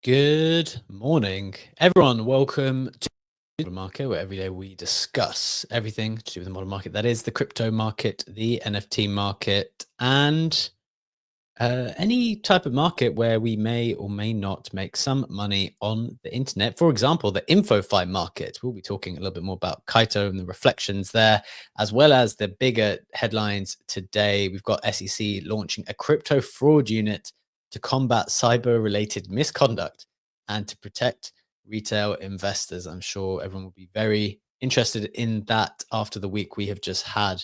Good morning, everyone. Welcome to the modern market, where every day we discuss everything to do with the modern market. That is the crypto market, the NFT market, and any type of market where we may or may not make some money on the internet. For example, the InfoFi market. We'll be talking a little bit more about Kaito and the reflections there, as well as the bigger headlines today. We've got SEC launching a crypto fraud unit to combat cyber-related misconduct and to protect retail investors. I'm sure everyone will be very interested in that after the week we have just had.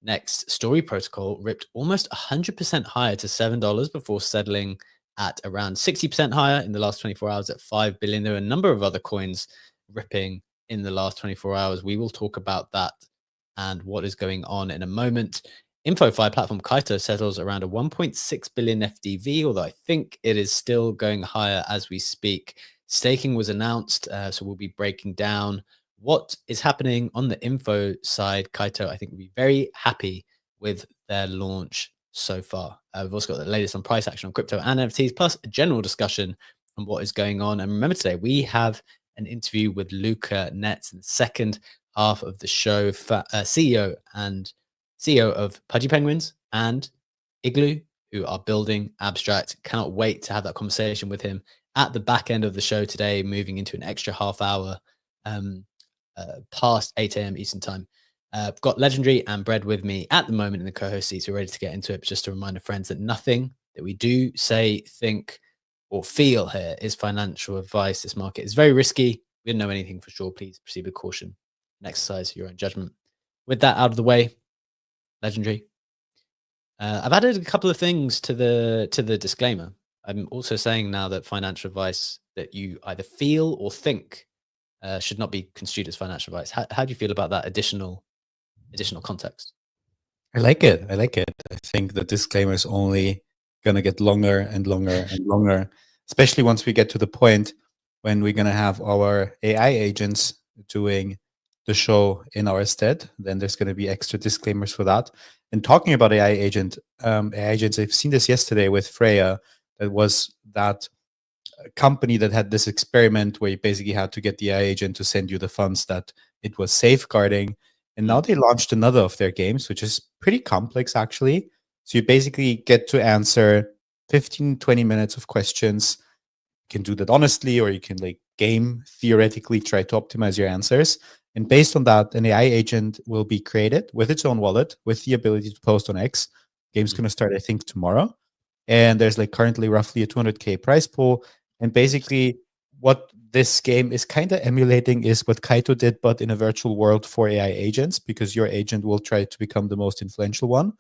Next, Story Protocol ripped almost 100% higher to $7 before settling at around 60% higher in the last 24 hours at 5 billion. There are a number of other coins ripping in the last 24 hours. We will talk about that and what is going on in a moment. InfoFi platform Kaito settles around a 1.6 billion FDV, although I think it is still going higher as we speak. Staking was announced, so we'll be breaking down what is happening on the info side. Kaito, I think, will be very happy with their launch so far. We've also got the latest on price action on crypto and NFTs, plus a general discussion on what is going on. And remember, today we have an interview with Luca Netz in the second half of the show, CEO of Pudgy Penguins and Igloo, who are building Abstract. Cannot wait to have that conversation with him at the back end of the show today, moving into an extra half hour past 8 a.m. Eastern time. I've got Legendary and Bread with me at the moment in the co-host seats. We're ready to get into it. But just a reminder, friends, that nothing that we do, say, think, or feel here is financial advice. This market is very risky. We don't know anything for sure. Please proceed with caution and exercise your own judgment. With that out of the way, Legendary, I've added a couple of things to the disclaimer. I'm also saying now that financial advice that you either feel or think should not be construed as financial advice. How do you feel about that additional context? I like it. I think the disclaimer is only going to get longer and longer and longer, especially once we get to the point when we're going to have our AI agents doing the show in our stead. Then there's going to be extra disclaimers for that. And talking about AI agents, I've seen this yesterday with Freya. That was that company that had this experiment where you basically had to get the AI agent to send you the funds that it was safeguarding. And now they launched another of their games, which is pretty complex, actually. So you basically get to answer 15, 20 minutes of questions. You can do that honestly, or you can game theoretically try to optimize your answers. And based on that, an AI agent will be created with its own wallet, with the ability to post on X. Game's going to start, I think, tomorrow. And there's currently roughly a 200K prize pool. And basically what this game is kind of emulating is what Kaito did, but in a virtual world for AI agents, because your agent will try to become the most influential one.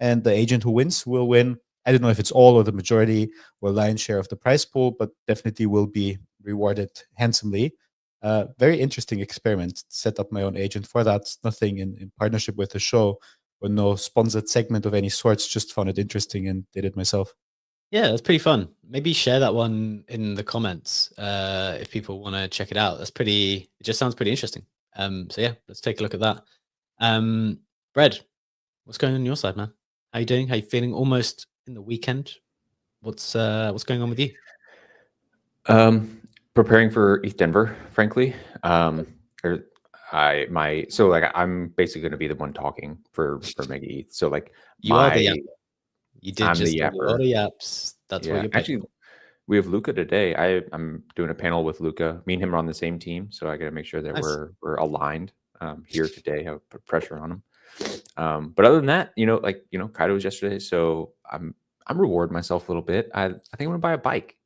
And the agent who wins will win. I don't know if it's all or the majority or lion's share of the prize pool, but definitely will be rewarded handsomely. Very interesting experiment. Set up my own agent for that. Nothing in partnership with the show or no sponsored segment of any sorts. Just found it interesting and did it myself. Yeah, that's pretty fun. Maybe share that one in the comments if people want to check it out. It just sounds pretty interesting. So yeah, let's take a look at that. Bread, what's going on your side, man? How you doing? How you feeling? Almost in the weekend. What's going on with you? Preparing for ETH Denver, frankly. I'm basically going to be the one talking for Mega ETH. So you are the yapper. You did I'm just the a lot of yaps. That's what you're actually. We have Luca today. I'm doing a panel with Luca. Me and him are on the same team, so I got to make sure that Nice. we're aligned here today. Have put pressure on him. But other than that, Kaito was yesterday, so I'm rewarding myself a little bit. I think I'm gonna buy a bike.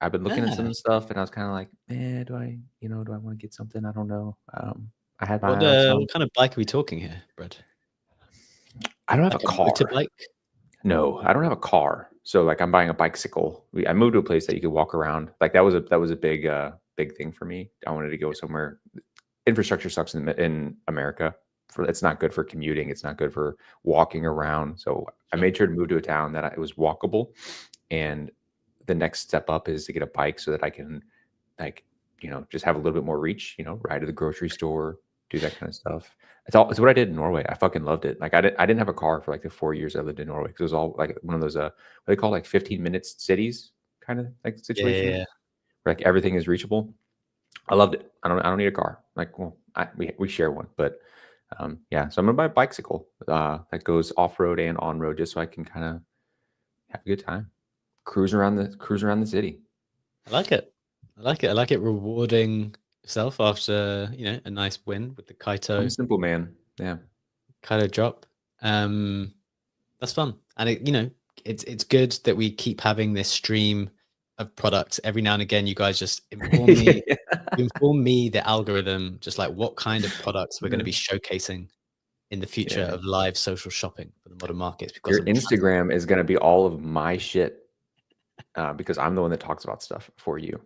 I've been looking at some stuff, and I was kind of like, man, do I want to get something? I don't know. I had my what kind of bike are we talking here, Brett? I don't have a car. Motorbike? No, I don't have a car. So I'm buying a bicycle. I moved to a place that you could walk around. That was a big thing for me. I wanted to go somewhere. Infrastructure sucks in America. It's not good for commuting. It's not good for walking around. So I made sure to move to a town that it was walkable. And the next step up is to get a bike so that I can just have a little bit more reach, ride to the grocery store, do that kind of stuff. It's what I did in Norway. I fucking loved it. I didn't have a car for the 4 years I lived in Norway, because it was all one of those what they call 15 minutes cities. kind of like Yeah, situation. yeah, yeah. Where, like, everything is reachable. I loved it. I don't need a car. Like, well, we share one, but yeah. So I'm gonna buy a bicycle that goes off road and on road, just so I can kind of have a good time, cruise around the city. I like it. I like it. I like it rewarding yourself after, a nice win with the I'm a Kaito simple man. Yeah. drop. That's fun. And it's good that we keep having this stream of products. Every now and again, you guys just inform me, the algorithm, just like what kind of products we're going to be showcasing in the future Yeah. of live social shopping for the modern markets. We've got Your some Instagram is gonna be all of my shit because I'm the one that talks about stuff for you.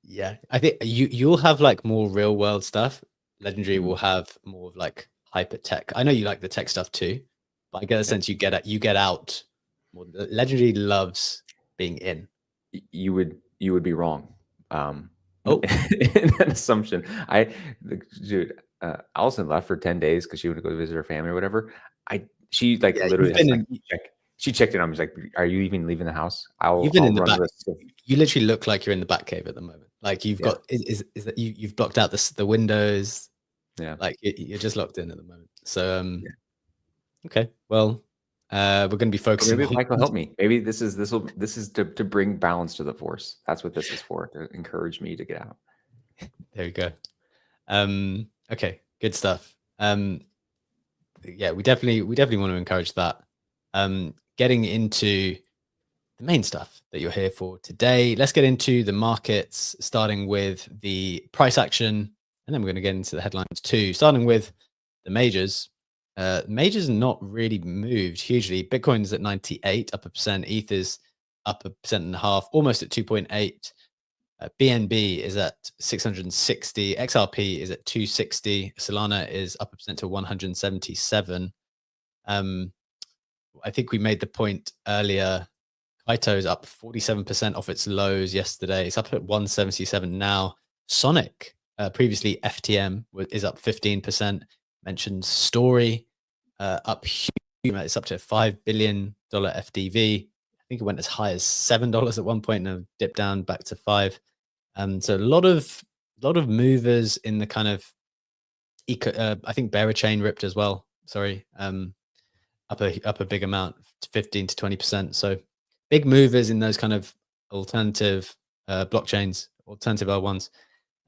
Yeah, I think you'll have like more real world stuff. Legendary Mhm. will have more of like hyper tech. I know you like the tech stuff too, but I get a sense you get out more. Legendary loves being in. You would be wrong. Oh. In that assumption. Dude, Allison left for 10 days because she went to go visit her family or whatever. She like Yeah, literally you've has been to, like, she checked in. I was like, "Are you even leaving the house? you've been I'll in the run back. this." You literally look like you're in the back cave at the moment. Like you've Yeah. got is that you've blocked out the windows. Yeah. Like you're just locked in at the moment. So Yeah. okay, well, we're going to be Or focusing maybe on. Mike will help me. Maybe this is to bring balance to the force. That's what this is for, to encourage me to get out. There you go. Okay, good stuff. Yeah, we definitely want to encourage that. Getting into the main stuff that you're here for today, let's get into the markets, starting with the price action, and then we're going to get into the headlines too. Starting with the majors. Majors not really moved hugely. Bitcoin's at 98, up 1%. ETH is up 1.5%, almost at 2.8. BNB is at 660. XRP is at 260. Solana is up 1% to 177. I think we made the point earlier. Kaito is up 47% off its lows yesterday. It's up at 177 now. Sonic, previously FTM, is up 15%. Mentioned Story, up huge. It's up to $5 billion FDV. I think it went as high as $7 at one point and dipped down back to 5. So a lot of movers in the kind of I think Bearer Chain ripped as well. Sorry, up a big amount, 15 to 20%. So big movers in those kind of alternative blockchains, alternative L1s.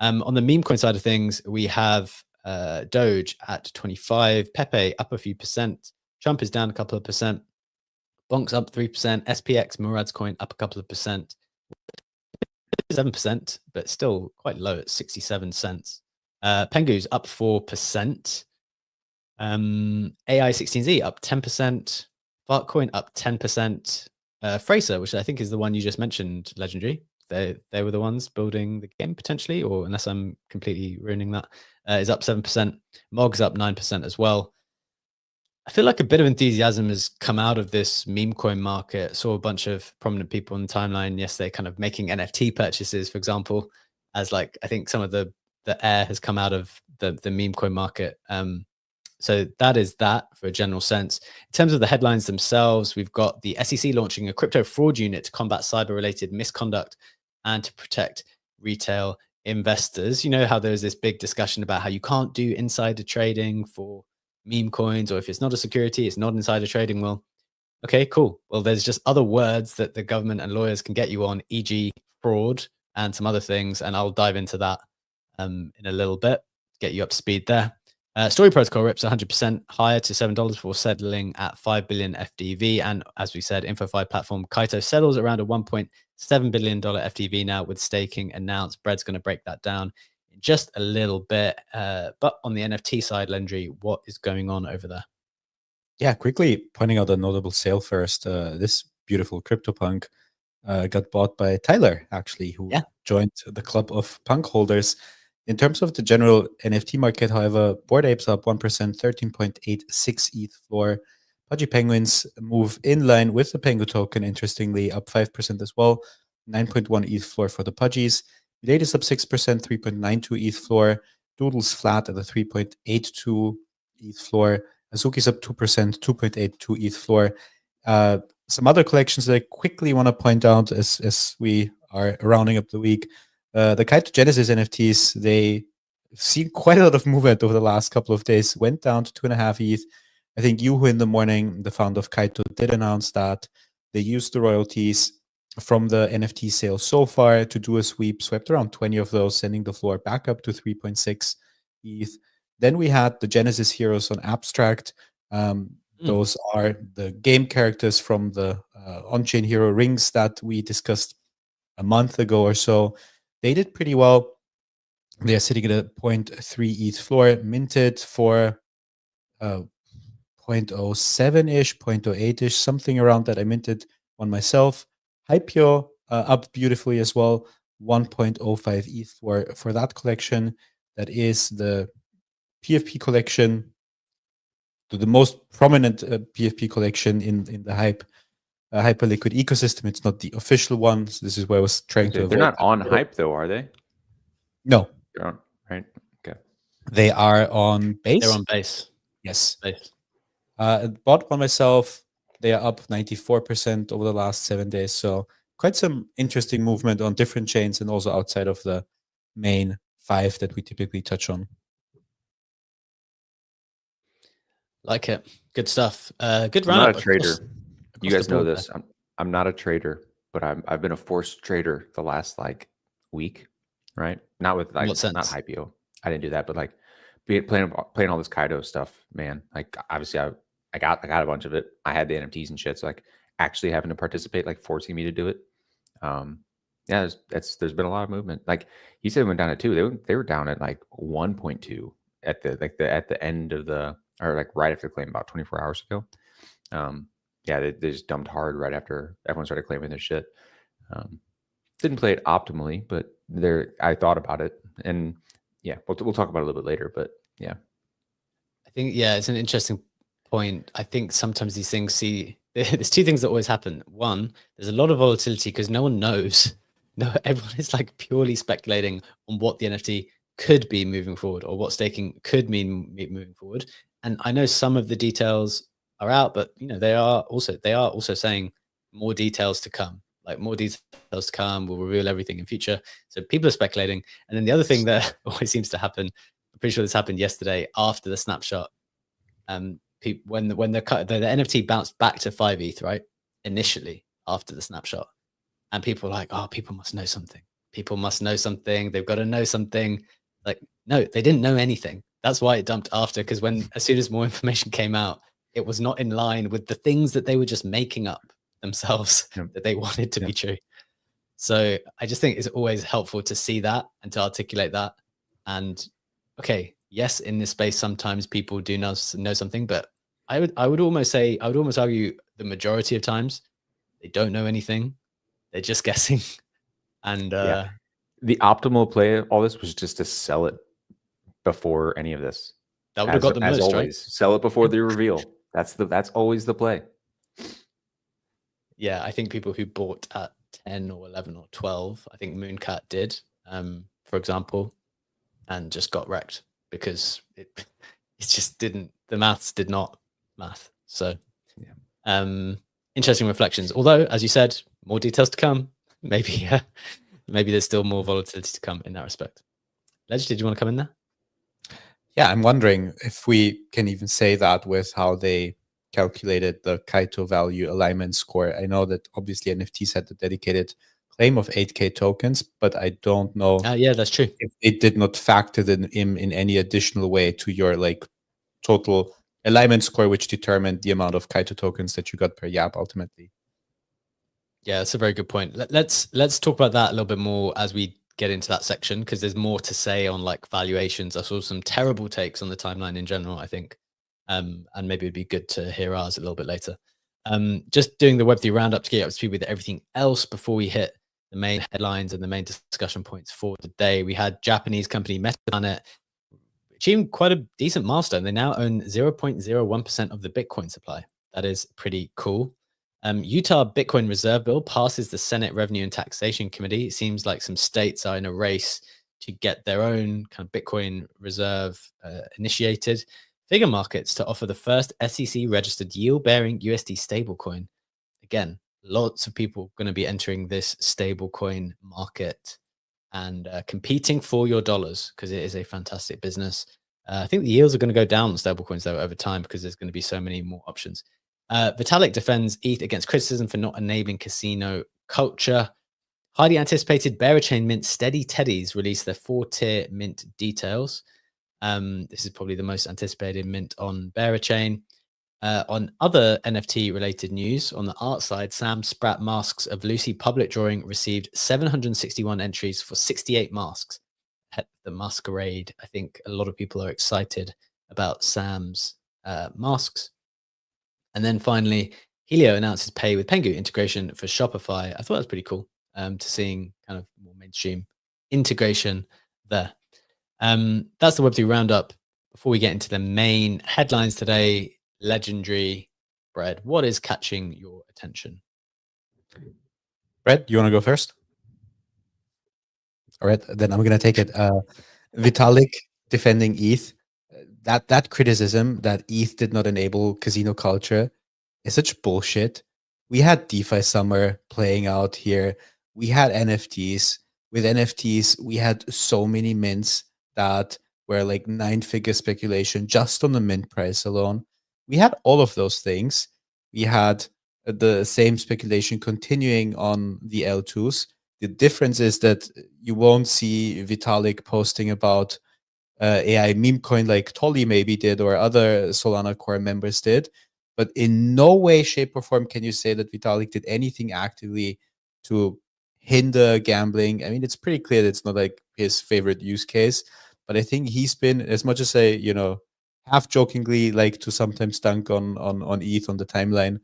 On the meme coin side of things, we have Doge at 25, Pepe up a few percent, Trump is down a couple of percent, Bonk's up 3%, SPX Murad's coin up a couple of percent, 7%, but still quite low at 67 cents. Pengu's up 4%. AI16Z up 10%. Fartcoin up 10%. Fraser, which I think is the one you just mentioned, Legendary. They were the ones building the game potentially, or unless I'm completely ruining that, is up 7%. Mog's up 9% as well. I feel like a bit of enthusiasm has come out of this meme coin market. Saw a bunch of prominent people on the timeline yesterday kind of making NFT purchases, for example, as like I think some of the air has come out of the meme coin market. So that is that for a general sense. In terms of the headlines themselves, we've got the SEC launching a crypto fraud unit to combat cyber-related misconduct and to protect retail investors. You know how there's this big discussion about how you can't do insider trading for meme coins, or if it's not a security, it's not insider trading. Well, okay, cool. Well, there's just other words that the government and lawyers can get you on, e.g. fraud and some other things. And I'll dive into that in a little bit, get you up to speed there. Story Protocol rips 100% higher to $7 before settling at 5 billion FDV. And as we said, InfoFi platform Kaito settles around a $1.7 billion FDV now with staking announced. Brett's going to break that down in just a little bit. But on the NFT side, Legendary, what is going on over there? Yeah, quickly pointing out a notable sale first. This beautiful CryptoPunk got bought by Tyler, actually, who joined the club of punk holders. In terms of the general NFT market, however, Bored Apes up 1%, 13.86 ETH floor. Pudgy Penguins move in line with the Pengu token, interestingly, up 5% as well, 9.1 ETH floor for the Pudgies. Relate is up 6%, 3.92 ETH floor. Doodle's flat at a 3.82 ETH floor. Azuki's up 2%, 2.82 ETH floor. Some other collections that I quickly want to point out as we are rounding up the week. The Kaito Genesis NFTs, they seen quite a lot of movement over the last couple of days, went down to 2.5 ETH. I think Yuhu in the morning, the founder of Kaito, did announce that they used the royalties from the NFT sales so far to do a sweep, swept around 20 of those, sending the floor back up to 3.6 ETH. Then we had the Genesis Heroes on Abstract. Those are the game characters from the on-chain hero rings that we discussed a month ago or so. They did pretty well. They are sitting at a 0.3 ETH floor, minted for 0.07-ish, 0.08-ish, something around that. I minted one myself. Hypio up beautifully as well, 1.05 ETH for that collection. That is the PFP collection, the most prominent PFP collection in the Hyperliquid ecosystem. It's not the official one. So this is where I was trying to avoid. They're not on Hype though, are they? No. They're on, right? Okay. They are on Base. They're on Base. Yes. Base. Bought one myself. They are up 94% over the last 7 days. So quite some interesting movement on different chains and also outside of the main 5 that we typically touch on. Like it. Good stuff. Good I'm roundup. not a trader. You guys know board this. I'm not a trader, but I've been a forced trader the last like week, right? Not with like what sense? not Hypio. I didn't do that, but like playing all this Kaito stuff, man. Like obviously I got a bunch of it. I had the NFTs and shit, so like actually having to participate, like forcing me to do it. Yeah, there's been a lot of movement. Like he said, it went down to 2. They were down at like 1.2 at the end of the, or like right after the claim, about 24 hours ago. Yeah, they just dumped hard right after everyone started claiming their shit. Didn't play it optimally, but I thought about it, and yeah, we'll talk about it a little bit later. But yeah, I think it's an interesting point. I think sometimes these things there's 2 things that always happen. One, there's a lot of volatility because no one knows. No, everyone is like purely speculating on what the NFT could be moving forward or what staking could mean moving forward. And I know some of the details are out, but they are also saying more details to come. Like more details to come, we'll reveal everything in future. So people are speculating. And then the other thing that always seems to happen, I'm pretty sure this happened yesterday after the snapshot. When the NFT bounced back to 5 ETH, right? Initially after the snapshot. And people are like, oh, people must know something. People must know something. They've got to know something. Like, no, they didn't know anything. That's why it dumped after, because as soon as more information came out, it was not in line with the things that they were just making up themselves that they wanted to be true. So I just think it's always helpful to see that and to articulate that. And okay, yes, in this space, sometimes people do know something, but I would almost argue the majority of times they don't know anything. They're just guessing. And the optimal play of all this was just to sell it before any of this. That would have got the most, always, right? Sell it before the reveal. That's always the play. Yeah, I think people who bought at 10 or 11 or 12, I think Mooncat did, for example, and just got wrecked because it just didn't, the maths did not math. So interesting reflections. Although, as you said, more details to come. Maybe there's still more volatility to come in that respect. Ledge, did you want to come in there? Yeah, I'm wondering if we can even say that with how they calculated the Kaito value alignment score. I know that obviously NFTs had a dedicated claim of 8K tokens, but I don't know. Yeah, that's true. If it did not factor them in any additional way to your like total alignment score, which determined the amount of Kaito tokens that you got per YAP ultimately. Yeah, that's a very good point. Let's talk about that a little bit more as we get into that section, because there's more to say on like valuations. I saw some terrible takes on the timeline in general, I think. And maybe it'd be good to hear ours a little bit later. Just doing the Web3 roundup to get up to speed with everything else before we hit the main headlines and the main discussion points for today. We had Japanese company Metaplanet achieving quite a decent milestone. They now own 0.01% of the Bitcoin supply. That is pretty cool. Utah Bitcoin Reserve Bill passes the Senate Revenue and Taxation Committee. It seems like some states are in a race to get their own kind of Bitcoin reserve initiated. Figure Markets to offer the first SEC-registered yield-bearing USD stablecoin. Again, lots of people going to be entering this stablecoin market and competing for your dollars because it is a fantastic business. I think the yields are going to go down on stablecoins though over time because there's going to be so many more options. Vitalik defends ETH against criticism for not enabling casino culture. Highly anticipated Bearachain mint Steady Teddies released their 4-tier mint details. This is probably the most anticipated mint on Bearachain. On other NFT related news, on the art side, Sam Spratt masks of Lucy public drawing received 761 entries for 68 masks. The masquerade. I think a lot of people are excited about Sam's masks. And then finally, Helio announces pay with Pengu integration for Shopify. I thought that was pretty cool to seeing kind of more mainstream integration there. That's the Web3 roundup. Before we get into the main headlines today, legendary Bread, what is catching your attention? Brett, you want to go first? All right, then I'm going to take it. Vitalik defending ETH. That criticism that ETH did not enable casino culture is such bullshit. We had DeFi summer playing out here. We had NFTs. With NFTs, we had so many mints that were like 9-figure speculation just on the mint price alone. We had all of those things. We had the same speculation continuing on the L2s. The difference is that you won't see Vitalik posting about AI meme coin like Tolly maybe did or other Solana core members did. But in no way, shape, or form can you say that Vitalik did anything actively to hinder gambling. I mean, it's pretty clear that it's not like his favorite use case. But I think he's been, as much as I, half jokingly like to sometimes dunk on ETH on the timeline,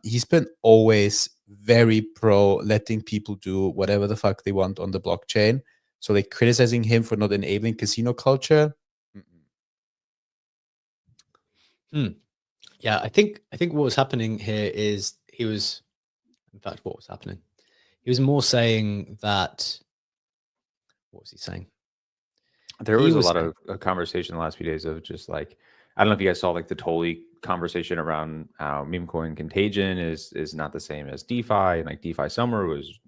he's been always very pro letting people do whatever the fuck they want on the blockchain. So like criticizing him for not enabling casino culture. Yeah, I think what was happening here is he was more saying that, what was he saying? There was a lot of conversation in the last few days of just like, I don't know if you guys saw like the Tolly conversation around how meme coin contagion is not the same as DeFi, and like DeFi summer was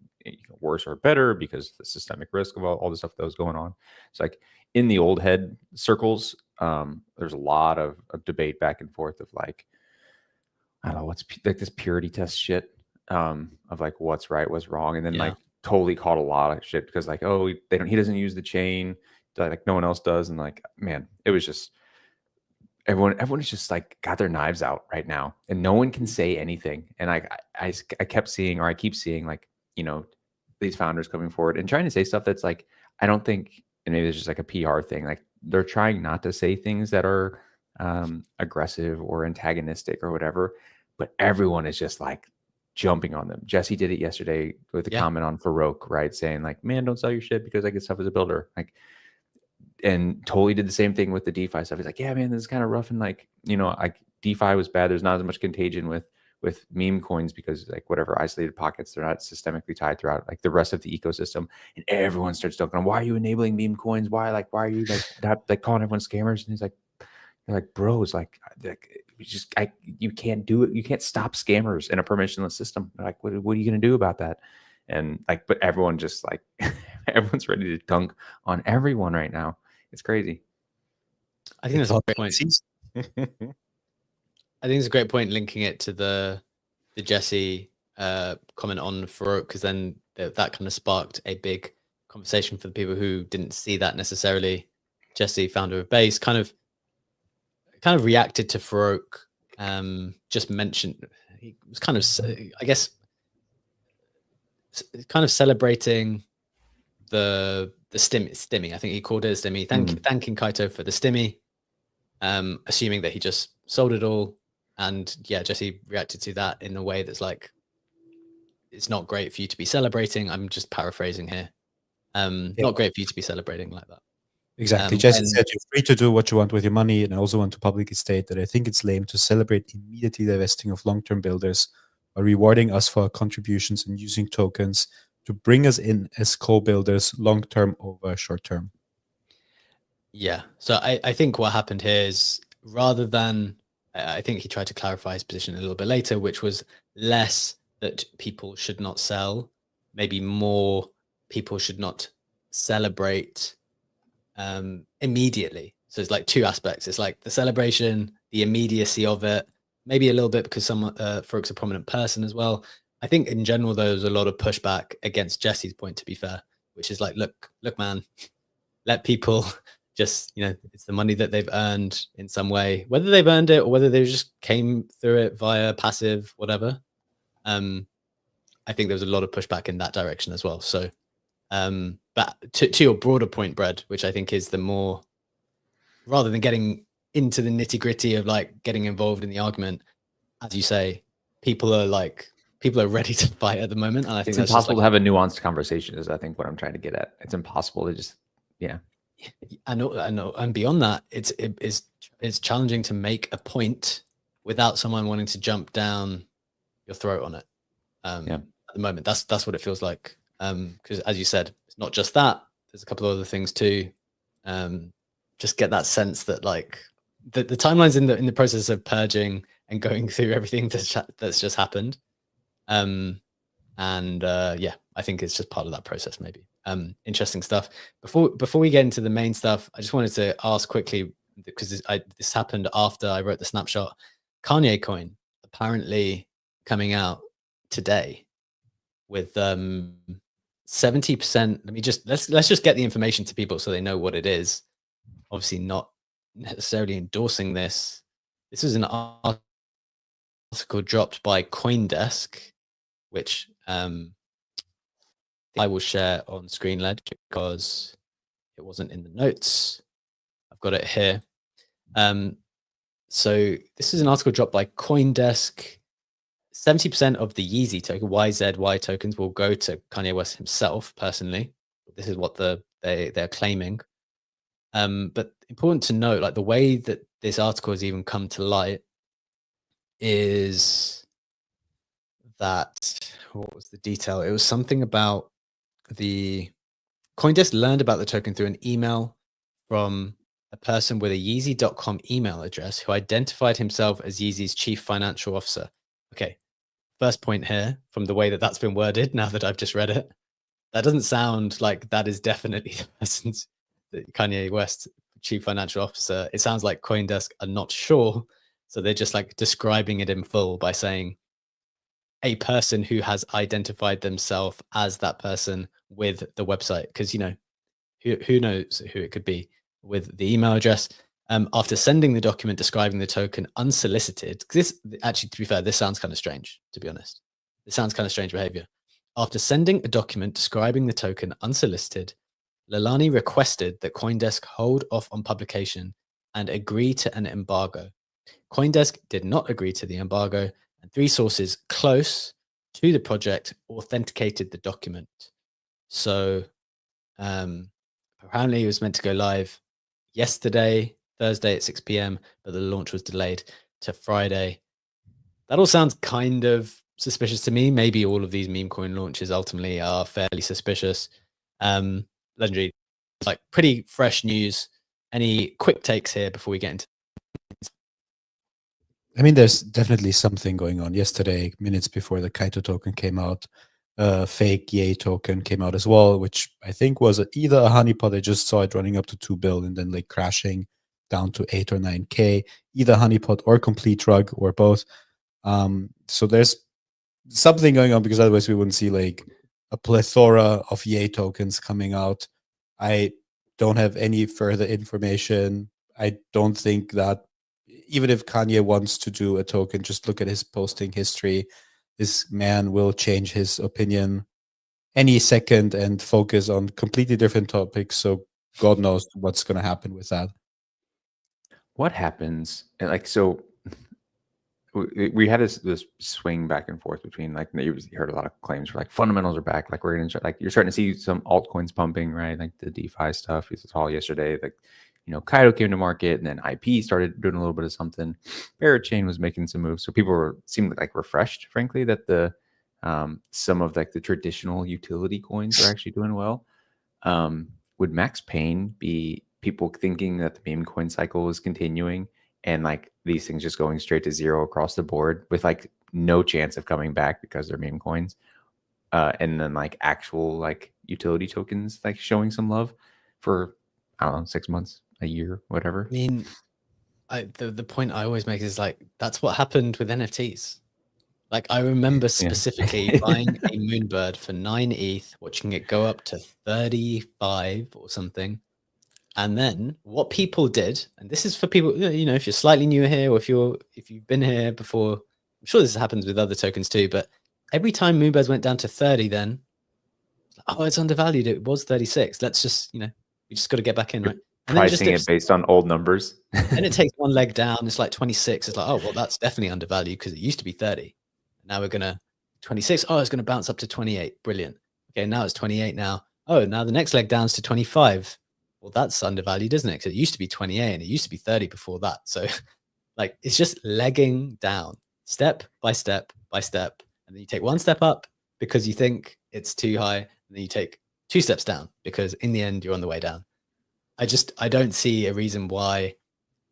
worse or better because the systemic risk of all the stuff that was going on. It's like in the old head circles, there's a lot of debate back and forth of like, I don't know, what's like this purity test shit of like what's right, what's wrong, and then like totally caught a lot of shit because like, oh, he doesn't use the chain, like no one else does, and like, man, it was just everyone's just like got their knives out right now, and no one can say anything. And I kept seeing, or I keep seeing, like, these founders coming forward and trying to say stuff that's like, I don't think, and maybe it's just like a PR thing, like they're trying not to say things that are aggressive or antagonistic or whatever, but everyone is just like jumping on them. Jesse did it yesterday with a comment on Farouk, right, saying like, man, don't sell your shit because I get stuff as a builder, like. And totally did the same thing with the DeFi stuff. He's like, yeah, man, this is kind of rough. And like, like DeFi was bad. There's not as much contagion with meme coins because like whatever isolated pockets, they're not systemically tied throughout like the rest of the ecosystem. And everyone starts dunking on, why are you enabling meme coins? Why are you like calling everyone scammers? And he's like, they're like, bros, you can't do it. You can't stop scammers in a permissionless system. Like, what are you going to do about that? And like, but everyone just like, everyone's ready to dunk on everyone right now. It's crazy. I think that's a great point. I think it's a great point linking it to the Jesse comment on Farouk, because then that kind of sparked a big conversation for the people who didn't see that necessarily. Jesse, founder of Base, kind of reacted to Farouk. Just mentioned, he was kind of, I guess, kind of celebrating the stimmy. I think he called it a stimmy. Thanking Kaito for the stimmy, assuming that he just sold it all. And yeah, Jesse reacted to that in a way that's like, it's not great for you to be celebrating. I'm just paraphrasing here. Not great for you to be celebrating like that. Exactly. Jesse said you're free to do what you want with your money, and I also want to publicly state that I think it's lame to celebrate immediately divesting of long-term builders by rewarding us for our contributions and using tokens to bring us in as co-builders long-term over short-term. Yeah. So I think what happened here is rather than, I think he tried to clarify his position a little bit later, which was less that people should not sell, maybe more people should not celebrate immediately. So it's like two aspects. It's like the celebration, the immediacy of it, maybe a little bit because some folks a prominent person as well. I think in general, there was a lot of pushback against Jesse's point, to be fair, which is like, look, man, let people just, it's the money that they've earned in some way, whether they've earned it or whether they just came through it via passive, whatever. I think there was a lot of pushback in that direction as well. So, but to your broader point, Brad, which I think is the more, rather than getting into the nitty gritty of like getting involved in the argument, as you say, people are ready to fight at the moment. And I think It's that's impossible just to have a nuanced conversation is I think what I'm trying to get at. It's impossible to just, yeah. I know. And beyond that, it's challenging to make a point without someone wanting to jump down your throat on it. At the moment, that's what it feels like. Because as you said, it's not just that. There's a couple of other things too. Just get that sense that like the timelines in the process of purging and going through everything that's just happened. Yeah, I think it's just part of that process, maybe. Interesting stuff. Before we get into the main stuff, I just wanted to ask quickly, because this happened after I wrote the snapshot. Kanye coin apparently coming out today with 70%. Let's just get the information to people so they know what it is. Obviously not necessarily endorsing this. This is an article dropped by CoinDesk, which I will share on ScreenLed because it wasn't in the notes. I've got it here. So this is an article dropped by CoinDesk. 70% of the Yeezy token, YZY tokens, will go to Kanye West himself personally. This is what they're claiming. But important to note, like the way that this article has even come to light is that, what was the detail? It was something about the CoinDesk learned about the token through an email from a person with a Yeezy.com email address who identified himself as Yeezy's chief financial officer. Okay, first point here from the way that that's been worded, now that I've just read it, that doesn't sound like that is definitely the person's, Kanye West chief financial officer. It sounds like CoinDesk are not sure. So they're just like describing it in full by saying a person who has identified themselves as that person with the website. Because, who knows who it could be with the email address. After sending the document describing the token unsolicited, this actually, to be fair, this sounds kind of strange, to be honest. This sounds kind of strange behavior. After sending a document describing the token unsolicited, Lalani requested that CoinDesk hold off on publication and agree to an embargo. CoinDesk did not agree to the embargo, and 3 sources close to the project authenticated the document. So apparently it was meant to go live yesterday, Thursday at 6 p.m., but the launch was delayed to Friday. That all sounds kind of suspicious to me. Maybe all of these meme coin launches ultimately are fairly suspicious. Legendary, like pretty fresh news. Any quick takes here before we get into? I mean, there's definitely something going on. Yesterday, minutes before the Kaito token came out, fake Yay token came out as well, which I think was either a honeypot. I just saw it running up to 2 billion and then like crashing down to 8 or 9K, either honeypot or complete rug or both. So there's something going on, because otherwise we wouldn't see like a plethora of Yay tokens coming out. I don't have any further information. I don't think that even if Kanye wants to do a token, just look at his posting history. This man will change his opinion any second and focus on completely different topics. So God knows what's going to happen with that. What happens? Like, so we had this swing back and forth between, like, you heard a lot of claims for like fundamentals are back, like we're gonna like, you're starting to see some altcoins pumping, right? Like the DeFi stuff. We saw yesterday, like, Kaito came to market, and then IP started doing a little bit of something. Parachain was making some moves, so people seemed like refreshed, frankly, that the some of like the traditional utility coins are actually doing well. Would Max Payne be people thinking that the meme coin cycle is continuing and like these things just going straight to zero across the board with like no chance of coming back because they're meme coins. And then like actual like utility tokens like showing some love for, I don't know, 6 months, a year, whatever. I mean, the point I always make is like, that's what happened with NFTs. Like, I remember specifically buying a Moonbird for 9 ETH, watching it go up to 35 or something. And then what people did, and this is for people, you know, if you're slightly new here, or if you've been here before, I'm sure this happens with other tokens too, but every time Moonbirds went down to 30, then, oh, it's undervalued. It was 36. Let's just, you know, we just got to get back in, right? And then Pricing it based on old numbers. And it takes one leg down. It's like 26. It's like, oh, well, that's definitely undervalued because it used to be 30. Now we're going to 26. Oh, it's going to bounce up to 28. Brilliant. Okay, now it's 28 now. Oh, now the next leg down's to 25. Well, that's undervalued, isn't it? Because it used to be 28 and it used to be 30 before that. So like, it's just legging down step by step by step. And then you take one step up because you think it's too high. And then you take 2 steps down because in the end, you're on the way down. I don't see a reason why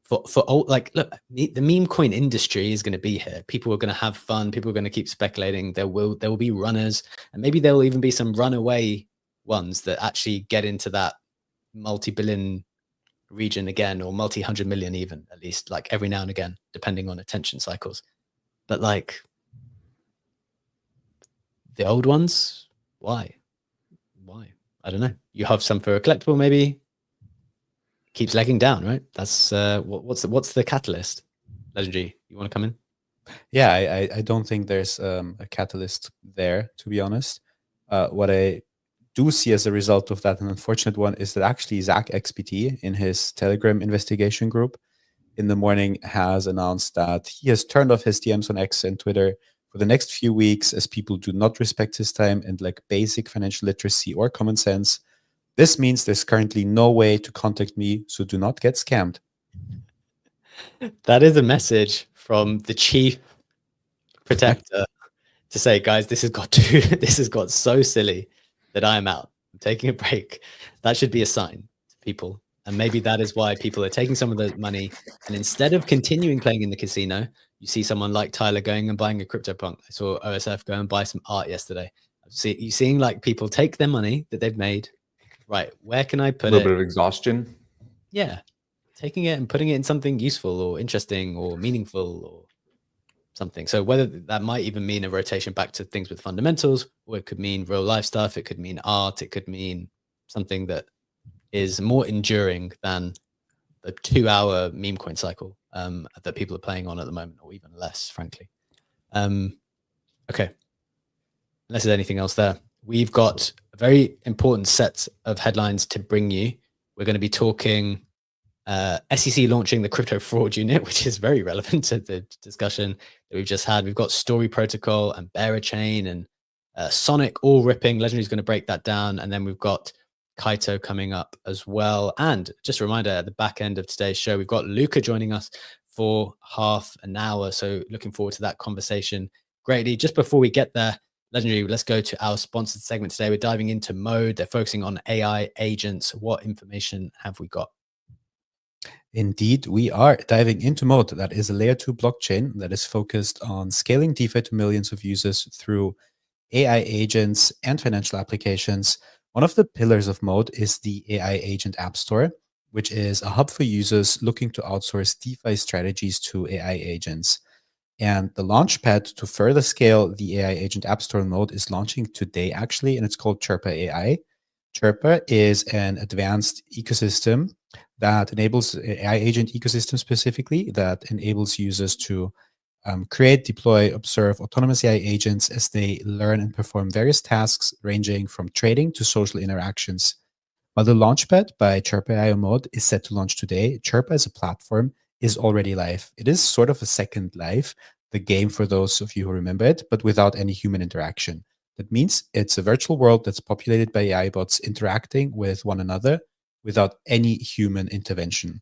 for all, like, look, the meme coin industry is going to be here. People are going to have fun. People are going to keep speculating. There will be runners, and maybe there will even be some runaway ones that actually get into that multi-billion region again, or multi-hundred million even, at least, like every now and again, depending on attention cycles. But like the old ones, why? I don't know. You have some for a collectible, maybe. Keeps legging down, right? That's what's the catalyst? Legendary, you want to come in? Yeah, I don't think there's a catalyst there, to be honest. What I do see as a result of that, an unfortunate one, is that actually Zach XPT in his Telegram investigation group in the morning has announced that he has turned off his DMs on X and Twitter for the next few weeks as people do not respect his time and like basic financial literacy or common sense. This means there's currently no way to contact me, so do not get scammed. That is a message from the chief protector to say, guys, this has got so silly that I am out. I'm taking a break. That should be a sign to people. And maybe that is why people are taking some of the money. And instead of continuing playing in the casino, you see someone like Tyler going and buying a CryptoPunk. I saw OSF go and buy some art yesterday. You're seeing like people take their money that they've made. Right, where can I put it? A little bit of exhaustion. Yeah, taking it and putting it in something useful or interesting or meaningful or something. So whether that might even mean a rotation back to things with fundamentals, or it could mean real life stuff, it could mean art, it could mean something that is more enduring than the 2-hour meme coin cycle that people are playing on at the moment, or even less, frankly. Okay, unless there's anything else there. We've got a very important set of headlines to bring you. We're going to be talking SEC launching the crypto fraud unit, which is very relevant to the discussion that we've just had. We've got Story Protocol and Bearer Chain and Sonic all ripping. Legendary is going to break that down. And then we've got Kaito coming up as well. And just a reminder, at the back end of today's show, we've got Luca joining us for half an hour. So looking forward to that conversation greatly. Just before we get there, Legendary, let's go to our sponsored segment today. We're diving into Mode. They're focusing on AI agents. What information have we got? Indeed, we are diving into Mode. That is a layer 2 blockchain that is focused on scaling DeFi to millions of users through AI agents and financial applications. One of the pillars of Mode is the AI Agent App Store, which is a hub for users looking to outsource DeFi strategies to AI agents. And the launchpad to further scale the AI Agent App Store Mode is launching today, actually, and it's called Chirpa AI. Chirpa is an advanced ecosystem that enables AI agent ecosystem specifically that enables users to create, deploy, observe autonomous AI agents as they learn and perform various tasks ranging from trading to social interactions. While the launchpad by Chirpa AI Mode is set to launch today, Chirpa as a platform is already live. It is sort of a second life, the game for those of you who remember it, but without any human interaction. That means it's a virtual world that's populated by AI bots interacting with one another without any human intervention.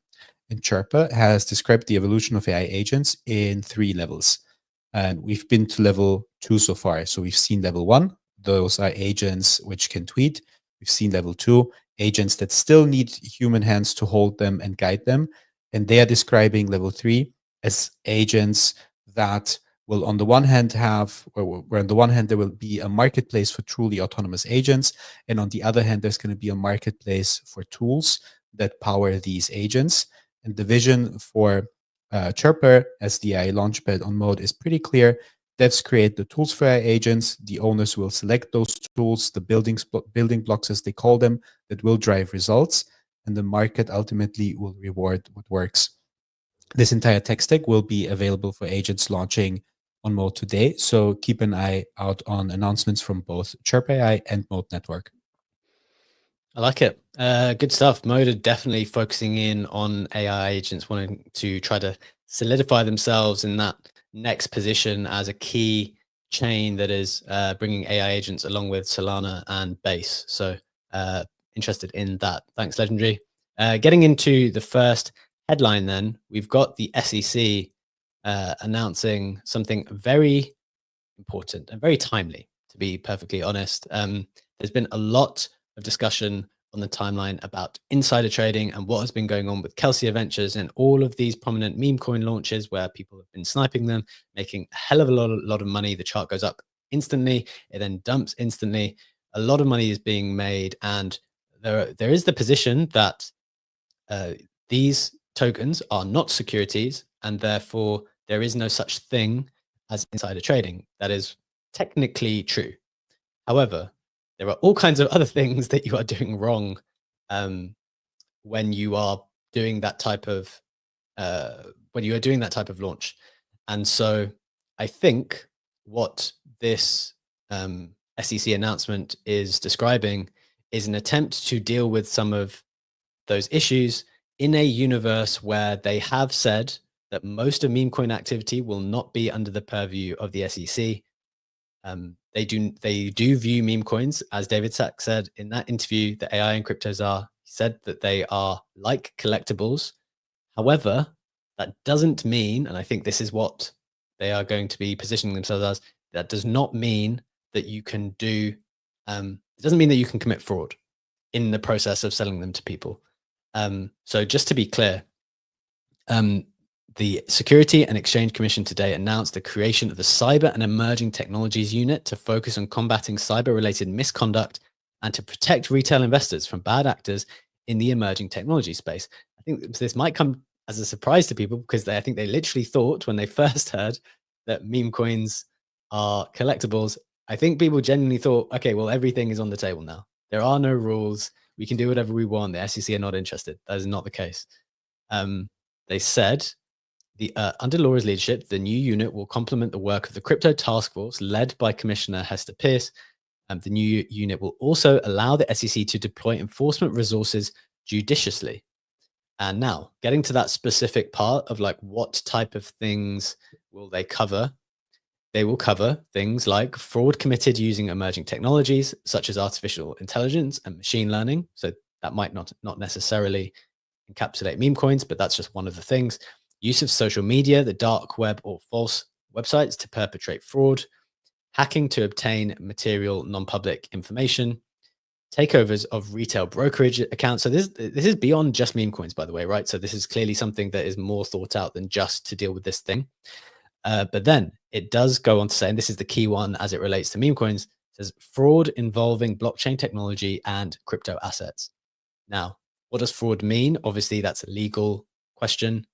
And Chirpa has described the evolution of AI agents in 3 levels. And we've been to level 2 so far. So we've seen level 1, those are agents which can tweet. We've seen level 2, agents that still need human hands to hold them and guide them. And they are describing level 3 as agents that will on the one hand have, or where on the one hand there will be a marketplace for truly autonomous agents, and on the other hand there's going to be a marketplace for tools that power these agents. And the vision for Chirper as the AI launchpad on Mode is pretty clear. Devs create the tools for AI agents. The owners will select those tools, the building blocks as they call them, that will drive results, and the market ultimately will reward what works. This entire tech stack will be available for agents launching on Mode today, so keep an eye out on announcements from both Chirp AI and Mode Network. I like it. Good stuff. Mode are definitely focusing in on AI agents, wanting to try to solidify themselves in that next position as a key chain that is bringing AI agents along with Solana and Base. So interested in that. Thanks, Legendary. Getting into the first headline then, we've got the SEC announcing something very important and very timely, to be perfectly honest. There's been a lot of discussion on the timeline about insider trading and what has been going on with Kelsia Ventures and all of these prominent meme coin launches where people have been sniping them, making a hell of a lot of money. The chart goes up instantly, it then dumps instantly. A lot of money is being made, and there is the position that these tokens are not securities, and therefore there is no such thing as insider trading. That is technically true. However, there are all kinds of other things that you are doing wrong when you are doing that type of launch. And so I think what this SEC announcement is describing is an attempt to deal with some of those issues in a universe where they have said that most of meme coin activity will not be under the purview of the SEC. They do view meme coins, as David Sachs said in that interview, that AI and cryptos are. He said that they are like collectibles. However, that doesn't mean, and I think this is what they are going to be positioning themselves as, that does not mean that you can do, it doesn't mean that you can commit fraud in the process of selling them to people. So just to be clear, the Security and Exchange Commission today announced the creation of the Cyber and Emerging Technologies Unit to focus on combating cyber-related misconduct and to protect retail investors from bad actors in the emerging technology space. I think this might come as a surprise to people because I think they literally thought when they first heard that meme coins are collectibles, I think people genuinely thought, okay, well, everything is on the table now. There are no rules. We can do whatever we want. The SEC are not interested. That is not the case. They said, under Laura's leadership, the new unit will complement the work of the Crypto Task Force led by Commissioner Hester Peirce. The new unit will also allow the SEC to deploy enforcement resources judiciously. And now, getting to that specific part of like what type of things will they cover? They will cover things like fraud committed using emerging technologies such as artificial intelligence and machine learning. So that might not necessarily encapsulate meme coins, but that's just one of the things. Use of social media, the dark web, or false websites to perpetrate fraud, hacking to obtain material non-public information, takeovers of retail brokerage accounts. So this is beyond just meme coins, by the way, right? So this is clearly something that is more thought out than just to deal with this thing. But then it does go on to say, and this is the key one as it relates to meme coins, it says fraud involving blockchain technology and crypto assets. Now, what does fraud mean? Obviously, that's a legal question,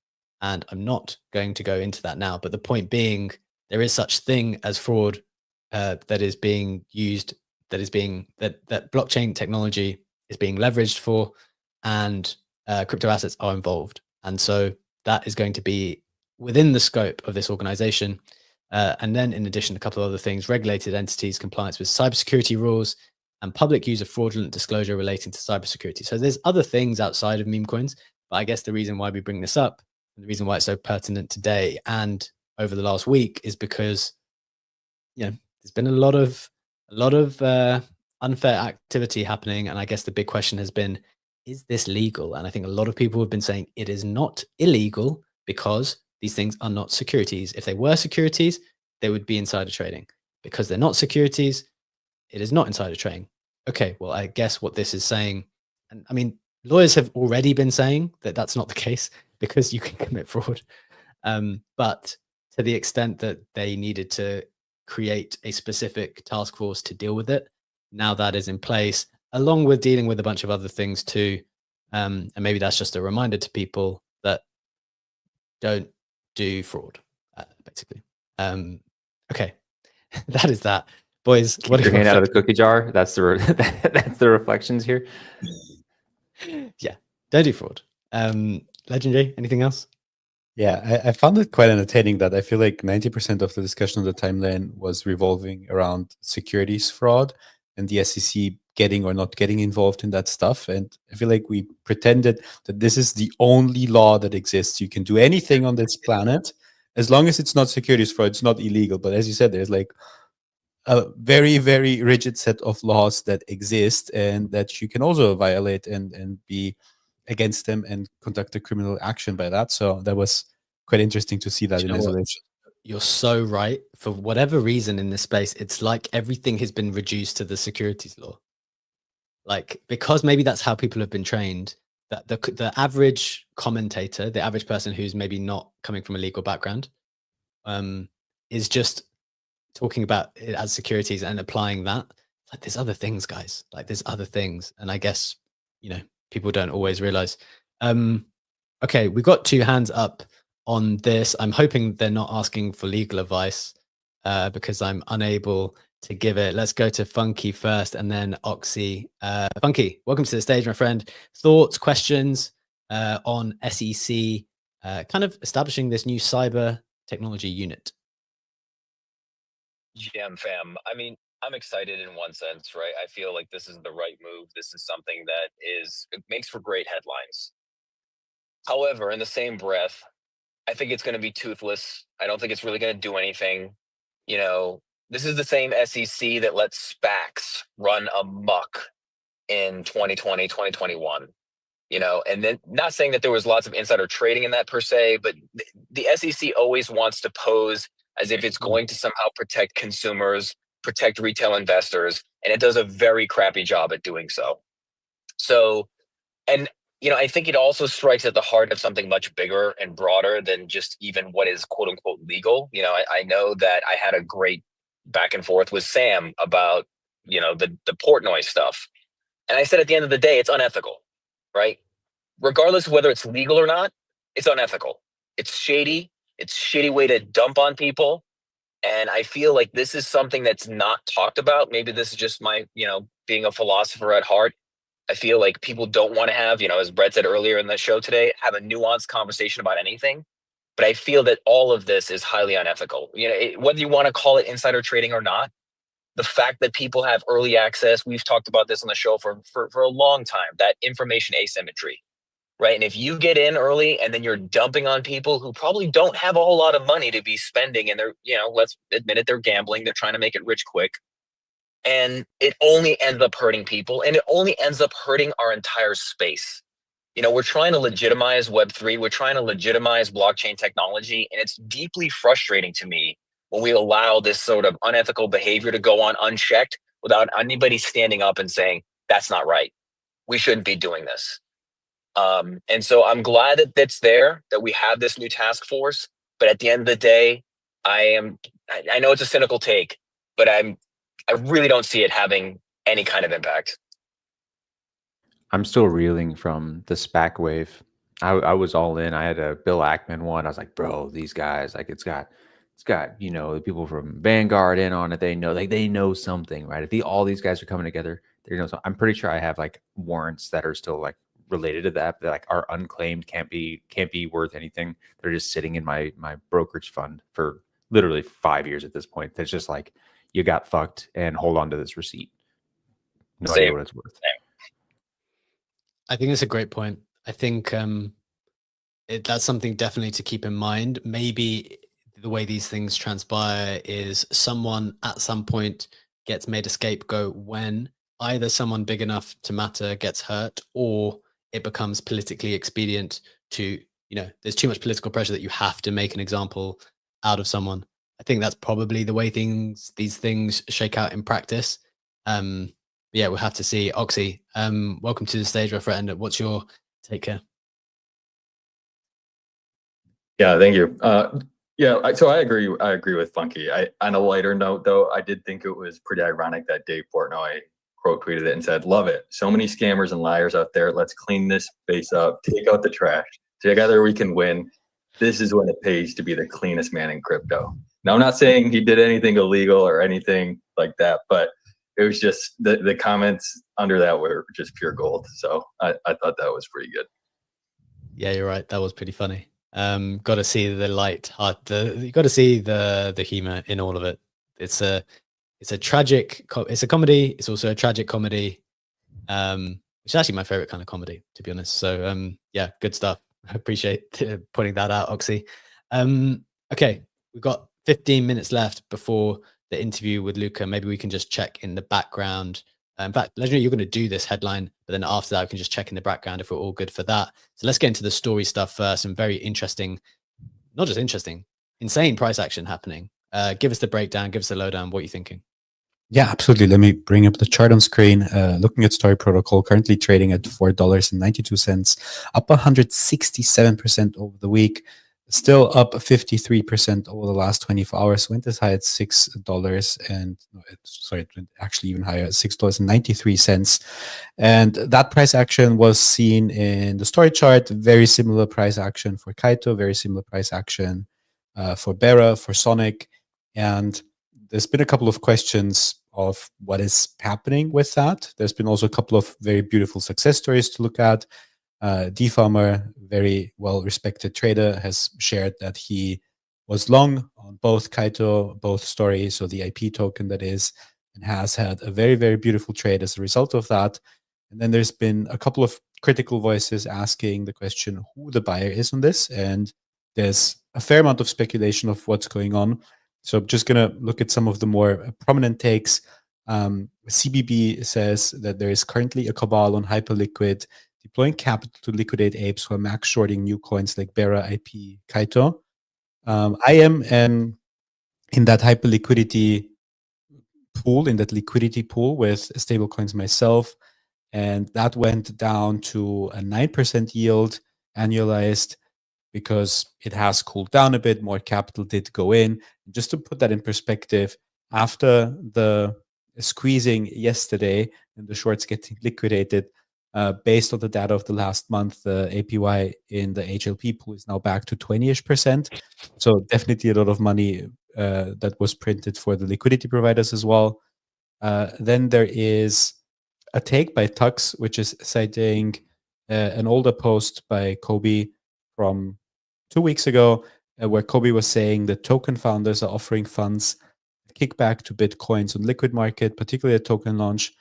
and I'm not going to go into that now. But the point being, there is such thing as fraud that is being used, that blockchain technology is being leveraged for, and crypto assets are involved. And so that is going to be within the scope of this organization. And then in addition, a couple of other things: regulated entities, compliance with cybersecurity rules, and public use of fraudulent disclosure relating to cybersecurity. So there's other things outside of meme coins, but I guess the reason why we bring this up, and the reason why it's so pertinent today and over the last week, is because, you know, there's been a lot of unfair activity happening. And I guess the big question has been, is this legal? And I think a lot of people have been saying it is not illegal because these things are not securities. If they were securities, they would be insider trading. Because they're not securities, it is not insider trading. Okay, well, I guess what this is saying and I mean, lawyers have already been saying that that's not the case because you can commit fraud. But to the extent that they needed to create a specific task force to deal with it, now that is in place, along with dealing with a bunch of other things too. And maybe that's just a reminder to people that don't do fraud, basically. Okay, that is that. Boys, Keep your hand out of the cookie jar. That's the that's the reflections here. Yeah, don't do fraud. Legendary, anything else? Yeah, I found it quite entertaining that I feel like 90% of the discussion on the timeline was revolving around securities fraud and the SEC getting or not getting involved in that stuff. And I feel like we pretended that this is the only law that exists. You can do anything on this planet as long as it's not securities fraud, it's not illegal. But as you said, there's like a very, very rigid set of laws that exist and that you can also violate and be against them and conduct a criminal action by that. So that was quite interesting to see that in isolation. You're so right. For whatever reason in this space, it's like everything has been reduced to the securities law. Like, because maybe that's how people have been trained, that the average commentator, the average person who's maybe not coming from a legal background, is just talking about it as securities and applying that. Like, there's other things, guys. Like, there's other things. And I guess, people don't always realize. Okay, we got 2 hands up on this. I'm hoping they're not asking for legal advice because I'm unable to give it. Let's go to Funky first and then Oxy. Funky, welcome to the stage, my friend. Thoughts, questions on SEC kind of establishing this new cyber technology unit? GM fam. I mean, I'm excited in one sense, right? I feel like this is the right move. This is something that it makes for great headlines. However, in the same breath, I think it's going to be toothless. I don't think it's really going to do anything. This is the same SEC that let SPACs run amok in 2020, 2021. And then not saying that there was lots of insider trading in that per se, but the SEC always wants to pose as if it's going to somehow protect consumers, protect retail investors, and it does a very crappy job at doing so. So, and I think it also strikes at the heart of something much bigger and broader than just even what is quote unquote legal. I know that I had a great back and forth with Sam about, the Portnoy stuff. And I said at the end of the day, it's unethical, right? Regardless of whether it's legal or not, it's unethical. It's shady. It's a shitty way to dump on people. And I feel like this is something that's not talked about. Maybe this is just my, being a philosopher at heart. I feel like people don't want to have, as Brett said earlier in the show today, have a nuanced conversation about anything. But I feel that all of this is highly unethical. Whether you want to call it insider trading or not, the fact that people have early access, we've talked about this on the show for a long time, that information asymmetry, right? And if you get in early and then you're dumping on people who probably don't have a whole lot of money to be spending and they're, let's admit it, they're gambling, they're trying to make it rich quick. And it only ends up hurting people and it only ends up hurting our entire space. We're trying to legitimize Web3. We're trying to legitimize blockchain technology. And it's deeply frustrating to me when we allow this sort of unethical behavior to go on unchecked without anybody standing up and saying, that's not right. We shouldn't be doing this. And so I'm glad that it's there, that we have this new task force. But at the end of the day, I know it's a cynical take, but I really don't see it having any kind of impact. I'm still reeling from the SPAC wave. I was all in. I had a Bill Ackman one. I was like, bro, these guys, like it's got the people from Vanguard in on it. They know something, right? If all these guys are coming together, they know something. I'm pretty sure I have like warrants that are still like related to that like are unclaimed, can't be worth anything. They're just sitting in my brokerage fund for literally 5 years at this point. That's just like, you got fucked and hold on to this receipt. No idea what it's worth. I think it's a great point. I think that's something definitely to keep in mind. Maybe the way these things transpire is someone at some point gets made a scapegoat when either someone big enough to matter gets hurt, or it becomes politically expedient to, there's too much political pressure that you have to make an example out of someone. I think that's probably the way these things shake out in practice. yeah, we'll have to see. Oxy, welcome to the stage, my friend. What's your take here? Yeah, thank you. So I agree. I agree with Funky. On a lighter note, though, I did think it was pretty ironic that Dave Portnoy quote tweeted it and said, "Love it. So many scammers and liars out there. Let's clean this space up. Take out the trash. Together we can win. This is when it pays to be the cleanest man in crypto." Now, I'm not saying he did anything illegal or anything like that, but it was just the comments under that were just pure gold. So I thought that was pretty good. Yeah, you're right. That was pretty funny. Got to see the light heart. You got to see the humor in all of it. It's a tragic. It's a comedy. It's also a tragic comedy. Which is actually my favorite kind of comedy, to be honest. So yeah, good stuff. I appreciate pointing that out, Oxy. Okay, we've got 15 minutes left before the interview with Luca. Maybe we can just check in the background. In fact, Legendary, you're going to do this headline, but then after that, we can just check in the background if we're all good for that. So let's get into the story stuff first. Some very interesting, not just interesting, insane price action happening. Give us the breakdown, give us the lowdown. What are you thinking? Yeah, absolutely. Let me bring up the chart on screen. Looking at Story Protocol, currently trading at $4.92, up 167% over the week. Still up 53% over the last 24 hours. Went as high as $6 and sorry, actually even higher, $6.93. And that price action was seen in the story chart. Very similar price action for Kaito, very similar price action for Bera, for Sonic. And there's been a couple of questions of what is happening with that. There's been also a couple of very beautiful success stories to look at. D-Farmer, very well-respected trader, has shared that he was long on both Kaito, both stories, so the IP token that is, and has had a very, very beautiful trade as a result of that. And then there's been a couple of critical voices asking the question who the buyer is on this, and there's a fair amount of speculation of what's going on. So I'm just going to look at some of the more prominent takes. CBB says that there is currently a cabal on Hyperliquid deploying capital to liquidate apes who are max shorting new coins like Bera, IP, Kaito. I am in that hyperliquidity pool, in that liquidity pool with stablecoins myself, and that went down to a 9% yield annualized because it has cooled down a bit. More capital did go in. Just to put that in perspective, after the squeezing yesterday and the shorts getting liquidated, based on the data of the last month, the APY in the HLP pool is now back to 20-ish%. So definitely a lot of money that was printed for the liquidity providers as well. Then there is a take by Tux, which is citing an older post by Kobe from 2 weeks ago, where Kobe was saying that token founders are offering funds kickback to Bitcoins on liquid market, particularly at token launch.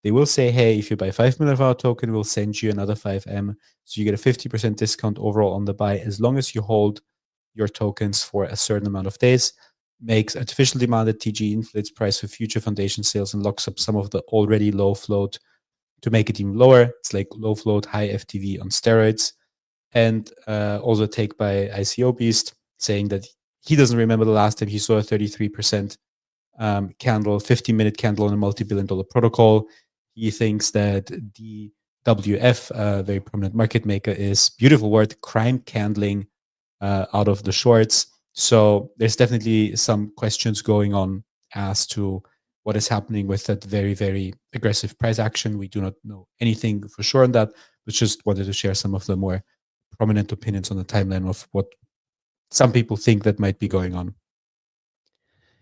They will say, hey, if you buy 5 million of our token, we'll send you another 5M. So you get a 50% discount overall on the buy as long as you hold your tokens for a certain amount of days. Makes artificial demand at TGE inflates price for future foundation sales and locks up some of the already low float to make it even lower. It's like low float, high FTV on steroids. And also take by ICO Beast saying that he doesn't remember the last time he saw a 33% candle, 50-minute candle on a multi-billion-dollar protocol. He thinks that the WF, a very prominent market maker, is, beautiful word, crime candling out of the shorts. So there's definitely some questions going on as to what is happening with that very, very aggressive price action. We do not know anything for sure on that, but just wanted to share some of the more prominent opinions on the timeline of what some people think that might be going on.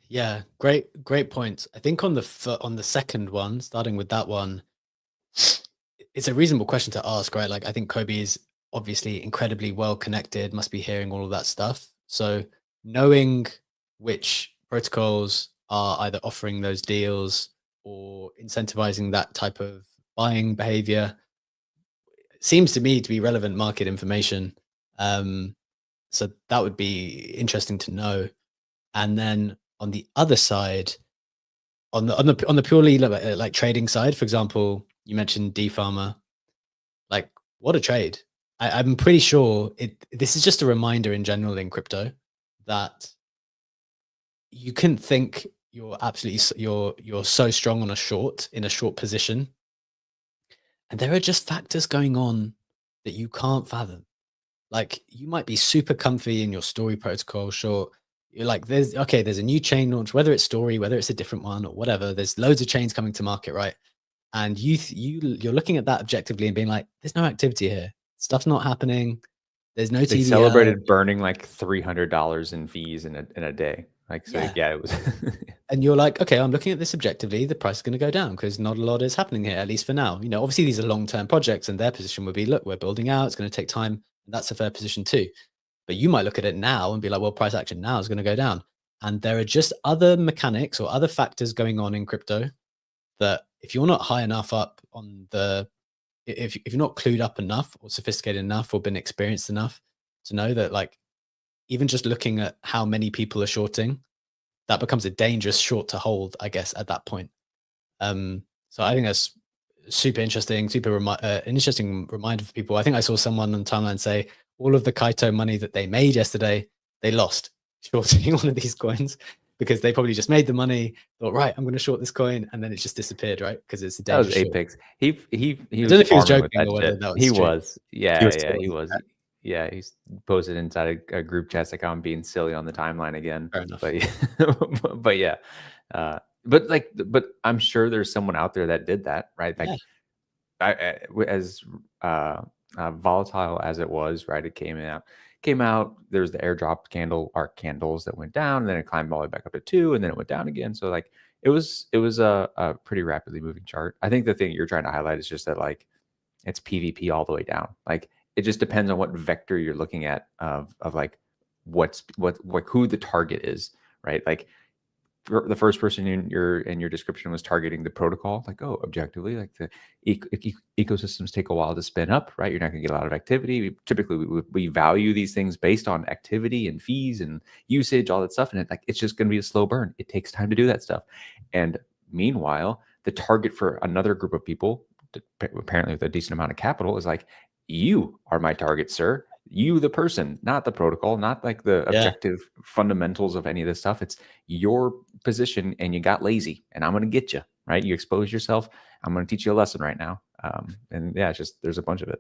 Yeah, great points. I think on the second one, starting with that one, it's a reasonable question to ask, right? Like, I think Kobe is obviously incredibly well connected, must be hearing all of that stuff. So knowing which protocols are either offering those deals or incentivizing that type of buying behavior seems to me to be relevant market information. So that would be interesting to know. And then on the other side, on the purely like trading side, for example, you mentioned D-Farmer. Like, what a trade. I'm pretty sure this is just a reminder in general in crypto that you couldn't think you're absolutely you're so strong on a short in a short position, and there are just factors going on that you can't fathom. Like you might be super comfy in your story protocol, sure. You're like, there's a new chain launch, whether it's story, whether it's a different one or whatever. There's loads of chains coming to market, right? And you're looking at that objectively and being like, there's no activity here. Stuff's not happening. There's no They TVL. celebrated burning like $300 in fees in a day. Like, so yeah, it was. And you're like, okay, I'm looking at this objectively. The price is going to go down because not a lot is happening here, at least for now. You know, obviously these are long-term projects, and their position would be, look, we're building out. It's going to take time. And that's a fair position too. But you might look at it now and be like, well, price action now is going to go down. And there are just other mechanics or other factors going on in crypto that if you're not high enough up on the, if you're not clued up enough or sophisticated enough or been experienced enough to know that, like, even just looking at how many people are shorting, that becomes a dangerous short to hold, I guess, at that point. So I think that's super interesting, an interesting reminder for people. I think I saw someone on the timeline say all of the Kaito money that they made yesterday, they lost shorting one of these coins because they probably just made the money, thought, right, I'm going to short this coin, and then it just disappeared, right? Because it's a That was dangerous Apex. He He I don't know was if he was farming with joking that or whether shit. that was He true. was. Yeah, He was yeah, he totally was. Yeah, he's posted inside a group chat like I'm being silly on the timeline again. Fair enough. But yeah, but yeah, but I'm sure there's someone out there that did that, right? Like, as volatile as it was, right? It came out. There's the airdrop arc candles that went down, and then it climbed all the way back up to 2, and then it went down again. So like it was a pretty rapidly moving chart. I think the thing you're trying to highlight is just that, like, it's PvP all the way down. Like, it just depends on what vector you're looking at of like who the target is, right? Like, the first person in your description was targeting the protocol, like, oh, objectively, like the ecosystems take a while to spin up, right? You're not going to get a lot of activity. Typically, we value these things based on activity and fees and usage, all that stuff, and it's just going to be a slow burn. It takes time to do that stuff. And meanwhile, the target for another group of people, apparently with a decent amount of capital, is like, you are my target, sir. You, the person, not the protocol, not like the objective fundamentals of any of this stuff. It's your position, and you got lazy, and I'm going to get you, right? You expose yourself. I'm going to teach you a lesson right now. And yeah, it's just, there's a bunch of it.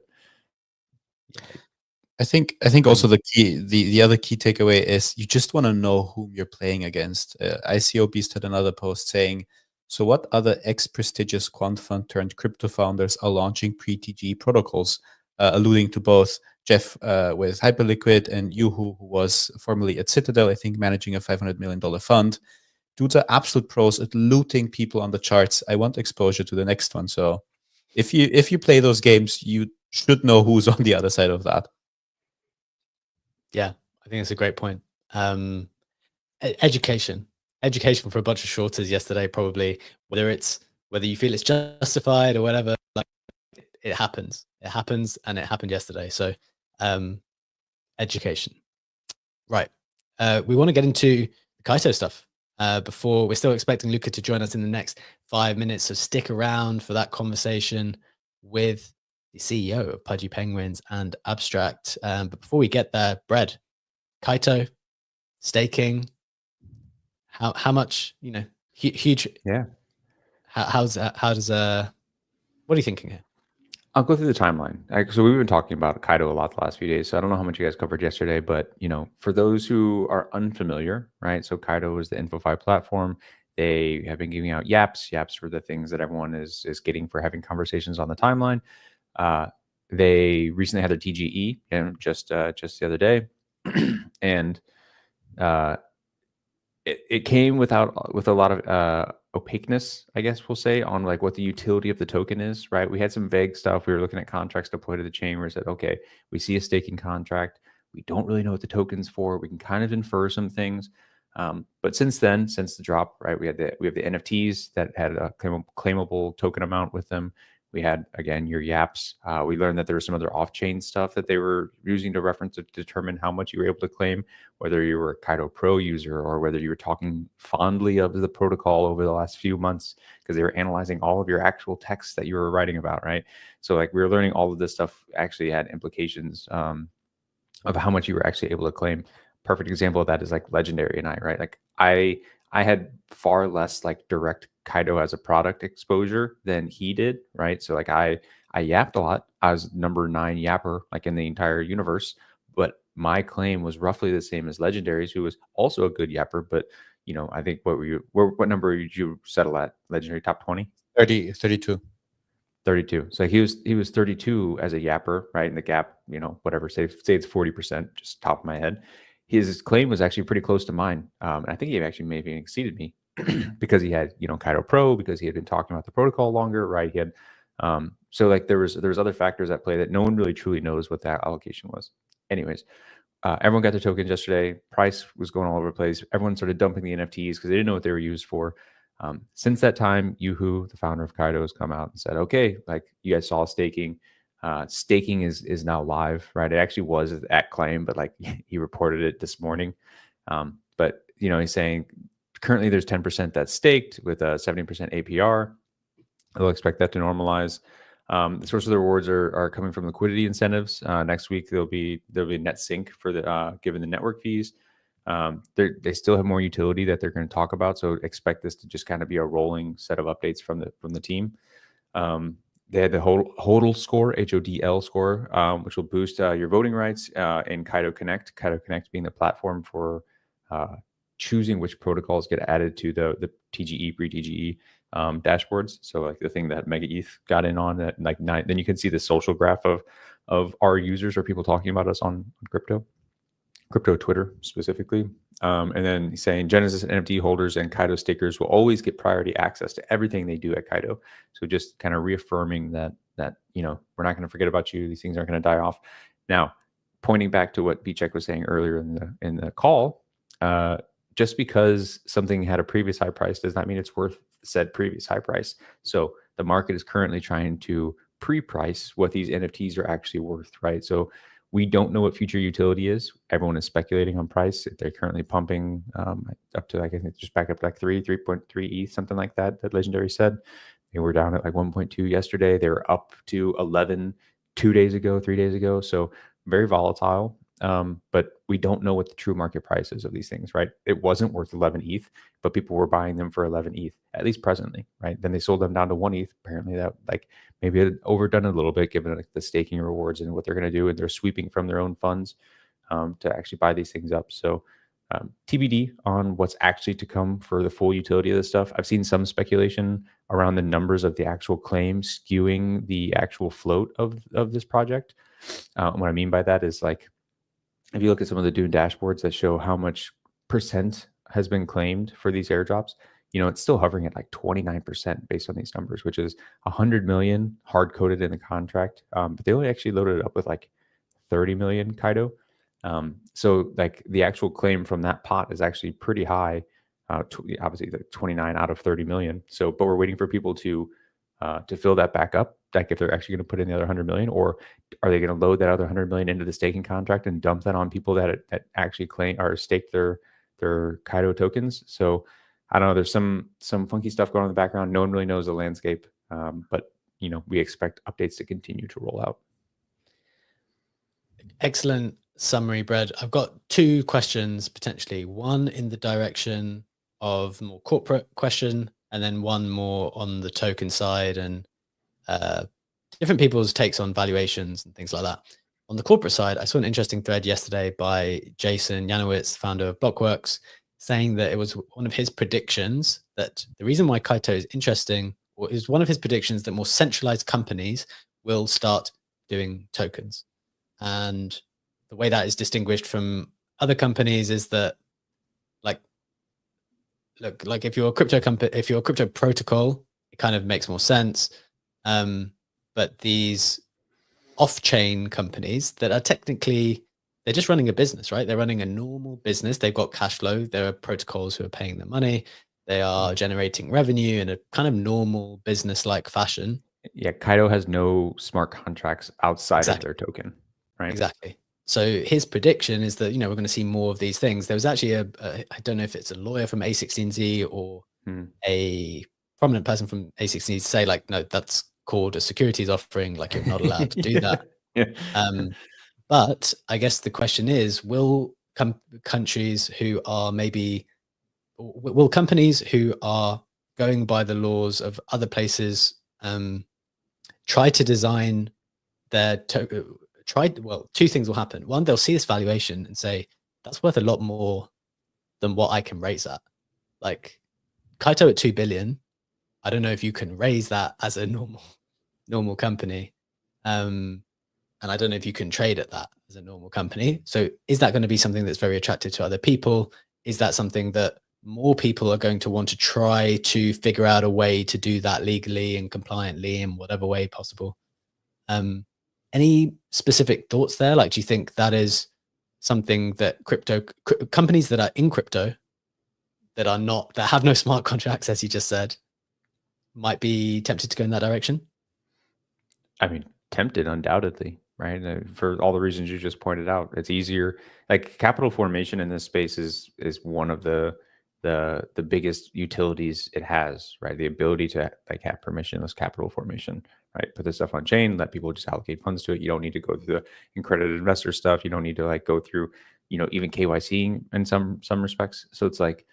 I think also the other key takeaway is you just want to know whom you're playing against. ICO Beast had another post saying, so what other ex-prestigious quant fund turned crypto founders are launching pre-TGE protocols, alluding to both Jeff with Hyperliquid and Yuhu, who was formerly at Citadel, I think, managing a $500 million fund. Dudes are absolute pros at looting people on the charts. I want exposure to the next one. So if you play those games, you should know who's on the other side of that. Yeah, I think it's a great point. Education for a bunch of shorters yesterday, probably, whether you feel it's justified or whatever, like, it happens, and it happened yesterday. So education, right? We want to get into the Kaito stuff before. We're still expecting Luca to join us in the next 5 minutes, so stick around for that conversation with the CEO of Pudgy Penguins and Abstract. But before we get there, Brad, Kaito, staking, how much, huge. Yeah. What are you thinking here? I'll go through the timeline. So we've been talking about Kaito a lot the last few days. So I don't know how much you guys covered yesterday, but for those who are unfamiliar, right? So Kaito is the InfoFi platform. They have been giving out yaps. Yaps for the things that everyone is getting for having conversations on the timeline. They recently had their TGE, just the other day, and it came with a lot of opaqueness, I guess we'll say, on like what the utility of the token is, right? We had some vague stuff. We were looking at contracts deployed to the chain where we said, okay, we see a staking contract. We don't really know what the token's for. We can kind of infer some things. But since the drop, right, we have the NFTs that had a claimable token amount with them. We had, again, your yaps. We learned that there was some other off-chain stuff that they were using to reference to determine how much you were able to claim, whether you were a Kaito Pro user or whether you were talking fondly of the protocol over the last few months, because they were analyzing all of your actual texts that you were writing about, right? So like, we were learning all of this stuff actually had implications of how much you were actually able to claim. Perfect example of that is like Legendary and I, right? Like, I had far less like direct Kaito as a product exposure than he did, right? So like I yapped a lot. I was number 9 yapper like in the entire universe, but my claim was roughly the same as Legendary's, who was also a good yapper. But you know, I think what number did you settle at? Legendary top 20? 32. 32. So he was 32 as a yapper, right? In the gap, you know, whatever, say it's 40%, just top of my head. His claim was actually pretty close to mine. And I think he actually maybe exceeded me because he had, you know, Kaito Pro, because he had been talking about the protocol longer, right? He had, so like there was other factors at play that no one really truly knows what that allocation was. Anyways, everyone got their tokens yesterday. Price was going all over the place. Everyone started dumping the NFTs because they didn't know what they were used for. Since that time, Yuhu, the founder of Kaito, has come out and said, okay, like you guys saw staking. Staking is now live, right? It actually was at claim, but like he reported it this morning. But you know, he's saying currently there's 10% that's staked with a 70% APR. They'll expect that to normalize. The source of the rewards are coming from liquidity incentives. Next week there'll be net sync for the given the network fees. They still have more utility that they're going to talk about, so expect this to just kind of be a rolling set of updates from the team. They had the HODL score, HODL score, which will boost your voting rights in Kaito Connect. Kaito Connect being the platform for choosing which protocols get added to the TGE, pre-TGE dashboards. So like the thing that Mega ETH got in on, that like then you can see the social graph of our users or people talking about us on crypto Twitter specifically. And then he's saying Genesis and NFT holders and Kaito stakers will always get priority access to everything they do at Kaito. So just kind of reaffirming that you know, we're not going to forget about you. These things aren't going to die off. Now, pointing back to what Bchek was saying earlier in the call, just because something had a previous high price does not mean it's worth said previous high price. So the market is currently trying to pre-price what these NFTs are actually worth, right? So we don't know what future utility is. Everyone is speculating on price. They're currently pumping up to, like, I think just back up to like 3.3 ETH, something like that Legendary said. They were down at like 1.2 yesterday. They were up to 11 3 days ago. So very volatile. But we don't know what the true market price is of these things, right? It wasn't worth 11 ETH, but people were buying them for 11 ETH, at least presently, right? Then they sold them down to 1 ETH. Apparently that like maybe it had overdone a little bit given like the staking rewards and what they're going to do. And they're sweeping from their own funds to actually buy these things up. So TBD on what's actually to come for the full utility of this stuff. I've seen some speculation around the numbers of the actual claims skewing the actual float of this project. What I mean by that is, like, if you look at some of the Dune dashboards that show how much percent has been claimed for these airdrops, you know, it's still hovering at like 29% based on these numbers, which is 100 million hard coded in the contract. But they only actually loaded it up with like 30 million Kaito. So like the actual claim from that pot is actually pretty high, obviously like 29 out of 30 million. So, but we're waiting for people to fill that back up, like if they're actually going to put in the other 100 million, or are they going to load that other 100 million into the staking contract and dump that on people that actually claim or stake their Kaito tokens. So I don't know, there's some funky stuff going on in the background. No one really knows the landscape, but you know, we expect updates to continue to roll out. Excellent summary, Brad. I've got 2 questions potentially, one in the direction of more corporate question, and then one more on the token side and different people's takes on valuations and things like that. On the corporate side, I saw an interesting thread yesterday by Jason Yanowitz, founder of Blockworks, saying that it was one of his predictions that the reason why Kaito is interesting, or is one of his predictions, that more centralized companies will start doing tokens. And the way that is distinguished from other companies is that, like, look, like if you're a crypto company, if you're a crypto protocol, it kind of makes more sense. But these off-chain companies that are technically, they're just running a business, right? They're running a normal business. They've got cash flow. There are protocols who are paying them money. They are generating revenue in a kind of normal business-like fashion. Yeah, Kaito has no smart contracts outside of their token, right? Exactly. So his prediction is that, you know, we're going to see more of these things. There was actually I don't know if it's a lawyer from A16Z or a prominent person from A16Z to say, like, no, that's called a securities offering. Like, you're not allowed to do that. Yeah. But I guess the question is, will countries who are maybe will companies who are going by the laws of other places try to design their two things will happen. One, they'll see this valuation and say, that's worth a lot more than what I can raise at. Like Kaito at 2 billion, I don't know if you can raise that as a normal company. And I don't know if you can trade at that as a normal company. So is that going to be something that's very attractive to other people? Is that something that more people are going to want to try to figure out a way to do that legally and compliantly in whatever way possible? Any specific thoughts there? Like, do you think that is something that companies that are in crypto that have no smart contracts, as you just said, might be tempted to go in that direction? I mean, tempted, undoubtedly, right? For all the reasons you just pointed out, it's easier. Like capital formation in this space is one of the biggest utilities it has, right? The ability to like have permissionless capital formation, right? Put this stuff on chain, let people just allocate funds to it. You don't need to go through the accredited investor stuff. You don't need to like go through, even KYC in some respects. So it's like,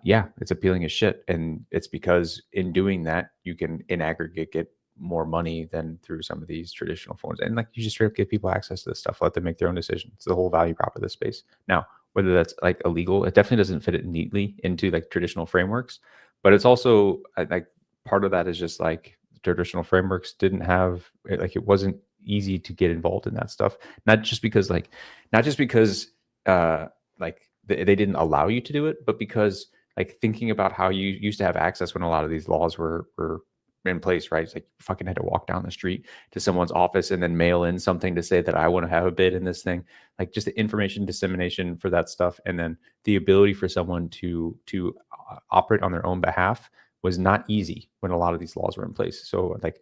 yeah, it's appealing as shit. And it's because in doing that, you can in aggregate get more money than through some of these traditional forms. And like you just straight up give people access to this stuff, let them make their own decisions. It's the whole value prop of this space. Now, whether that's like illegal, it definitely doesn't fit it neatly into like traditional frameworks, but it's also like part of that is just like traditional frameworks didn't have, like, it wasn't easy to get involved in that stuff. Not just because like they didn't allow you to do it, but because like thinking about how you used to have access when a lot of these laws were in place, right? It's like you fucking had to walk down the street to someone's office and then mail in something to say that I want to have a bid in this thing. Like just the information dissemination for that stuff, and then the ability for someone to operate on their own behalf was not easy when a lot of these laws were in place. So like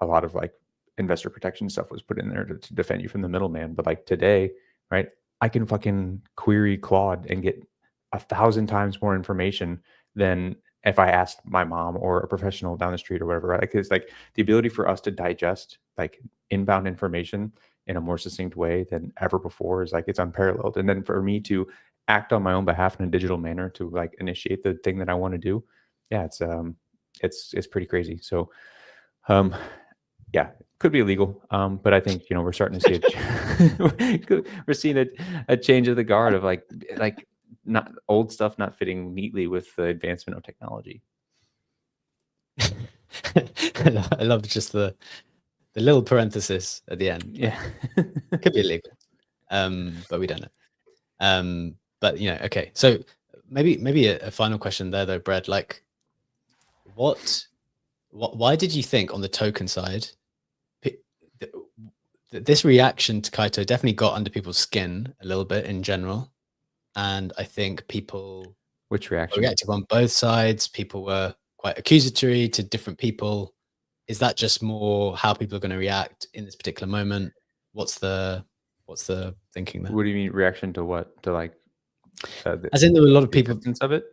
a lot of like investor protection stuff was put in there to defend you from the middleman. But like today, right, I can fucking query Claude and get 1,000 times more information than if I asked my mom or a professional down the street or whatever. Right? Like it's like the ability for us to digest like inbound information in a more succinct way than ever before is like, it's unparalleled. And then for me to act on my own behalf in a digital manner to like initiate the thing that I want to do, yeah, it's pretty crazy. So yeah, could be illegal, but I think we're starting to see we're seeing a change of the guard of like not old stuff not fitting neatly with the advancement of technology. I love just the little parenthesis at the end. Yeah, could be illegal, but we don't know. But okay. So maybe a final question there though, Brad. Like, why did you think on the token side, this reaction to Kaito definitely got under people's skin a little bit in general? And I think people reacted on both sides. People were quite accusatory to different people. Is that just more how people are going to react in this particular moment? What's the thinking there? What do you mean reaction to what? To like, as in there were a lot of people of it.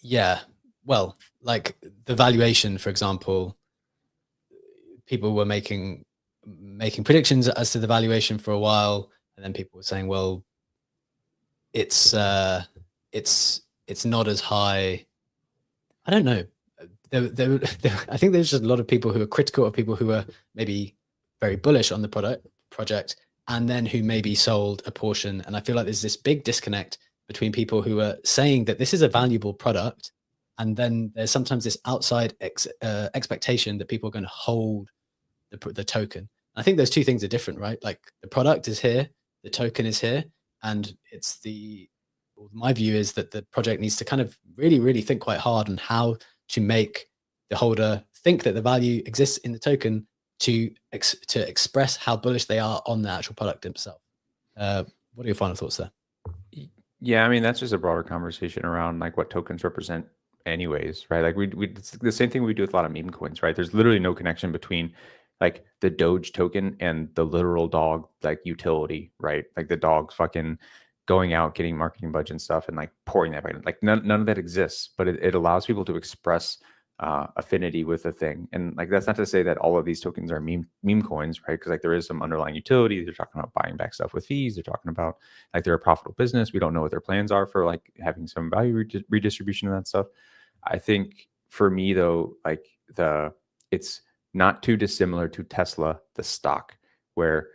Yeah, well, like the valuation, for example, people were making predictions as to the valuation for a while, and then people were saying, well, it's not as high. I don't know. I think there's just a lot of people who are critical of people who are maybe very bullish on the project, and then who maybe sold a portion. And I feel like there's this big disconnect between people who are saying that this is a valuable product, and then there's sometimes this outside expectation that people are going to hold the token. I think those two things are different, right? Like the product is here, the token is here, and my view is that the project needs to kind of really, really think quite hard on how to make the holder think that the value exists in the token to express how bullish they are on the actual product itself. What are your final thoughts there? Yeah, I mean, that's just a broader conversation around like what tokens represent anyways, right? Like it's the same thing we do with a lot of meme coins, right? There's literally no connection between like the Doge token and the literal dog like utility, right? Like the dog's fucking going out, getting marketing budget and stuff and like pouring that back in. Like none of that exists, but it allows people to express affinity with a thing. And like, that's not to say that all of these tokens are meme coins, right? Because like there is some underlying utility. They're talking about buying back stuff with fees. They're talking about like they're a profitable business. We don't know what their plans are for like having some value redistribution and that stuff. I think for me though, like it's not too dissimilar to Tesla, the stock, where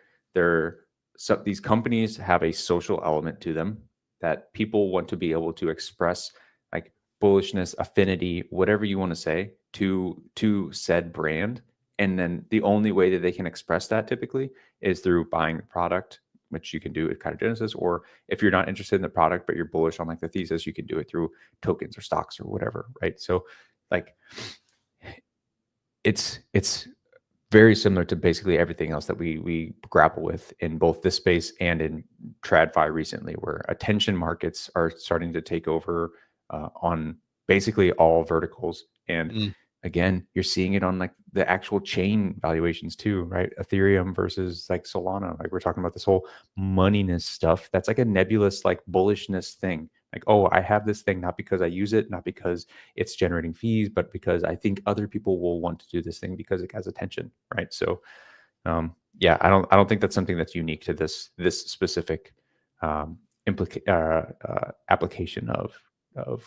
these companies have a social element to them that people want to be able to express like bullishness, affinity, whatever you want to say to said brand. And then the only way that they can express that typically is through buying the product, which you can do at Kaito Genesis, or if you're not interested in the product, but you're bullish on like the thesis, you can do it through tokens or stocks or whatever, right? So like it's very similar to basically everything else that we grapple with in both this space and in TradFi recently, where attention markets are starting to take over on basically all verticals. And again, you're seeing it on like the actual chain valuations too, right? Ethereum versus like Solana. Like we're talking about this whole moneyness stuff. That's like a nebulous, like bullishness thing. Like, oh, I have this thing not because I use it, not because it's generating fees, but because I think other people will want to do this thing because it has attention, right? So, yeah, I don't think that's something that's unique to this specific application of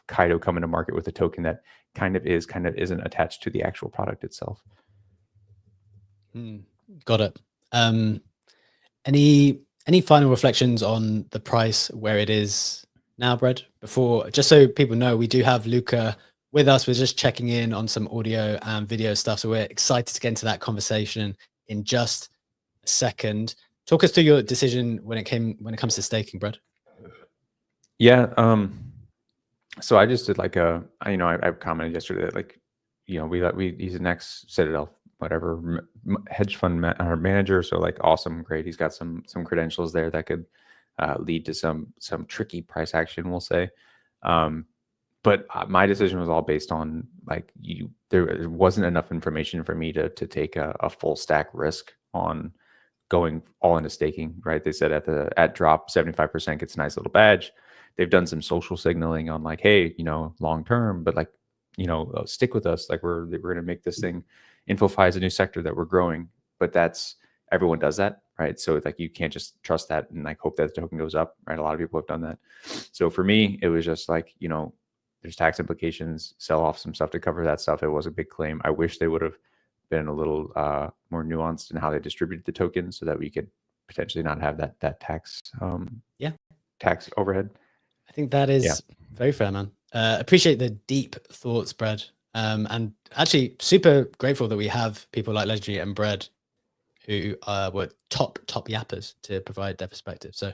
Kaito coming to market with a token that kind of isn't attached to the actual product itself. Got it. Any final reflections on the price, where it is now, Brad? Before, just so people know, we do have Luca with us. We're just checking in on some audio and video stuff, so we're excited to get into that conversation in just a second. Talk us through your decision when it comes to staking, Brad. Yeah. So I just did like I commented yesterday that like, he's the next Citadel, whatever hedge fund manager. So like, awesome. Great. He's got some credentials there that could lead to some tricky price action, we'll say. But my decision was all based on like there wasn't enough information for me to take a full stack risk on going all into staking, right? They said at drop 75% gets a nice little badge. They've done some social signaling on like, hey, long term, but like, stick with us. Like we're going to make this thing. InfoFi is a new sector that we're growing, but everyone does that, right? So it's like, you can't just trust that and like hope that the token goes up, right? A lot of people have done that. So for me, it was just like, there's tax implications, sell off some stuff to cover that stuff. It was a big claim. I wish they would have been a little more nuanced in how they distributed the tokens so that we could potentially not have that tax tax overhead. I think that is very fair, man. Appreciate the deep thoughts, Brad. And actually super grateful that we have people like Legendary and Brad who were top yappers to provide their perspective. So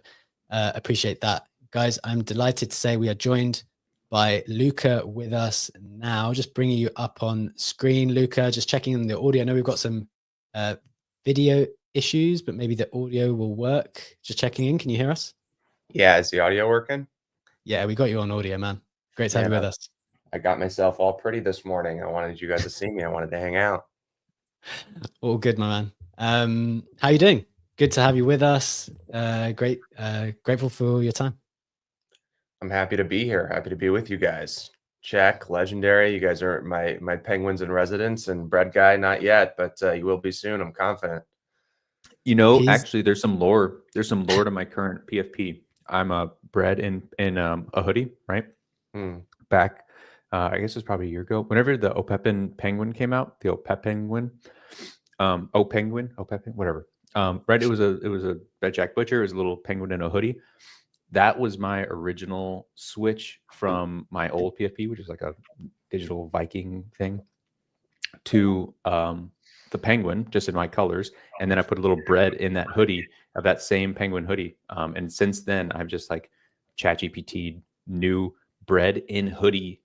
appreciate that. Guys, I'm delighted to say we are joined by Luca with us now. Just bringing you up on screen, Luca, just checking in the audio. I know we've got some video issues, but maybe the audio will work. Just checking in. Can you hear us? Yeah, is the audio working? Yeah, we got you on audio, man. Great to have you with us. I got myself all pretty this morning. I wanted you guys to see me. I wanted to hang out. All good, my man. How you doing? Good to have you with us. Grateful for your time. I'm happy to be here. Happy to be with you guys. Check, Legendary. You guys are my penguins in residence, and Bread Guy, not yet, but you will be soon. I'm confident. Actually, there's some lore. There's some lore to my current PFP. I'm bred in a hoodie, right? Back, I guess it was probably a year ago. Whenever the OPEP penguin came out, the OPEP penguin, whatever. Right, it was a Jack Butcher. It was a little penguin in a hoodie. That was my original switch from my old PFP, which is like a digital Viking thing, to the penguin, just in my colors. And then I put a little bread in that hoodie of that same penguin hoodie. And since then, I've just like ChatGPT new bread in hoodie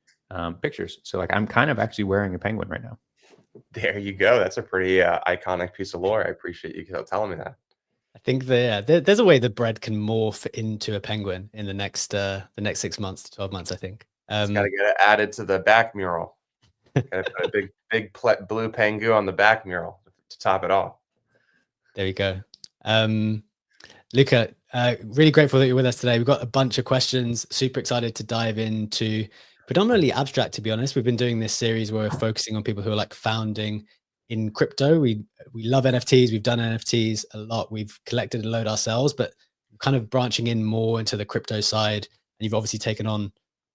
pictures. So like, I'm kind of actually wearing a penguin right now. There you go. That's a pretty iconic piece of lore. I appreciate you telling me that. I think there's a way the bread can morph into a penguin in the next 6 months to 12 months, I think. It's got to get it added to the back mural. Got to put a big blue Pengu on the back mural to top it off. There you go. Luca, really grateful that you're with us today. We've got a bunch of questions. Super excited to dive into predominantly abstract, to be honest. We've been doing this series where we're focusing on people who are like founding in crypto. We love NFTs. We've done NFTs a lot. We've collected a load ourselves, but kind of branching in more into the crypto side. And you've obviously taken on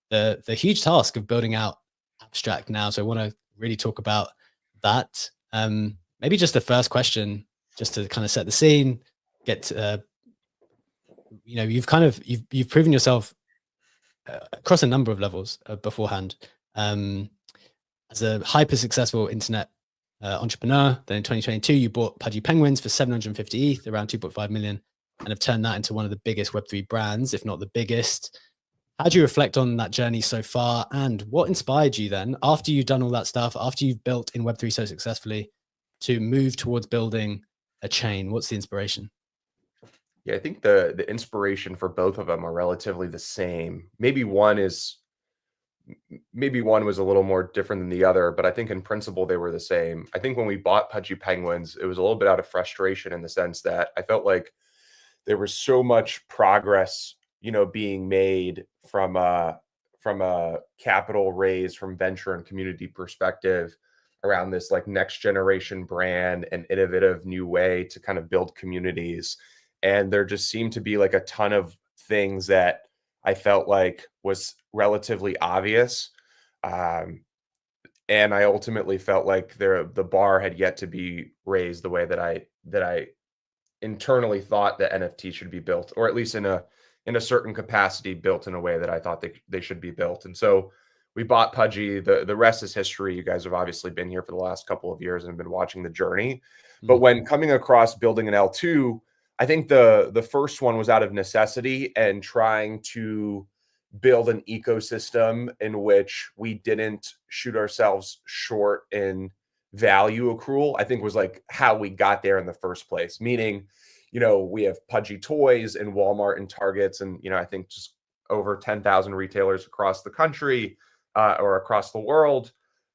the huge task of building out abstract now. So I want to really talk about that. Maybe just the first question, just to kind of set the scene, get you've proven yourself across a number of levels beforehand. As a hyper successful internet entrepreneur, then in 2022 you bought Pudgy Penguins for 750 ETH, around 2.5 million, and have turned that into one of the biggest Web3 brands, if not the biggest. How do you reflect on that journey so far, and what inspired you then, after you've done all that stuff, after you've built in Web3 so successfully, to move towards building a chain? What's the inspiration? Yeah, I think the inspiration for both of them are relatively the same. Maybe one was a little more different than the other, but I think in principle they were the same. I think when we bought Pudgy Penguins, it was a little bit out of frustration in the sense that I felt like there was so much progress, being made from a capital raise from venture and community perspective around this like next generation brand and innovative new way to kind of build communities. And there just seemed to be like a ton of things that I felt like was relatively obvious. And I ultimately felt like the bar had yet to be raised the way that I internally thought that NFT should be built, or at least in a certain capacity built in a way that I thought they should be built. And so we bought Pudgy. The rest is history. You guys have obviously been here for the last couple of years and have been watching the journey. But when coming across building an L2, I think the first one was out of necessity and trying to build an ecosystem in which we didn't shoot ourselves short in value accrual, I think was like how we got there in the first place. Meaning, we have Pudgy toys in Walmart and Targets, and I think just over 10,000 retailers across the country or across the world.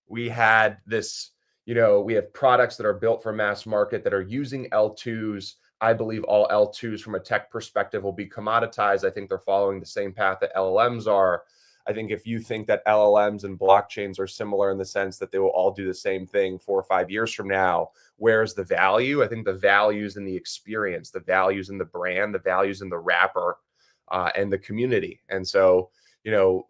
We had this, we have products that are built for mass market that are using L2s. I believe all L2s from a tech perspective will be commoditized. I think they're following the same path that LLMs are. I think if you think that LLMs and blockchains are similar in the sense that they will all do the same thing 4 or 5 years from now, where's the value? I think the value's in the experience, the value's in the brand, the value's in the wrapper and the community. And so,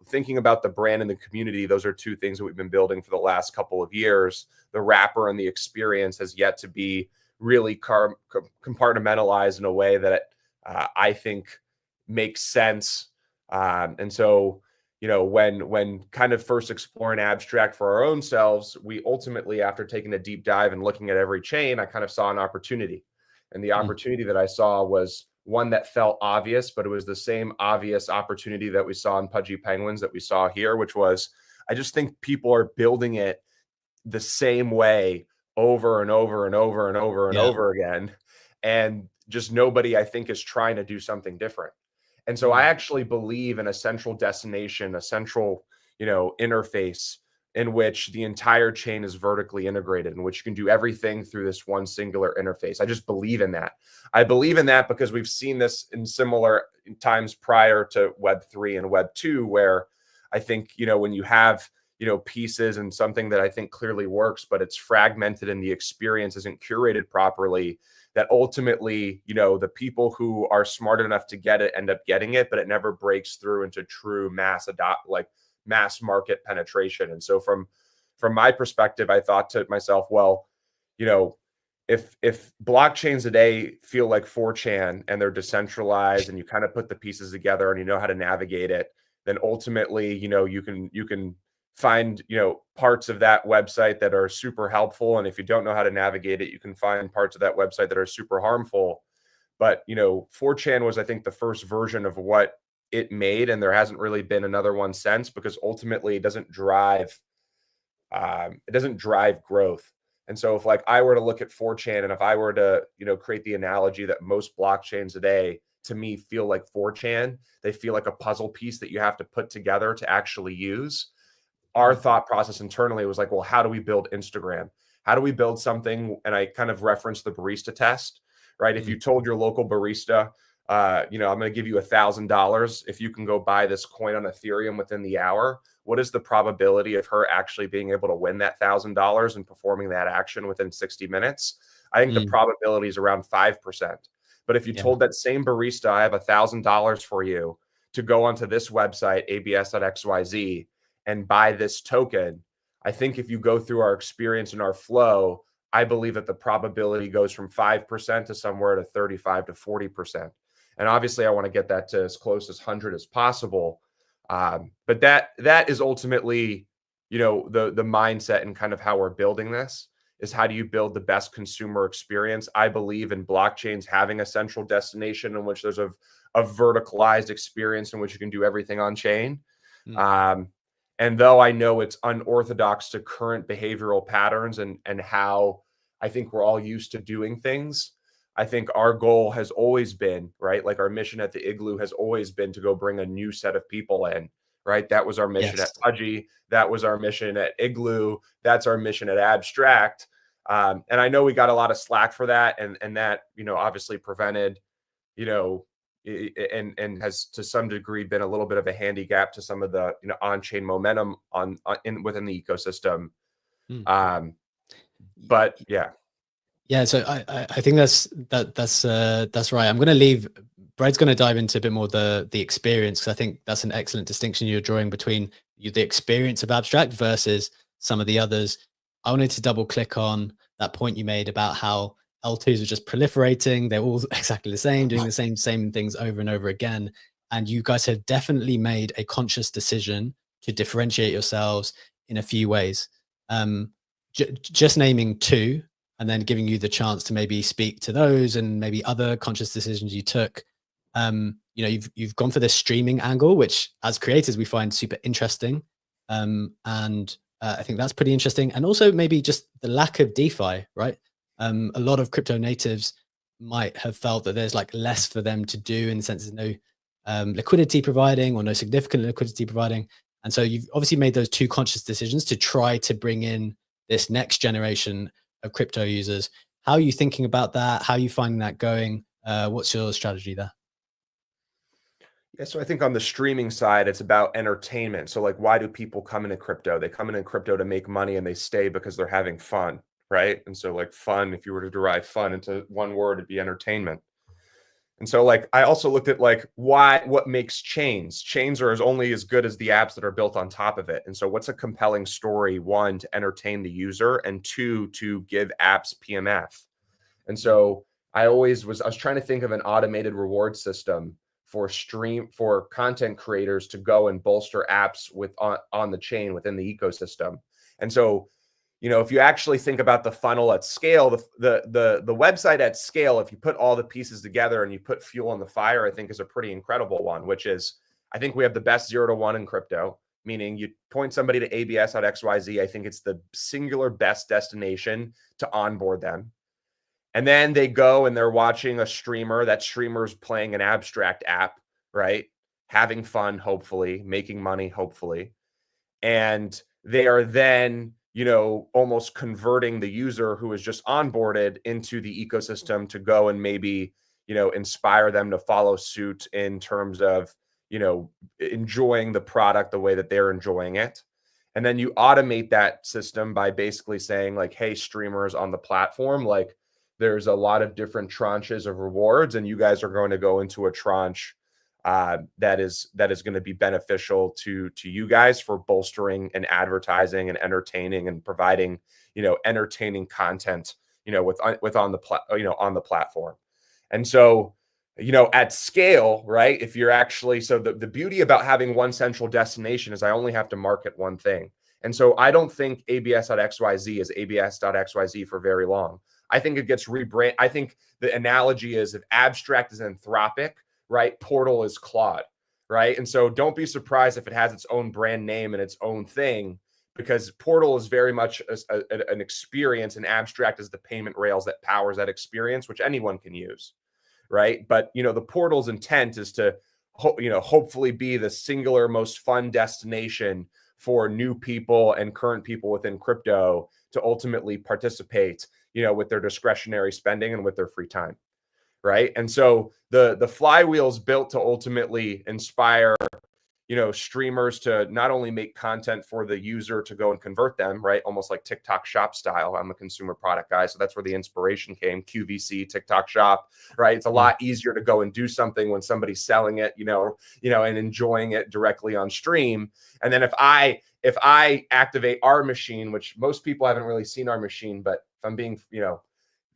thinking about the brand and the community, those are two things that we've been building for the last couple of years. The wrapper and the experience has yet to be really compartmentalized in a way that I think makes sense. And so, when kind of first exploring abstract for our own selves, we ultimately, after taking a deep dive and looking at every chain, I kind of saw an opportunity. And the opportunity that I saw was one that felt obvious, but it was the same obvious opportunity that we saw in Pudgy Penguins that we saw here, which was, I just think people are building it the same way over and over and over and over and over again. And just nobody, I think, is trying to do something different. And so I actually believe in a central destination, a central, interface in which the entire chain is vertically integrated, in which you can do everything through this one singular interface. I just believe in that. I believe in that because we've seen this in similar times prior to Web3 and Web2, where I think, when you have pieces and something that I think clearly works, but it's fragmented and the experience isn't curated properly, that ultimately, the people who are smart enough to get it end up getting it, but it never breaks through into true mass market penetration. And so from my perspective, I thought to myself, well, if blockchains today feel like 4chan and they're decentralized and you kind of put the pieces together and you know how to navigate it, then ultimately, you can find, parts of that website that are super helpful. And if you don't know how to navigate it, you can find parts of that website that are super harmful. But, 4chan was, I think, the first version of what it made. And there hasn't really been another one since, because ultimately it doesn't drive growth. And so if I were to look at 4chan and if I were to, create the analogy that most blockchains today, to me, feel like 4chan, they feel like a puzzle piece that you have to put together to actually use. Our thought process internally was like, well, how do we build Instagram? How do we build something? And I kind of referenced the barista test, right? If you told your local barista, I'm going to give you $1,000 if you can go buy this coin on Ethereum within the hour. what is the probability of her actually being able to win that $1,000 and performing that action within 60 minutes? I think the probability is around 5%. But if you told that same barista, I have $1,000 for you to go onto this website, abs.xyz, and buy this token, I think if you go through our experience and our flow, I believe that the probability goes from 5% to somewhere to 35 to 40%. And obviously I want to get that to as close as 100 as possible. But that is ultimately, you know, the mindset and kind of how we're building this is how do you build the best consumer experience? I believe in blockchains having a central destination in which there's a verticalized experience in which you can do everything on chain. And though I know it's unorthodox to current behavioral patterns and how I think we're all used to doing things, I think our goal has always been, right? Like our mission at the Igloo has always been to go bring a new set of people in, right? That was our mission at Pudgy. That was our mission at Igloo. That's our mission at Abstract. And I know we got a lot of slack for that. And that, you know, obviously prevented, you know, and has to some degree been a little bit of a handicap to some of the, you know, on-chain momentum within the ecosystem. But yeah, so I think that's right. I'm going to leave. Brad's going to dive into a bit more the experience, because I think that's an excellent distinction you're drawing between the experience of Abstract versus some of the others. I wanted to double click on that point you made about how L2s are just proliferating. They're all exactly the same, doing the same things over and over again. And you guys have definitely made a conscious decision to differentiate yourselves in a few ways. Just naming two, and then giving you the chance to maybe speak to those and maybe other conscious decisions you took. You know, you've gone for this streaming angle, which as creators we find super interesting. And I think that's pretty interesting. And also maybe just the lack of DeFi, right? A lot of crypto natives might have felt that there's like less for them to do, in the sense there's no liquidity providing or no significant liquidity providing. And so you've obviously made those two conscious decisions to try to bring in this next generation of crypto users. How are you thinking about that? How are you finding that going? What's your strategy there? Yeah, so I think on the streaming side, it's about entertainment. So like, why do people come into crypto? They come into crypto to make money, and they stay because they're having fun, right? And so like fun, if you were to derive fun into one word, it'd be entertainment. And so like, I also looked at like what makes chains. Chains are only as good as the apps that are built on top of it. And so what's a compelling story? One, to entertain the user, and two, to give apps PMF. And so I was trying to think of an automated reward system for content creators to go and bolster apps on the chain within the ecosystem. And so, you know, if you actually think about the funnel at scale, the website at scale, if you put all the pieces together and you put fuel on the fire, I think is a pretty incredible one, which is, I think we have the best 0 to 1 in crypto, meaning you point somebody to abs.xyz. I think it's the singular best destination to onboard them. And then they go and they're watching a streamer. That streamer's playing an Abstract app, right? Having fun, hopefully, making money, hopefully. And they are then, you know, almost converting the user who is just onboarded into the ecosystem to go and maybe, you know, inspire them to follow suit in terms of, you know, enjoying the product the way that they're enjoying it. And then you automate that system by basically saying like, hey, streamers on the platform, like, there's a lot of different tranches of rewards, and you guys are going to go into a tranche that is going to be beneficial to you guys for bolstering and advertising and entertaining and providing, you know, entertaining content, you know, on the platform. And so, you know, at scale, right? If you're actually, so the beauty about having one central destination is I only have to market one thing. And so I don't think abs.xyz is abs.xyz for very long. I think it gets rebranded. I think the analogy is, if Abstract is Anthropic, right? Portal is Claude, right? And so don't be surprised if it has its own brand name and its own thing, because Portal is very much an experience, and Abstract is the payment rails that powers that experience, which anyone can use, right? But, you know, the Portal's intent is to, you know, hopefully be the singular most fun destination for new people and current people within crypto to ultimately participate, you know, with their discretionary spending and with their free time, right? And so the flywheel is built to ultimately inspire, streamers to not only make content for the user to go and convert them, right? Almost like TikTok shop style. I'm a consumer product guy, so that's where the inspiration came. QVC, TikTok shop, right? It's a lot easier to go and do something when somebody's selling it, and enjoying it directly on stream. And then if I activate our machine, which most people haven't really seen our machine, but if I'm being,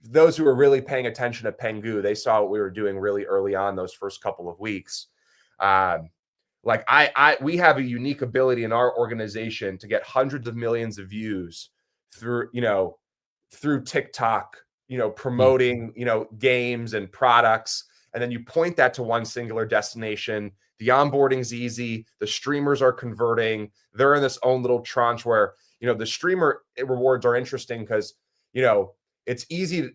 those who are really paying attention to Pengu, they saw what we were doing really early on those first couple of weeks. We have a unique ability in our organization to get hundreds of millions of views through TikTok, promoting, games and products. And then you point that to one singular destination. The onboarding's easy. The streamers are converting. They're in this own little tranche where, the streamer rewards are interesting because, it's easy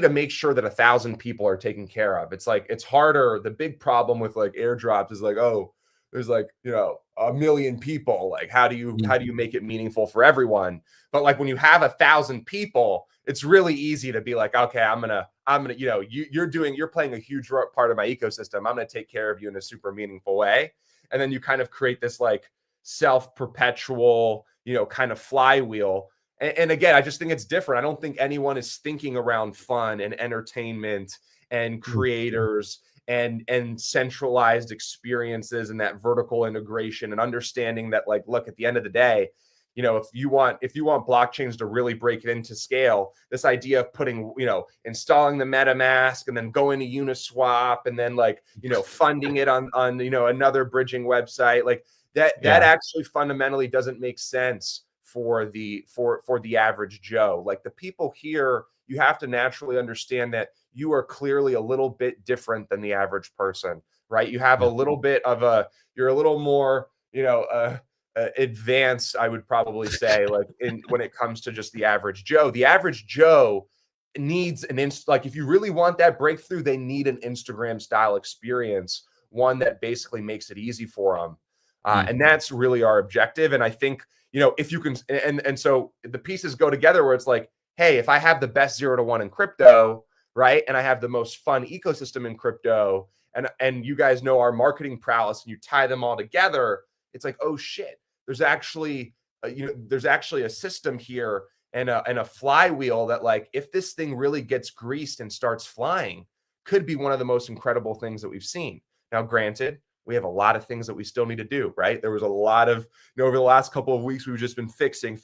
to make sure that 1,000 people are taken care of. It's like, it's harder. The big problem with like airdrops is like, oh, there's like, 1 million people. Like, how do you make it meaningful for everyone? But like when you have 1,000 people, it's really easy to be like, okay, I'm gonna, you're playing a huge part of my ecosystem. I'm gonna take care of you in a super meaningful way. And then you kind of create this like self-perpetual, kind of flywheel. And again, I just think it's different. I don't think anyone is thinking around fun and entertainment and creators and centralized experiences and that vertical integration and understanding that, like, look, at the end of the day, if you want blockchains to really break it into scale, this idea of putting, installing the MetaMask and then going to Uniswap and then like, funding it on another bridging website, like that actually fundamentally doesn't make sense for the average Joe. Like the people here, you have to naturally understand that you are clearly a little bit different than the average person, right? You have a little bit of you're a little more, advanced, I would probably say, like when it comes to just the average Joe. The average Joe needs if you really want that breakthrough, they need an Instagram style experience, one that basically makes it easy for them. And that's really our objective. And I think, if you can, and so the pieces go together where it's like, hey, if I have the best 0 to 1 in crypto, right, and I have the most fun ecosystem in crypto, and you guys know our marketing prowess, and you tie them all together, it's like, oh shit, there's actually a system here and a flywheel that, like, if this thing really gets greased and starts flying, could be one of the most incredible things that we've seen. Now, granted, we have a lot of things that we still need to do, right? There was a lot of, over the last couple of weeks, we've just been fixing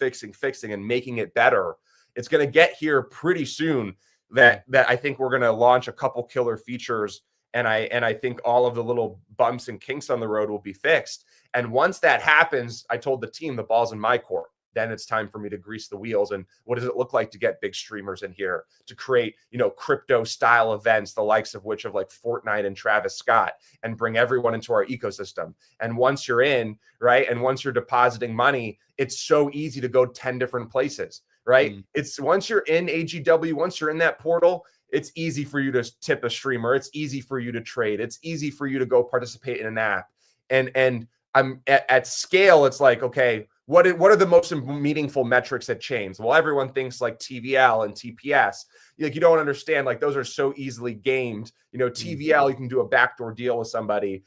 and making it better. It's going to get here pretty soon that I think we're going to launch a couple killer features. And I think all of the little bumps and kinks on the road will be fixed. And once that happens, I told the team, the ball's in my court. Then it's time for me to grease the wheels. And what does it look like to get big streamers in here, to create, crypto style events, the likes of which of like Fortnite and Travis Scott, and bring everyone into our ecosystem. And once you're in, right, and once you're depositing money, it's so easy to go 10 different places, right? It's once you're in AGW, once you're in that portal, it's easy for you to tip a streamer. It's easy for you to trade. It's easy for you to go participate in an app. And I'm at scale. It's like, okay, what are the most meaningful metrics that change? Well, everyone thinks like TVL and TPS. Like, you don't understand, like, those are so easily gamed. TVL, you can do a backdoor deal with somebody,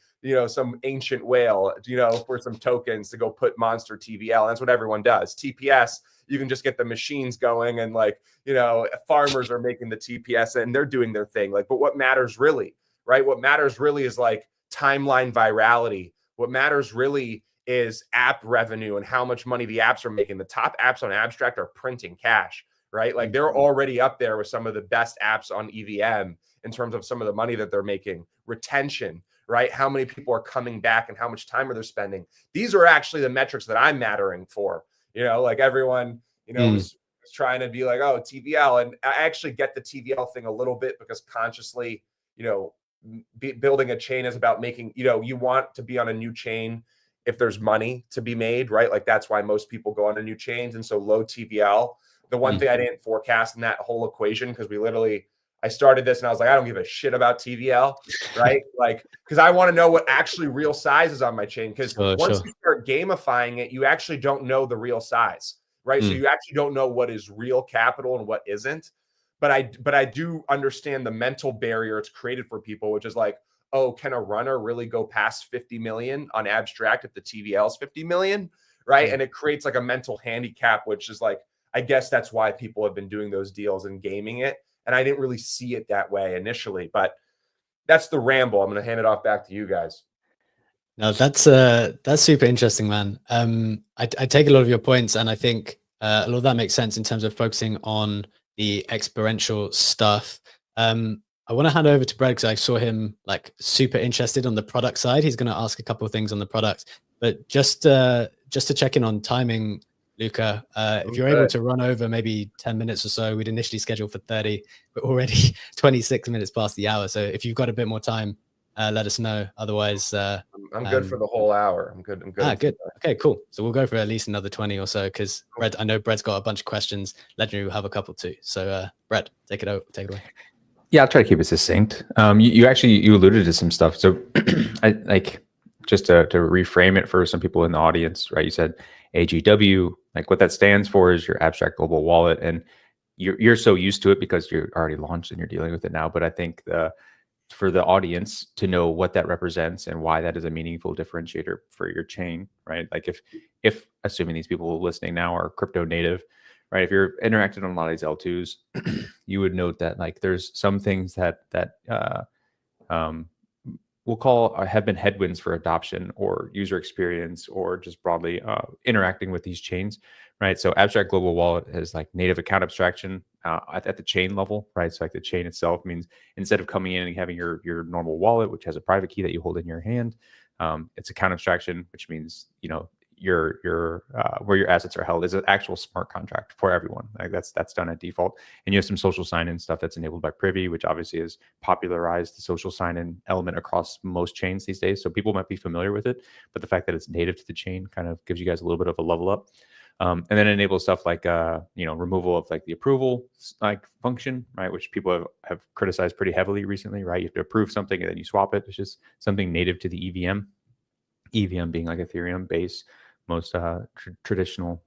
some ancient whale, for some tokens to go put monster TVL. That's what everyone does. TPS, you can just get the machines going and, like, farmers are making the TPS and they're doing their thing. Like, but what matters really, right? What matters really is like timeline virality. What matters really is app revenue and how much money the apps are making. The top apps on Abstract are printing cash, right? Like, they're already up there with some of the best apps on EVM in terms of some of the money that they're making. Retention, right? How many people are coming back and how much time are they spending? These are actually the metrics that I'm mattering for. Like everyone, was trying to be like, oh, TVL. And I actually get the TVL thing a little bit because consciously, building a chain is about making, you want to be on a new chain if there's money to be made, right? Like, that's why most people go on a new chains. And so low TVL, the one thing I didn't forecast in that whole equation, because I started this and I was like, I don't give a shit about TVL, right? Like, because I want to know what actually real size is on my chain. Because once you start gamifying it, you actually don't know the real size, right? So you actually don't know what is real capital and what isn't. But I do understand the mental barrier it's created for people, which is like, oh, can a runner really go past 50 million on Abstract if the TVL is 50 million, right? And it creates like a mental handicap, which is like, I guess that's why people have been doing those deals and gaming it. And I didn't really see it that way initially, but that's the ramble. I'm going to hand it off back to you guys. No, that's super interesting, man. I take a lot of your points, and I think a lot of that makes sense in terms of focusing on the experiential stuff. I want to hand over to Brad because I saw him like super interested on the product side. He's going to ask a couple of things on the product, but just to check in on timing, Luca, if you're able to run over maybe 10 minutes or so, we'd initially scheduled for 30, but already 26 minutes past the hour. So if you've got a bit more time, let us know. Otherwise, I'm good for the whole hour. I'm good. Good. Okay, cool. So we'll go for at least another 20 or so because Brett, I know Brett's got a bunch of questions. Legendary will have a couple too. So Brett, take it away. Yeah, I'll try to keep it succinct. You alluded to some stuff. So I like just to reframe it for some people in the audience, right? You said AGW, like what that stands for is your Abstract Global Wallet, and you're so used to it because you're already launched and you're dealing with it now. But I think for the audience to know what that represents and why that is a meaningful differentiator for your chain, right? Like if assuming these people listening now are crypto native, right? If you're interacting on a lot of these L2s, you would note that like there's some things that we'll call have been headwinds for adoption or user experience or just broadly interacting with these chains, right? So Abstract Global Wallet has like native account abstraction at the chain level, right? So like the chain itself means instead of coming in and having your normal wallet, which has a private key that you hold in your hand, it's account abstraction, which means, you know, your where your assets are held is an actual smart contract for everyone. Like that's done at default. And you have some social sign-in stuff that's enabled by Privy, which obviously has popularized the social sign-in element across most chains these days. So people might be familiar with it, but the fact that it's native to the chain kind of gives you guys a little bit of a level up. And then it enables stuff like removal of like the approval like function, right? Which people have criticized pretty heavily recently, right? You have to approve something and then you swap it. It's just something native to the EVM. EVM being like Ethereum base, most traditional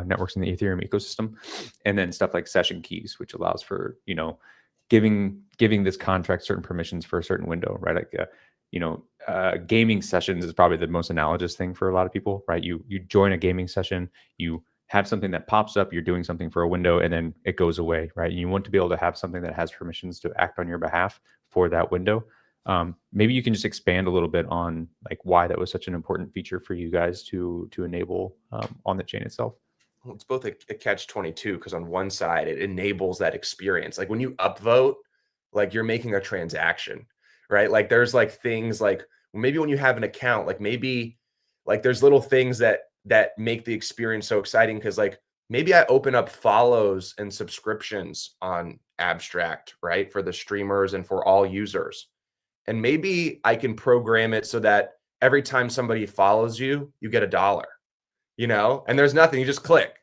networks in the Ethereum ecosystem, and then stuff like session keys, which allows for, you know, giving this contract certain permissions for a certain window, right? Like gaming sessions is probably the most analogous thing for a lot of people, right? You join a gaming session, you have something that pops up, you're doing something for a window, and then it goes away, right? And you want to be able to have something that has permissions to act on your behalf for that window. Maybe you can just expand a little bit on like why that was such an important feature for you guys to enable on the chain itself. Well, it's both a catch-22 because on one side it enables that experience. Like when you upvote, like you're making a transaction, right? Like there's like things like maybe when you have an account, like maybe like there's little things that make the experience so exciting because like maybe I open up follows and subscriptions on Abstract, right? For the streamers and for all users. And maybe I can program it so that every time somebody follows you, you get $1, you know, and there's nothing, you just click,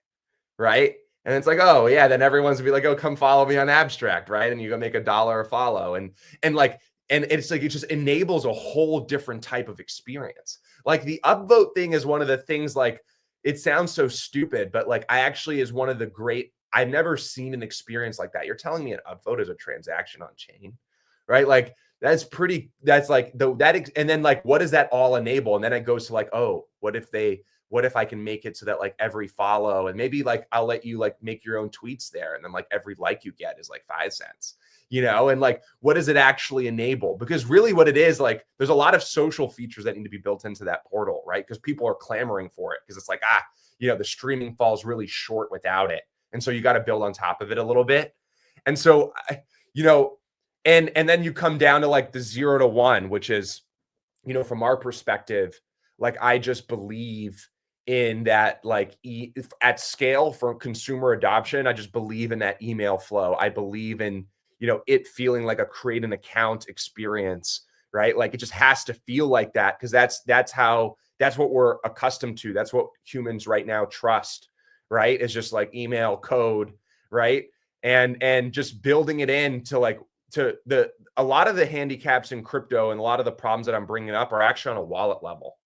right? And it's like, oh yeah, then everyone's gonna be like, oh, come follow me on Abstract, right? And you go make $1 a follow. And it's like, it just enables a whole different type of experience. Like the upvote thing is one of the things, like, it sounds so stupid, but like I actually is one of the great, I've never seen an experience like that. You're telling me an upvote is a transaction on chain, right? Like, that's like and then like, what does that all enable? And then it goes to like, oh, what if I can make it so that like every follow and maybe like I'll let you like make your own tweets there. And then like every like you get is like 5 cents, you know? And like, what does it actually enable? Because really what it is, like, there's a lot of social features that need to be built into that portal, right? Because people are clamoring for it because it's like, the streaming falls really short without it. And so you got to build on top of it a little bit. And so, and then you come down to like the 0 to 1, which is, from our perspective, like I just believe in that, like at scale for consumer adoption, I just believe in that email flow. I believe in, it feeling like a create an account experience, right? Like it just has to feel like that because that's what we're accustomed to. That's what humans right now trust, right? It's just like email code, right? And just building it into like, a lot of the handicaps in crypto and a lot of the problems that I'm bringing up are actually on a wallet level,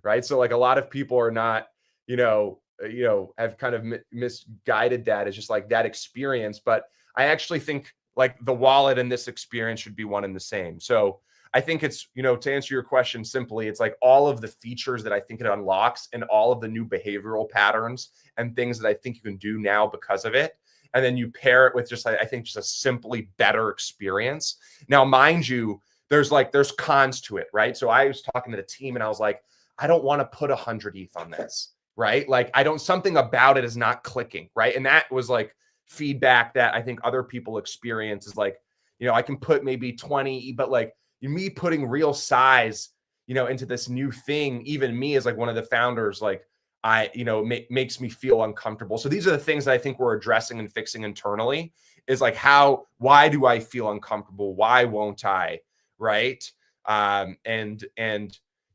right? So like a lot of people are not, have kind of misguided that as just like that experience. But I actually think like the wallet and this experience should be one and the same. So I think it's, you know, to answer your question simply, it's like all of the features that I think it unlocks and all of the new behavioral patterns and things that I think you can do now because of it. And then you pair it with just, I think, just a simply better experience. Now, mind you, there's cons to it, right? So I was talking to the team and I was like, I don't want to put 100 ETH on this, right? Like something about it is not clicking, right? And that was like feedback that I think other people experience is like, you know, I can put maybe 20, but like me putting real size, you know, into this new thing, even me as like one of the founders, like makes me feel uncomfortable. So these are the things that I think we're addressing and fixing internally is like why do I feel uncomfortable? Why won't I? Right. And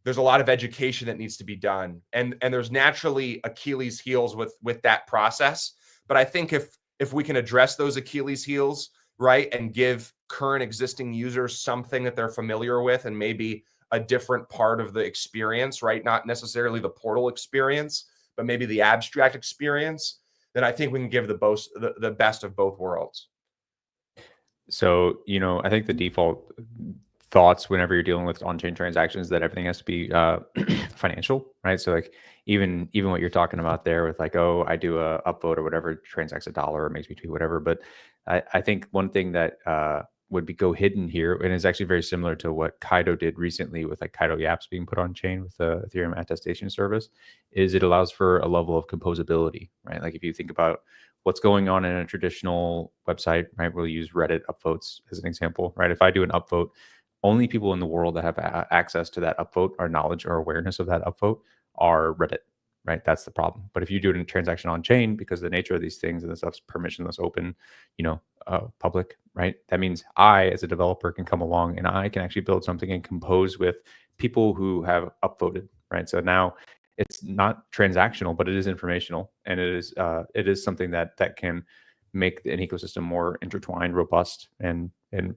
there's a lot of education that needs to be done. And there's naturally Achilles heels with that process. But I think if we can address those Achilles heels, right, and give current existing users something that they're familiar with and maybe a different part of the experience, right? Not necessarily the portal experience, but maybe the abstract experience, then I think we can give the best of both worlds. So, you know, I think the default thoughts whenever you're dealing with on-chain transactions that everything has to be financial, right? So like even what you're talking about there with like, oh, I do a upvote or whatever, transacts $1 or makes me tweet whatever. But I think one thing that would go hidden here, and is actually very similar to what Kaito did recently with like Kaito Yaps being put on chain with the Ethereum attestation service, is it allows for a level of composability, right? Like if you think about what's going on in a traditional website, right? We'll use Reddit upvotes as an example, right? If I do an upvote, only people in the world that have access to that upvote or knowledge or awareness of that upvote are Reddit, right? That's the problem. But if you do it in transaction on chain, because the nature of these things and the stuff's permissionless, open, you know, public, right? That means I, as a developer, can come along and I can actually build something and compose with people who have upvoted, right? So now it's not transactional, but it is informational, and it is something that can make an ecosystem more intertwined, robust, and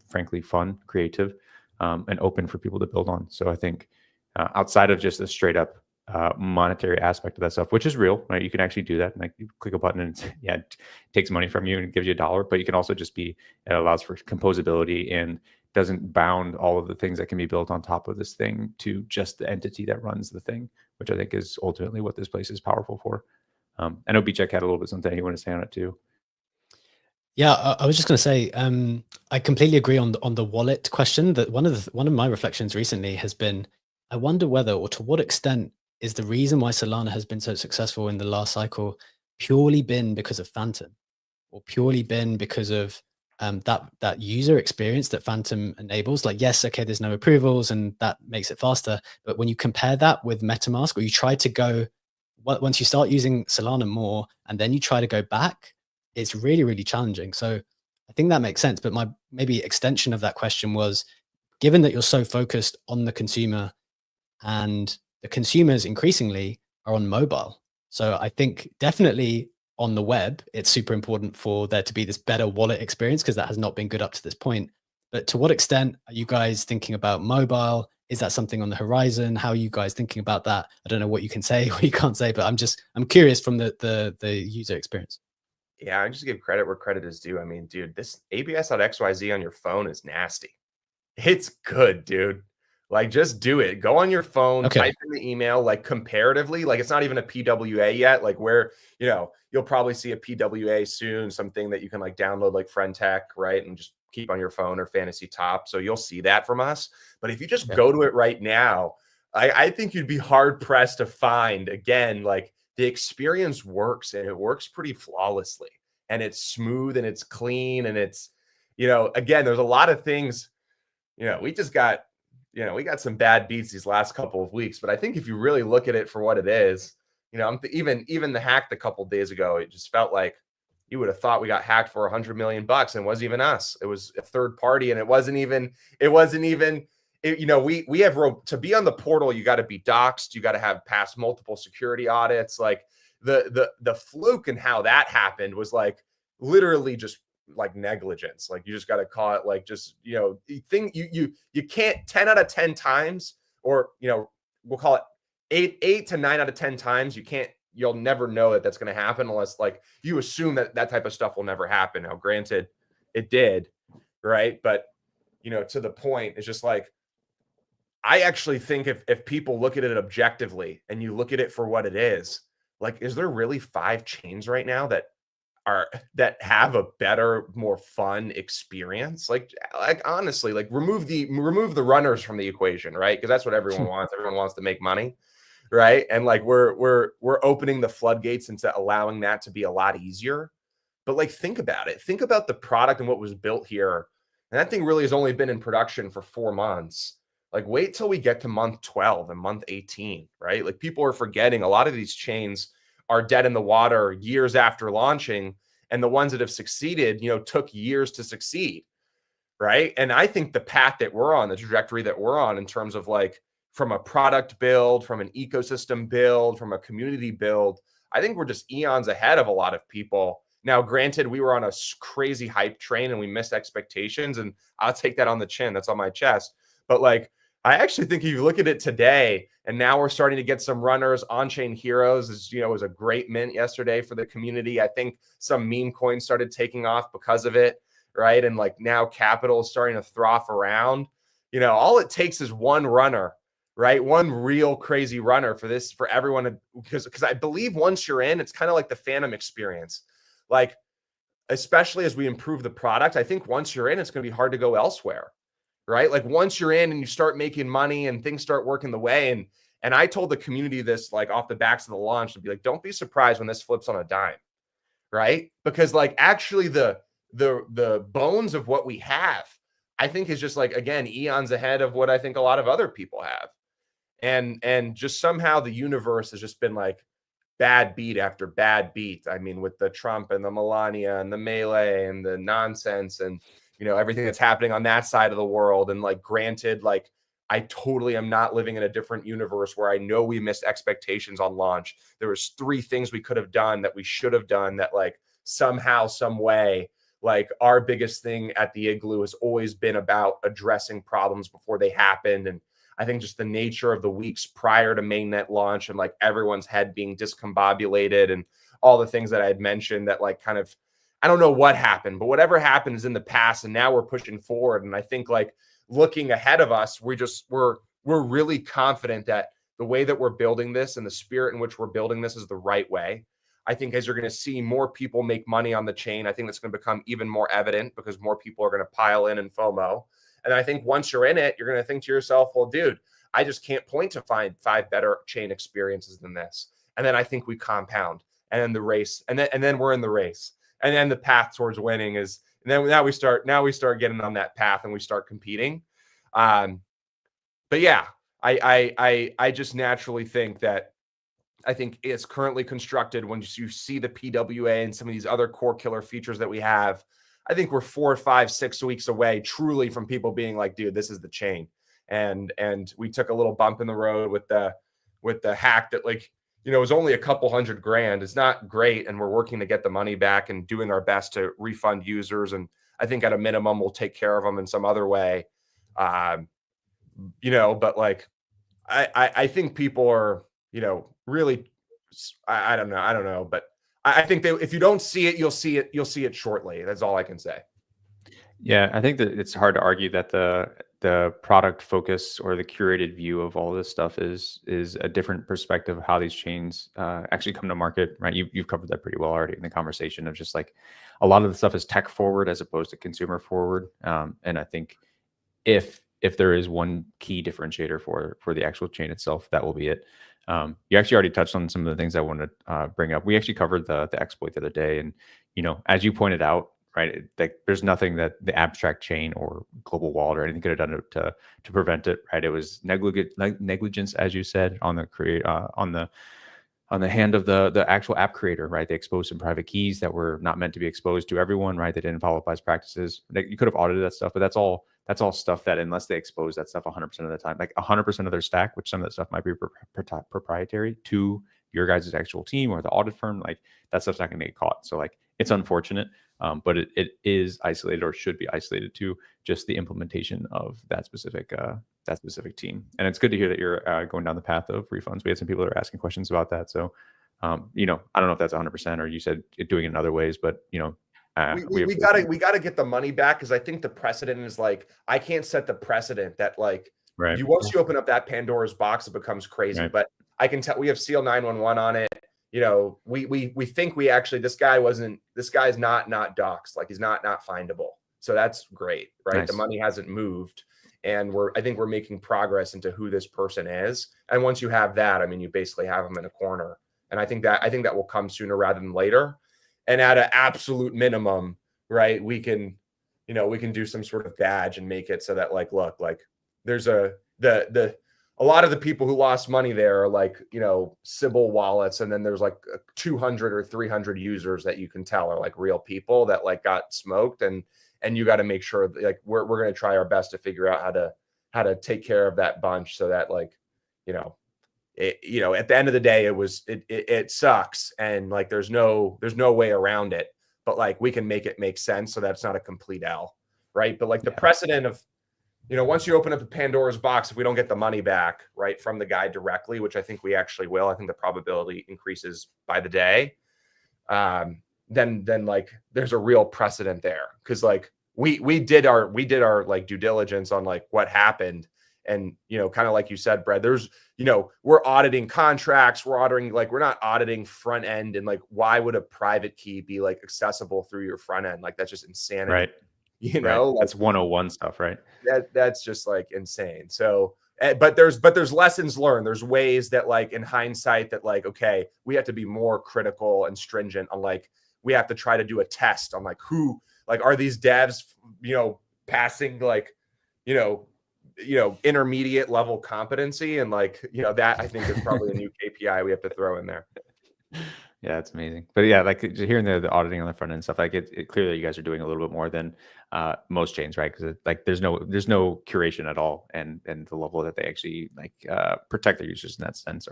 frankly fun, creative, and open for people to build on. So I think outside of just a straight up monetary aspect of that stuff, which is real, right? You can actually do that. Like you click a button and it takes money from you and gives you $1, but you can also just it allows for composability and doesn't bound all of the things that can be built on top of this thing to just the entity that runs the thing, which I think is ultimately what this place is powerful for. I know B-Check had a little bit something you want to say on it too. Yeah, I was just going to say, I completely agree on the wallet question. That one of my reflections recently has been, I wonder whether or to what extent is the reason why Solana has been so successful in the last cycle purely been because of Phantom, or purely been because of that user experience that Phantom enables. Like, yes, okay, there's no approvals and that makes it faster, but when you compare that with MetaMask, or you try to go once you start using Solana more and then you try to go back, it's really, really challenging. So I think that makes sense. But my maybe extension of that question was, given that you're so focused on the consumer, and the consumers increasingly are on mobile. So I think definitely on the web, it's super important for there to be this better wallet experience, because that has not been good up to this point. But to what extent are you guys thinking about mobile? Is that something on the horizon? How are you guys thinking about that? I don't know what you can say, what you can't say, but I'm curious from the user experience. Yeah, I just give credit where credit is due. I mean, dude, this abs.xyz on your phone is nasty. It's good, dude. Like, just do it. Go on your phone, type in the email, like comparatively, like it's not even a PWA yet, like where, you know, you'll probably see a PWA soon, something that you can like download like Friend Tech, right? And just keep on your phone, or Fantasy Top. So you'll see that from us. But if you just go to it right now, I think you'd be hard pressed to find, again, like the experience works, and it works pretty flawlessly, and it's smooth and it's clean, and it's, you know, again, there's a lot of things, you know, we got some bad beats these last couple of weeks, but I think if you really look at it for what it is, you know, even the hack a couple of days ago, it just felt like you would have thought we got hacked for $100 million, and it wasn't even us. It was a third party, and it wasn't even, you know, we have to be on the portal. You got to be doxxed. You got to have passed multiple security audits. Like the fluke and how that happened was like literally just like negligence. Like you just got to call it like, just, you know, you can't 10 out of 10 times, or, you know, we'll call it 8 to 9 out of 10 times. You'll never know that that's going to happen unless like you assume that type of stuff will never happen. Now, granted, it did, right? But, you know, to the point, it's just like, I actually think if people look at it objectively and you look at it for what it is, like, is there really 5 chains right now that have a better, more fun experience? Like honestly, like remove the runners from the equation, right? Because that's what everyone wants. Everyone wants to make money, right? And like we're opening the floodgates into allowing that to be a lot easier. But like, think about it. Think about the product and what was built here. And that thing really has only been in production for 4 months. Like, wait till we get to month 12 and month 18, right? Like, people are forgetting a lot of these chains are dead in the water years after launching. And the ones that have succeeded, took years to succeed, right? And I think the path that we're on, the trajectory that we're on in terms of like from a product build, from an ecosystem build, from a community build, I think we're just eons ahead of a lot of people. Now, granted, we were on a crazy hype train and we missed expectations, and I'll take that on the chin. That's on my chest. But like, I actually think if you look at it today, and now we're starting to get some runners. On-chain heroes was a great mint yesterday for the community. I think some meme coins started taking off because of it, right? And like now capital is starting to froth around. All it takes is one runner, right? One real crazy runner for everyone to, because I believe once you're in, it's kind of like the Phantom experience. Like, especially as we improve the product, I think once you're in, it's going to be hard to go elsewhere, right? Like once you're in and you start making money and things start working the way. And I told the community this, like off the backs of the launch, to be like, don't be surprised when this flips on a dime, right? Because like actually the bones of what we have, I think is just like, again, eons ahead of what I think a lot of other people have. And just somehow the universe has just been like, bad beat after bad beat. I mean, with the Trump and the Melania and the melee and the nonsense and, everything that's happening on that side of the world. And like, granted, like I totally am not living in a different universe where I know we missed expectations on launch. There was 3 things we could have done that we should have done that like somehow, some way, like our biggest thing at the Igloo has always been about addressing problems before they happened. And I think just the nature of the weeks prior to mainnet launch and like everyone's head being discombobulated and all the things that I had mentioned that like kind of, I don't know what happened, but whatever happened is in the past and now we're pushing forward. And I think like looking ahead of us, we're really confident that the way that we're building this and the spirit in which we're building this is the right way. I think as you're going to see more people make money on the chain, I think that's going to become even more evident because more people are going to pile in and FOMO. And I think once you're in it, you're going to think to yourself, well, dude, I just can't point to find 5 better chain experiences than this. And then I think we compound and then the race and then we're in the race. And then the path towards winning is, and then now we start getting on that path and we start competing. But yeah, I just naturally think that I think it's currently constructed when you see the PWA and some of these other core killer features that we have. I think we're 4, 5, 6 weeks away truly from people being like, dude, this is the chain. And we took a little bump in the road with the hack that like, it was only a couple $100,000. It's not great. And we're working to get the money back and doing our best to refund users. And I think at a minimum, we'll take care of them in some other way. But like, I think people are, really, I don't know, but I think that if you don't see it, you'll see it shortly. That's all I can say. Yeah, I think that it's hard to argue that the product focus or the curated view of all this stuff is a different perspective of how these chains actually come to market, right? You've covered that pretty well already in the conversation of just like a lot of the stuff is tech forward as opposed to consumer forward. And I think if there is one key differentiator for the actual chain itself, that will be it. You actually already touched on some of the things I wanted to bring up. We actually covered the exploit the other day, and as you pointed out, right, like there's nothing that the abstract chain or global wallet or anything could have done to prevent it, right? It was negligence, as you said, on the hand of the actual app creator, right? They exposed some private keys that were not meant to be exposed to everyone, right? They didn't follow best practices. You could have audited that stuff, but that's all stuff that unless they expose that stuff 100% of the time, like 100% of their stack, which some of that stuff might be proprietary to your guys' actual team or the audit firm, like that stuff's not going to get caught. So like it's unfortunate, but it is isolated or should be isolated to just the implementation of that specific team. And it's good to hear that you're going down the path of refunds. We had some people that are asking questions about that. So, I don't know if that's 100% or you said doing it in other ways, but we gotta get the money back because I think the precedent is like I can't set the precedent that like Right. once you open up that Pandora's box, it becomes crazy. Right. But I can tell we have Seal 911 on it. You know, we think we actually, this guy's not doxxed, like he's not findable. So that's great, right? Nice. The money hasn't moved, and I think we're making progress into who this person is. And once you have that, I mean, you basically have them in a corner. And I think that will come sooner rather than later. And at an absolute minimum, right, we can do some sort of badge and make it so that, like, look, like there's a lot of the people who lost money there are like, you know, Sybil wallets. And then there's like 200 or 300 users that you can tell are like real people that like got smoked. And you got to make sure that, like, we're going to try our best to figure out how to take care of that bunch so that, like, you know, at the end of the day, it sucks. And like, there's no way around it, but like, we can make it make sense so that's not a complete L. Right. But like the precedent of, you know, once you open up the Pandora's box, if we don't get the money back, right, from the guy directly, which I think we actually will, I think the probability increases by the day. Then like there's a real precedent there. Cause like we did our like due diligence on like what happened. And, you know, kind of like you said, Brad, there's, you know, we're auditing contracts, we're not auditing front end. And like, why would a private key be like accessible through your front end? Like, that's just insanity. Right. You know, right. That's 101 stuff, right? That's just like insane. So, but there's lessons learned. There's ways that, like, in hindsight, that like, okay, we have to be more critical and stringent on, like, we have to try to do a test on like who, like, are these devs, you know, passing like, you know, intermediate level competency, and like, you know, that I think is probably a new KPI we have to throw in there. Yeah, it's amazing. But yeah, like hearing the auditing on the front end stuff, like it clearly you guys are doing a little bit more than most chains, right? Because like there's no curation at all, and the level that they actually like protect their users in that sense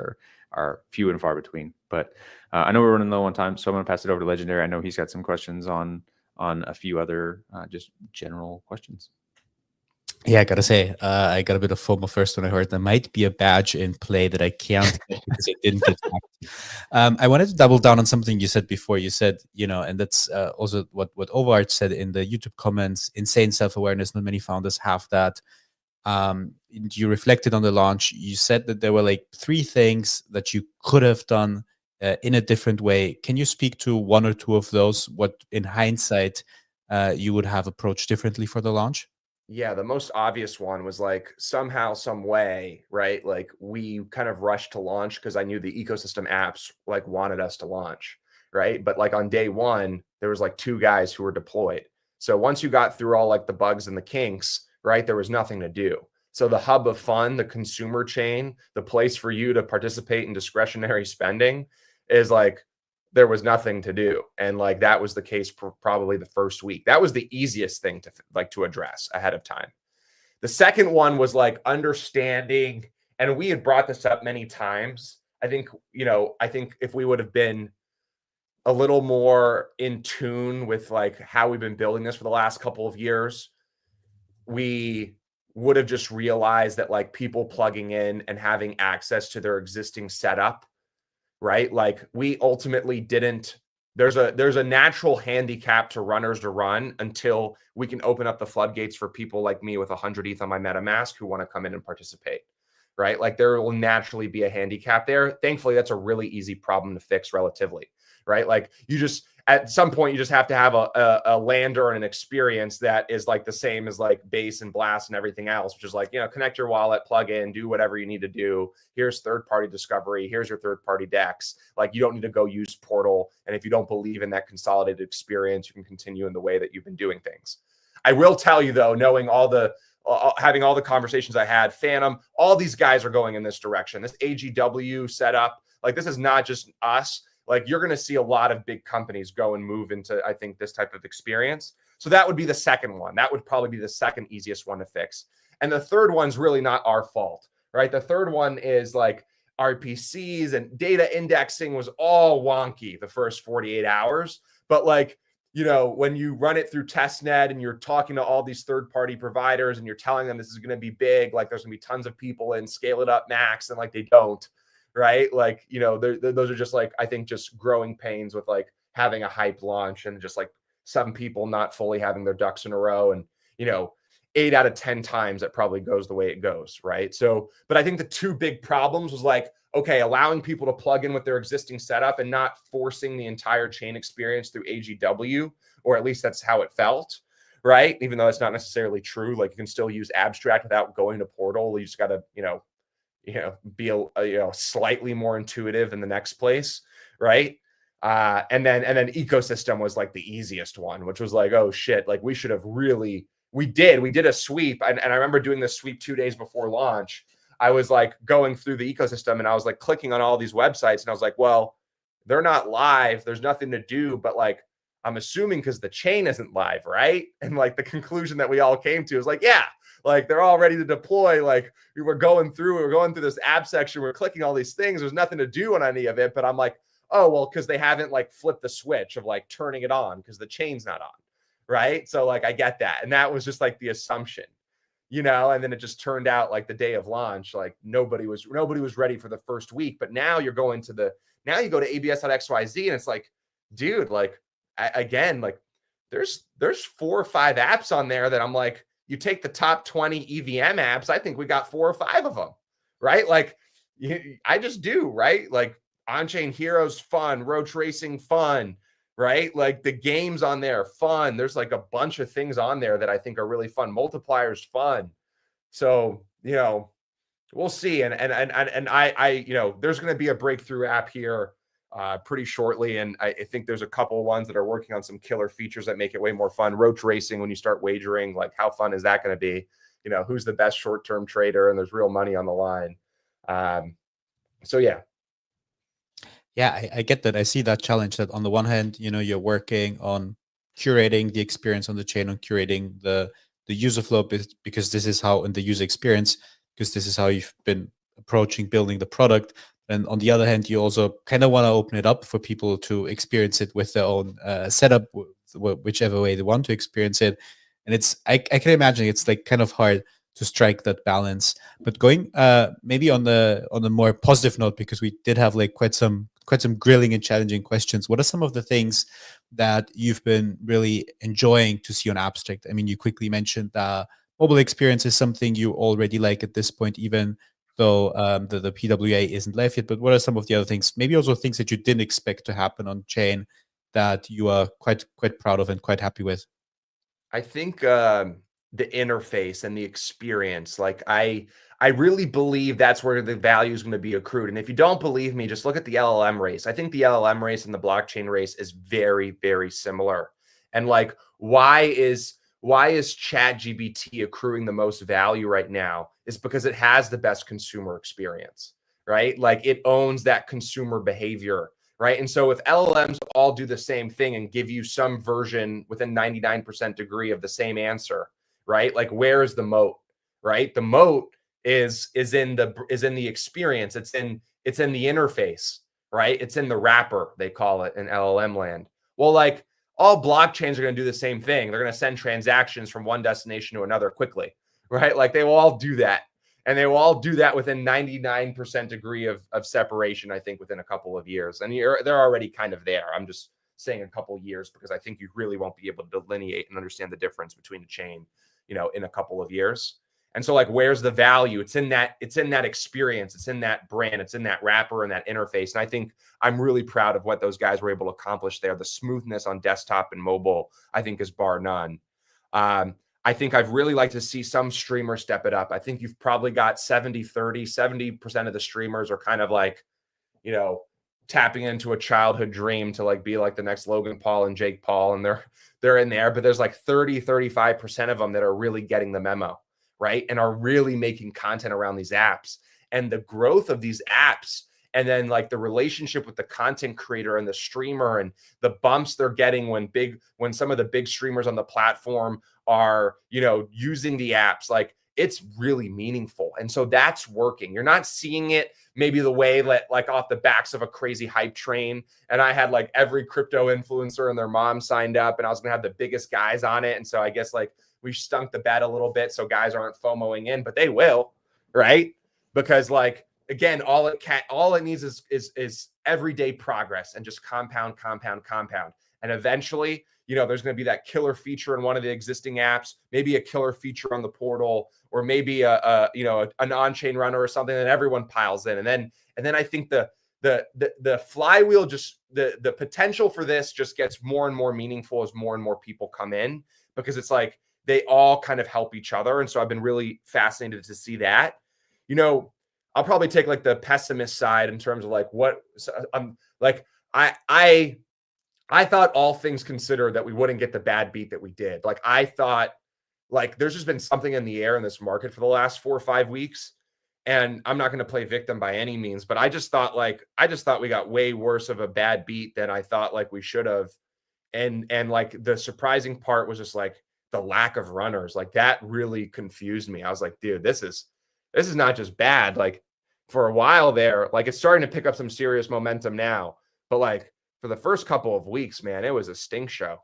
are few and far between. But I know we're running low on time, so I'm going to pass it over to Legendary. I know he's got some questions on a few other just general questions. Yeah, I gotta say, I got a bit of FOMO first when I heard there might be a badge in play that I can't get because I didn't get hacked. I wanted to double down on something you said before. You said, you know, and that's also what Overarch said in the YouTube comments, insane self-awareness. Not many founders have that. You reflected on the launch. You said that there were like 3 things that you could have done in a different way. Can you speak to 1 or 2 of those? What, in hindsight, you would have approached differently for the launch? Yeah, the most obvious one was like somehow, some way, right? Like we kind of rushed to launch because I knew the ecosystem apps like wanted us to launch, right? But like on day 1, there was like 2 guys who were deployed. So once you got through all like the bugs and the kinks, right, there was nothing to do. So the hub of fun, the consumer chain, the place for you to participate in discretionary spending is like, there was nothing to do. And like, that was the case for probably the first week. That was the easiest thing to address ahead of time. The second one was like understanding, and we had brought this up many times. I think if we would have been a little more in tune with like how we've been building this for the last couple of years, we would have just realized that like people plugging in and having access to their existing setup, right? Like we ultimately didn't, there's a natural handicap to runners to run until we can open up the floodgates for people like me with 100 ETH on my MetaMask who want to come in and participate, right? Like there will naturally be a handicap there. Thankfully, that's a really easy problem to fix relatively, right? Like you just, at some point, you just have to have a lander and an experience that is like the same as like Base and Blast and everything else, which is like, you know, connect your wallet, plug in, do whatever you need to do. Here's third-party discovery. Here's your third-party DEX. Like you don't need to go use Portal. And if you don't believe in that consolidated experience, you can continue in the way that you've been doing things. I will tell you though, knowing having all the conversations I had, Phantom, all these guys are going in this direction. This AGW setup, like this is not just us. Like you're going to see a lot of big companies go and move into, I think, this type of experience. So that would be the second one. That would probably be the second easiest one to fix. And the third one's really not our fault, right? The third one is like RPCs and data indexing was all wonky the first 48 hours. But like, you know, when you run it through testnet and you're talking to all these third-party providers and you're telling them this is going to be big, like there's going to be tons of people in, scale it up max, and like they don't. Right? Like, you know, those are just like, I think just growing pains with like having a hype launch and just like some people not fully having their ducks in a row. And, you know, 8 out of 10 times it probably goes the way it goes, right? So, but I think the two big problems was like, okay, allowing people to plug in with their existing setup and not forcing the entire chain experience through AGW, or at least that's how it felt, right? Even though that's not necessarily true. Like you can still use Abstract without going to Portal. You just got to, be a slightly more intuitive in the next place, right? And then ecosystem was like the easiest one, which was like, oh shit, like we should have really, we did a sweep. And I remember doing this sweep 2 days before launch. I was like going through the ecosystem and I was like clicking on all these websites and I was like, well, they're not live. There's nothing to do, but like, I'm assuming because the chain isn't live, right? And like the conclusion that we all came to is like, yeah, like they're all ready to deploy. Like we were going through this app section. We're clicking all these things. There's nothing to do on any of it. But I'm like, oh, well, because they haven't like flipped the switch of like turning it on because the chain's not on, right? So like I get that. And that was just like the assumption, and then it just turned out like the day of launch, like nobody was ready for the first week. But now you go to abs.xyz and it's like, dude, like again, like there's 4 or 5 apps on there that I'm like, you take the top 20 EVM apps, I think we got 4 or 5 of them, right? Like I just do, right? Like On-Chain Heroes fun, Roach Racing fun, right? Like the games on there fun. There's like a bunch of things on there that I think are really fun. Multipliers fun. So, we'll see. And I there's going to be a breakthrough app here pretty shortly. And I think there's a couple ones that are working on some killer features that make it way more fun. Roach Racing, when you start wagering, like how fun is that going to be? Who's the best short-term trader? And there's real money on the line. So yeah. Yeah, I get that. I see that challenge that on the one hand, you're working on curating the experience on the chain, on curating the user flow, because this is how in the user experience, because this is how you've been approaching building the product. And on the other hand, you also kind of want to open it up for people to experience it with their own setup, whichever way they want to experience it. And I can imagine it's like kind of hard to strike that balance. But going maybe on the more positive note, because we did have like quite some grilling and challenging questions. What are some of the things that you've been really enjoying to see on Abstract? I mean, you quickly mentioned mobile experience is something you already like at this point, even though the PWA isn't live yet. But what are some of the other things? Maybe also things that you didn't expect to happen on chain that you are quite proud of and quite happy with. I think the interface and the experience, like I really believe that's where the value is going to be accrued. And if you don't believe me, just look at the LLM race. I think the LLM race and the blockchain race is very, very similar. And like, why is ChatGPT accruing the most value right now? Is because it has the best consumer experience, right? Like it owns that consumer behavior, right? And so if LLMs all do the same thing and give you some version within 99% degree of the same answer, right? Like where is the moat, right? The moat is in the experience. It's in the interface, right? It's in the wrapper, they call it in LLM land. Well, like all blockchains are going to do the same thing. They're going to send transactions from one destination to another quickly, right? Like they will all do that. And they will all do that within 99% degree of separation, I think, within a couple of years. And they're already kind of there. I'm just saying a couple of years because I think you really won't be able to delineate and understand the difference between the chain, in a couple of years. And so like, where's the value? It's in that experience. It's in that brand. It's in that wrapper and that interface. And I think I'm really proud of what those guys were able to accomplish there. The smoothness on desktop and mobile, I think, is bar none. I think I've really liked to see some streamers step it up. I think you've probably got 70% of the streamers are kind of like, tapping into a childhood dream to like be like the next Logan Paul and Jake Paul. And they're in there, but there's like 35% of them that are really getting the memo, right? And are really making content around these apps and the growth of these apps. And then like the relationship with the content creator and the streamer and the bumps they're getting when some of the big streamers on the platform are, using the apps, like it's really meaningful. And so that's working. You're not seeing it maybe the way like off the backs of a crazy hype train. And I had like every crypto influencer and their mom signed up and I was going to have the biggest guys on it. And so I guess like we stunk the bed a little bit so guys aren't FOMOing in, but they will, right? Because like, again, all it needs is everyday progress and just compound. And eventually, you know, there's going to be that killer feature in one of the existing apps, maybe a killer feature on the portal, or maybe an on-chain runner or something that everyone piles in. And then I think the flywheel, just the potential for this just gets more and more meaningful as more and more people come in, because it's like they all kind of help each other. And so I've been really fascinated to see that. You know, I'll probably take like the pessimist side in terms of like what I'm like, I thought, all things considered, that we wouldn't get the bad beat that we did. Like, I thought, like, there's just been something in the air in this market for the last 4 or 5 weeks. And I'm not going to play victim by any means, but I just thought we got way worse of a bad beat than I thought like we should have. And like the surprising part was just like the lack of runners. Like, that really confused me. I was like, dude, this is not just bad. Like, for a while there, like, it's starting to pick up some serious momentum now, but like, for the first couple of weeks, man, it was a stink show,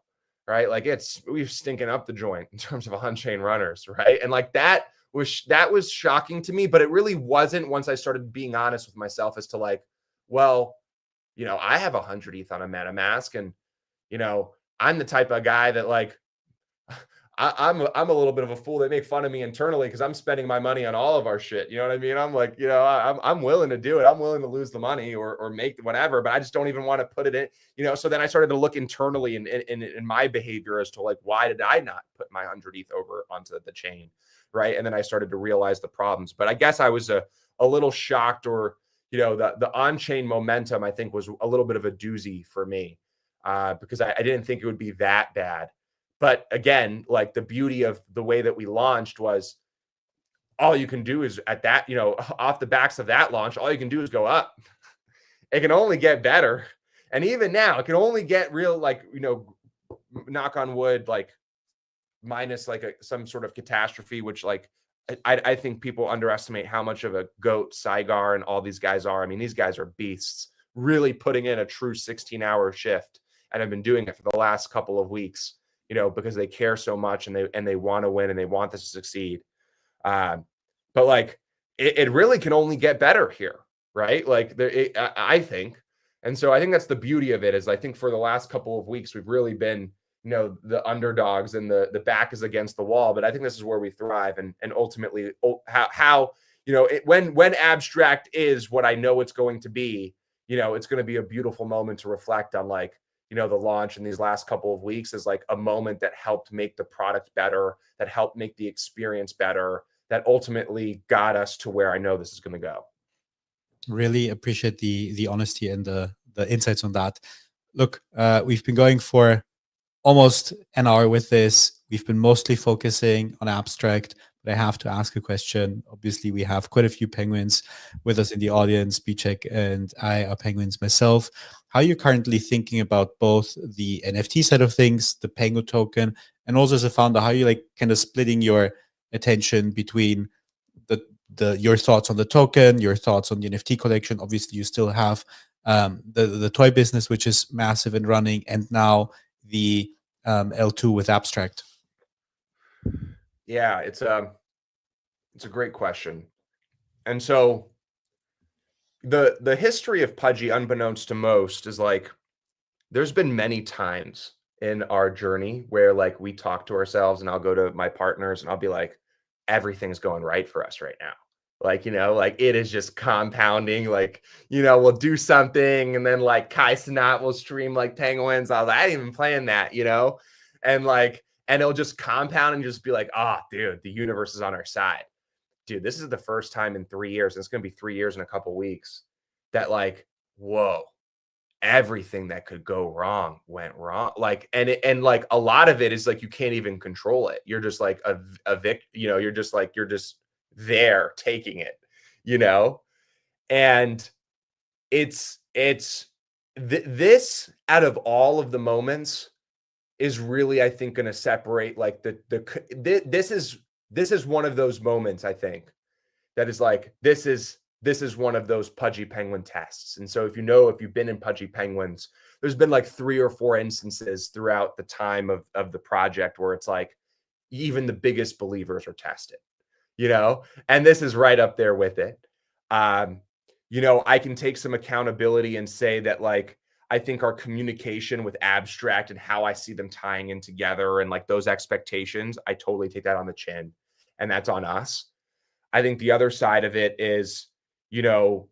right? Like, we've stinking up the joint in terms of on-chain runners, right? And like that was shocking to me, but it really wasn't once I started being honest with myself as to like, well, you know, I have 100 ETH on a MetaMask, and you know, I'm the type of guy that like, I'm a little bit of a fool. They make fun of me internally because I'm spending my money on all of our shit. You know what I mean? I'm like, you know, I'm willing to do it. I'm willing to lose the money or make whatever, but I just don't even want to put it in, you know? So then I started to look internally in my behavior as to like, why did I not put my 100 ETH over onto the chain? Right. And then I started to realize the problems, but I guess I was a little shocked, or, you know, the on-chain momentum, I think, was a little bit of a doozy for me because I didn't think it would be that bad. But again, like, the beauty of the way that we launched was all you can do is at that, you know, off the backs of that launch, all you can do is go up. It can only get better. And even now, it can only get real, like, you know, knock on wood, like, minus like some sort of catastrophe, which like, I think people underestimate how much of a goat Saigar and all these guys are. I mean, these guys are beasts, really putting in a true 16-hour shift, and have been doing it for the last couple of weeks. You know, because they care so much, and they want to win, and they want this to succeed. But like, it really can only get better here, right? Like, I think. And so I think that's the beauty of it, is I think for the last couple of weeks, we've really been, you know, the underdogs, and the back is against the wall. But I think this is where we thrive, and ultimately how you know, when abstract is what I know it's going to be, you know, it's going to be a beautiful moment to reflect on, like, you know, the launch in these last couple of weeks is like a moment that helped make the product better, that helped make the experience better, that ultimately got us to where I know this is going to go. Really appreciate the honesty and the insights on that. Look, we've been going for almost an hour with this. We've been mostly focusing on abstract, but I have to ask a question. Obviously, we have quite a few penguins with us in the audience. Bchek and I are penguins myself. How are you currently thinking about both the NFT side of things, the Pengu token, and also as a founder, how are you like kind of splitting your attention between your thoughts on the token, your thoughts on the NFT collection? Obviously, you still have the toy business, which is massive and running, and now the L2 with abstract. Yeah, it's a great question. And so the history of Pudgy, unbeknownst to most, is like, there's been many times in our journey where like we talk to ourselves, and I'll go to my partners and I'll be like, everything's going right for us right now. Like, you know, like, it is just compounding. Like, you know, we'll do something, and then like Kai Cenat will stream like penguins. I was like, I didn't even plan that, you know? And like, and it'll just compound and just be like, oh, dude, the universe is on our side. Dude, this is the first time in 3 years, and it's going to be 3 years in a couple weeks, that like, whoa, everything that could go wrong went wrong. Like, and like a lot of it is like, you can't even control it. You're just like you know, you're just there taking it, you know? And this out of all of the moments is really, I think, going to separate like this is one of those moments, I think, that is like, this is one of those Pudgy Penguin tests. And so if you've been in Pudgy Penguins, there's been like 3 or 4 instances throughout the time of the project where it's like, even the biggest believers are tested, you know, and this is right up there with it. You know, I can take some accountability and say that, like, I think our communication with Abstract and how I see them tying in together and like those expectations, I totally take that on the chin, and that's on us. I think the other side of it is, you know,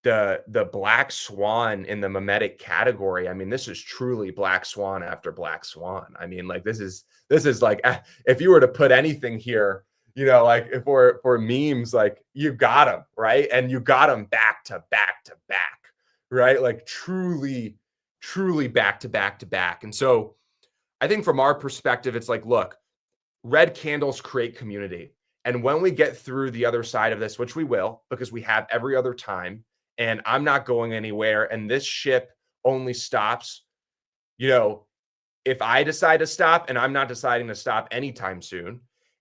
the black swan in the mimetic category. I mean, this is truly black swan after black swan. I mean, like this is like, if you were to put anything here, you know, like if for memes, like you got them, right? And you got them back to back to back, right? Like truly back to back to back. And so I think from our perspective, it's like, look, red candles create community. And when we get through the other side of this, which we will, because we have every other time, and I'm not going anywhere, and this ship only stops, you know, if I decide to stop, and I'm not deciding to stop anytime soon.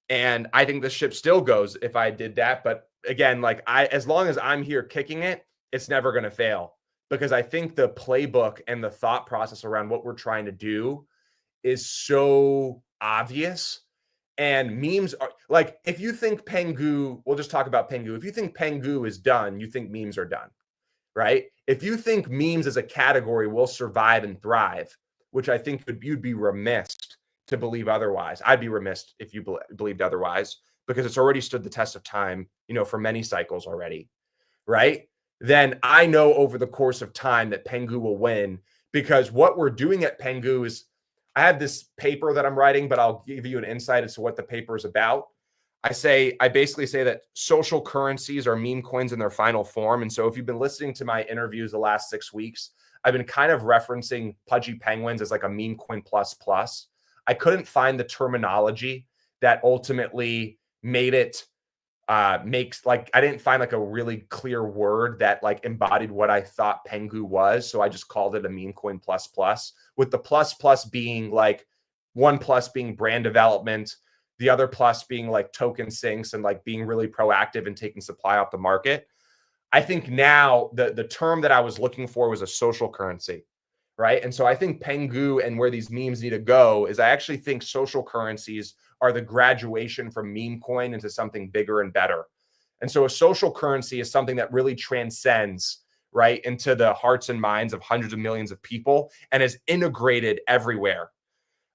And I think the ship still goes if I did that. But again, like as long as I'm here kicking it, it's never going to fail, because I think the playbook and the thought process around what we're trying to do is so obvious. And memes are like, if you think Pengu, we'll just talk about Pengu. If you think Pengu is done, you think memes are done, right? If you think memes as a category will survive and thrive, which I think you'd be remiss to believe otherwise. I'd be remiss if you believed otherwise, because it's already stood the test of time, you know, for many cycles already, right? Then I know over the course of time that Pengu will win, because what we're doing at Pengu is, I have this paper that I'm writing, but I'll give you an insight as to what the paper is about. I basically say that social currencies are meme coins in their final form. And so if you've been listening to my interviews the last 6 weeks, I've been kind of referencing pudgy penguins as like a meme coin plus plus. I couldn't find the terminology that ultimately made it makes, like, I didn't find like a really clear word that like embodied what I thought Pengu was. So I just called it a meme coin plus plus, with the plus plus being like, one plus being brand development, the other plus being like token sinks and like being really proactive and taking supply off the market. I think now the term that I was looking for was a social currency, right? And so I think Pengu and where these memes need to go is, I actually think social currencies are the graduation from meme coin into something bigger and better. And so a social currency is something that really transcends, right, into the hearts and minds of hundreds of millions of people and is integrated everywhere.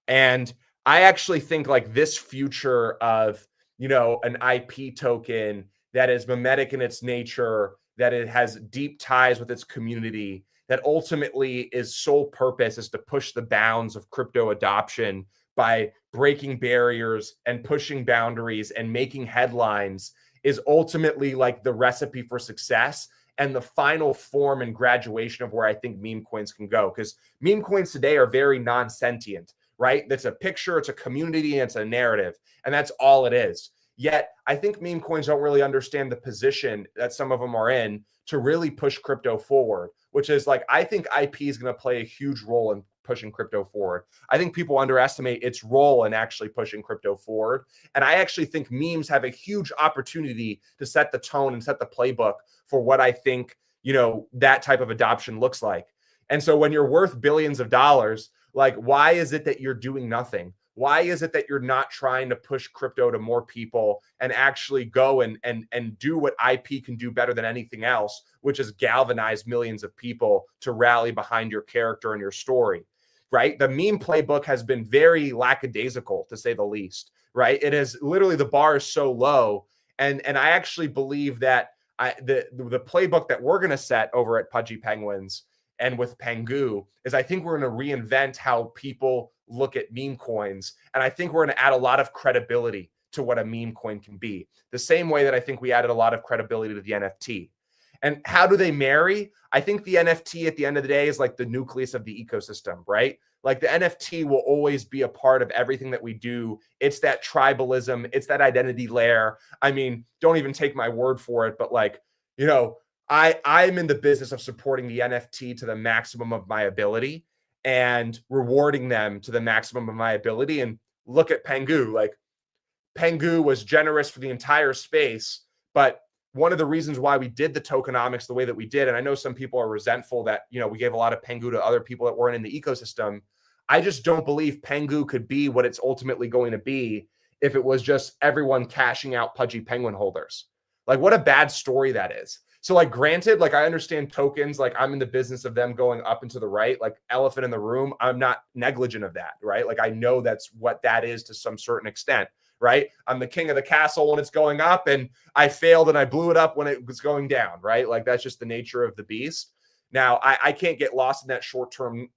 And I actually think like this future of, you know, an IP token that is mimetic in its nature, that it has deep ties with its community, that ultimately its sole purpose is to push the bounds of crypto adoption by breaking barriers and pushing boundaries and making headlines, is ultimately like the recipe for success and the final form and graduation of where I think meme coins can go. Because meme coins today are very non-sentient, right? That's a picture, it's a community, and it's a narrative, and that's all it is. Yet I think meme coins don't really understand the position that some of them are in to really push crypto forward, which is like, I think IP is going to play a huge role in pushing crypto forward. I think people underestimate its role in actually pushing crypto forward. And I actually think memes have a huge opportunity to set the tone and set the playbook for what I think, you know, that type of adoption looks like. And so when you're worth billions of dollars, like, why is it that you're doing nothing? Why is it that you're not trying to push crypto to more people and actually go and do what IP can do better than anything else, which is galvanize millions of people to rally behind your character and your story, right? The meme playbook has been very lackadaisical, to say the least, right? It is literally, the bar is so low. And I actually believe that the playbook that we're going to set over at Pudgy Penguins and with Pengu is, I think we're going to reinvent how people look at meme coins. And I think we're going to add a lot of credibility to what a meme coin can be, the same way that I think we added a lot of credibility to the NFT. And how do they marry? I think the NFT at the end of the day is like the nucleus of the ecosystem, right? Like the NFT will always be a part of everything that we do. It's that tribalism. It's that identity layer. I mean, don't even take my word for it, but like, you know, I'm in the business of supporting the NFT to the maximum of my ability and rewarding them to the maximum of my ability. And look at Pengu. Like, Pengu was generous for the entire space, but one of the reasons why we did the tokenomics the way that we did, and I know some people are resentful that, you know, we gave a lot of Pengu to other people that weren't in the ecosystem. I just don't believe Pengu could be what it's ultimately going to be if it was just everyone cashing out Pudgy Penguin holders. Like, what a bad story that is. So like, granted, like I understand tokens, like I'm in the business of them going up and to the right, like elephant in the room. I'm not negligent of that, right? Like I know that's what that is to some certain extent, right? I'm the king of the castle when it's going up, and I failed and I blew it up when it was going down, right? Like that's just the nature of the beast. Now I can't get lost in that short-term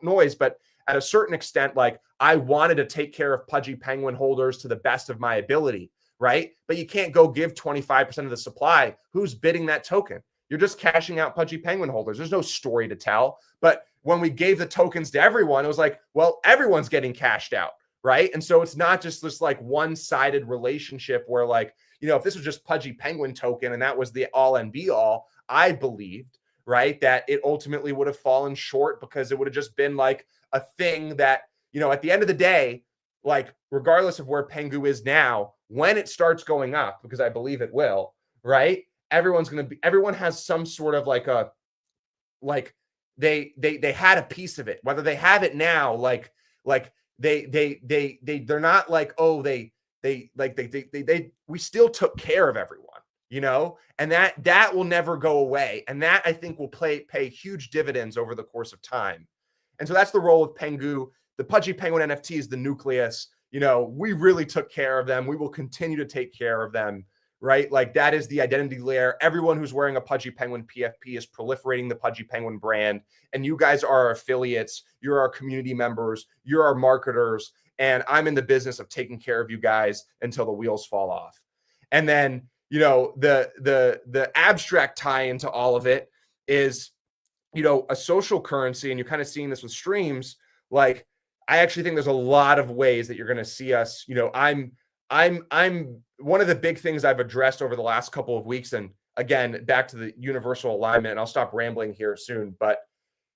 noise, but at a certain extent, like I wanted to take care of Pudgy Penguin holders to the best of my ability, right? But you can't go give 25% of the supply. Who's bidding that token? You're just cashing out Pudgy Penguin holders. There's no story to tell. But when we gave the tokens to everyone, it was like, well, everyone's getting cashed out, right? And so it's not just this like one-sided relationship where like, you know, if this was just Pudgy Penguin token and that was the all and be all, I believed, right, that it ultimately would have fallen short because it would have just been like a thing that, you know, at the end of the day, like regardless of where Pengu is now, when it starts going up, because I believe it will, right? Everyone has some sort of like a, like they had a piece of it, whether they have it now, like they're not like, oh, we still took care of everyone, you know, and that will never go away. And that I think will pay huge dividends over the course of time. And so that's the role of Pengu. The Pudgy Penguin NFT is the nucleus. You know, we really took care of them. We will continue to take care of them, right? Like that is the identity layer. Everyone who's wearing a Pudgy Penguin PFP is proliferating the Pudgy Penguin brand. And you guys are our affiliates. You're our community members. You're our marketers. And I'm in the business of taking care of you guys until the wheels fall off. And then, you know, the abstract tie into all of it is, you know, a social currency. And you're kind of seeing this with streams. Like, I actually think there's a lot of ways that you're going to see us. You know, I'm one of the big things I've addressed over the last couple of weeks. And again, back to the universal alignment, and I'll stop rambling here soon. But,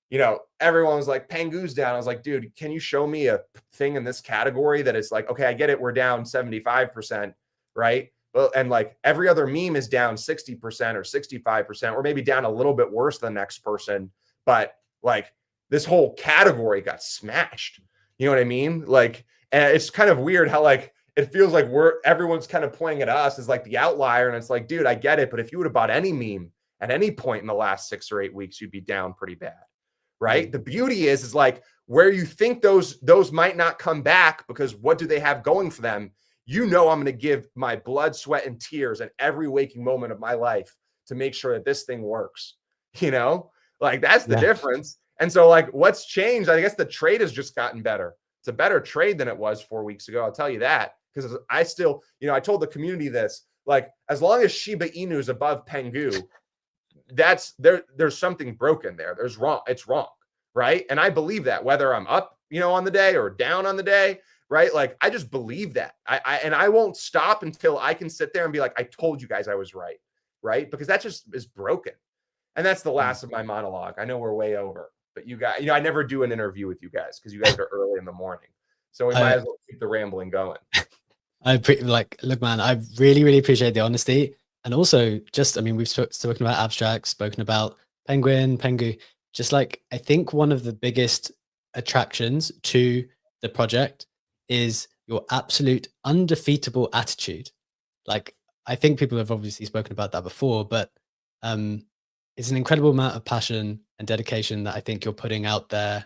you know, everyone was like, Pengu's down. I was like, dude, can you show me a thing in this category that is like, okay, I get it. We're down 75%, right? Well, and like every other meme is down 60% or 65%, or maybe down a little bit worse than the next person. But like this whole category got smashed. You know what I mean? Like, and it's kind of weird how like it feels like everyone's kind of pointing at us as like the outlier. And it's like, dude, I get it. But if you would have bought any meme at any point in the last 6 or 8 weeks, you'd be down pretty bad. Right. The beauty is like where you think those might not come back, because what do they have going for them? You know, I'm going to give my blood, sweat, and tears at every waking moment of my life to make sure that this thing works. You know, like that's the difference. And so like what's changed? I guess the trade has just gotten better. It's a better trade than it was 4 weeks ago. I'll tell you that, because I still, you know, I told the community this, like, as long as Shiba Inu is above Pengu, there's something broken there. It's wrong. Right. And I believe that, whether I'm up, you know, on the day or down on the day, right? Like, I just believe that I won't stop until I can sit there and be like, I told you guys I was right. Right. Because that just is broken. And that's the last of my monologue. I know we're way over, but you guys, you know, I never do an interview with you guys because you guys are early in the morning. So we might as well keep the rambling going. Look, man, I really, really appreciate the honesty. And also just, I mean, we've spoken about abstract, spoken about Pengu, just like, I think one of the biggest attractions to the project is your absolute undefeatable attitude. Like, I think people have obviously spoken about that before, but it's an incredible amount of passion and dedication that I think you're putting out there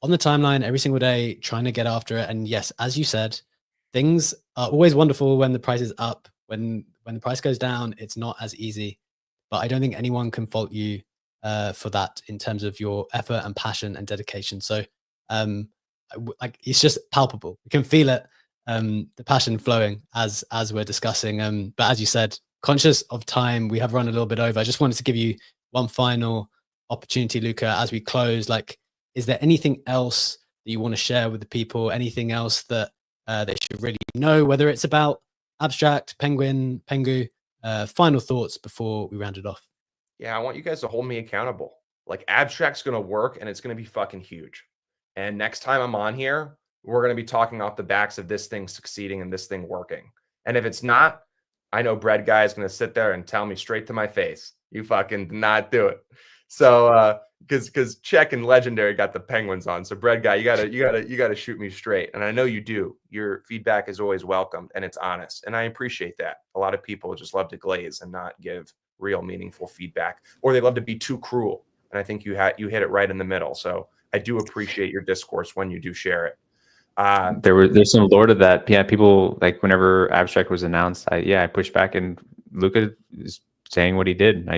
on the timeline every single day, trying to get after it. And yes, as you said, things are always wonderful when the price is up. When the price goes down, it's not as easy. But I don't think anyone can fault you for that in terms of your effort and passion and dedication. So like, it's just palpable. You can feel it, the passion flowing as we're discussing. But as you said, conscious of time, we have run a little bit over. I just wanted to give you one final opportunity, Luca, as we close. Like, is there anything else that you want to share with the people? Anything else that they should really know, whether it's about abstract, Pengu? Final thoughts before we round it off. Yeah, I want you guys to hold me accountable. Like, abstract's going to work, and it's going to be fucking huge. And next time I'm on here, we're going to be talking off the backs of this thing succeeding and this thing working. And if it's not, I know Bread Guy is going to sit there and tell me straight to my face, you fucking did not do it. So, because Check and Legendary got the Penguins on. So Bread Guy, you gotta shoot me straight. And I know you do. Your feedback is always welcomed and it's honest. And I appreciate that. A lot of people just love to glaze and not give real meaningful feedback, or they love to be too cruel. And I think you hit it right in the middle. So I do appreciate your discourse when you do share it. There's some lore to that. Yeah, people like whenever Abstract was announced, I pushed back, and Luca is saying what he did.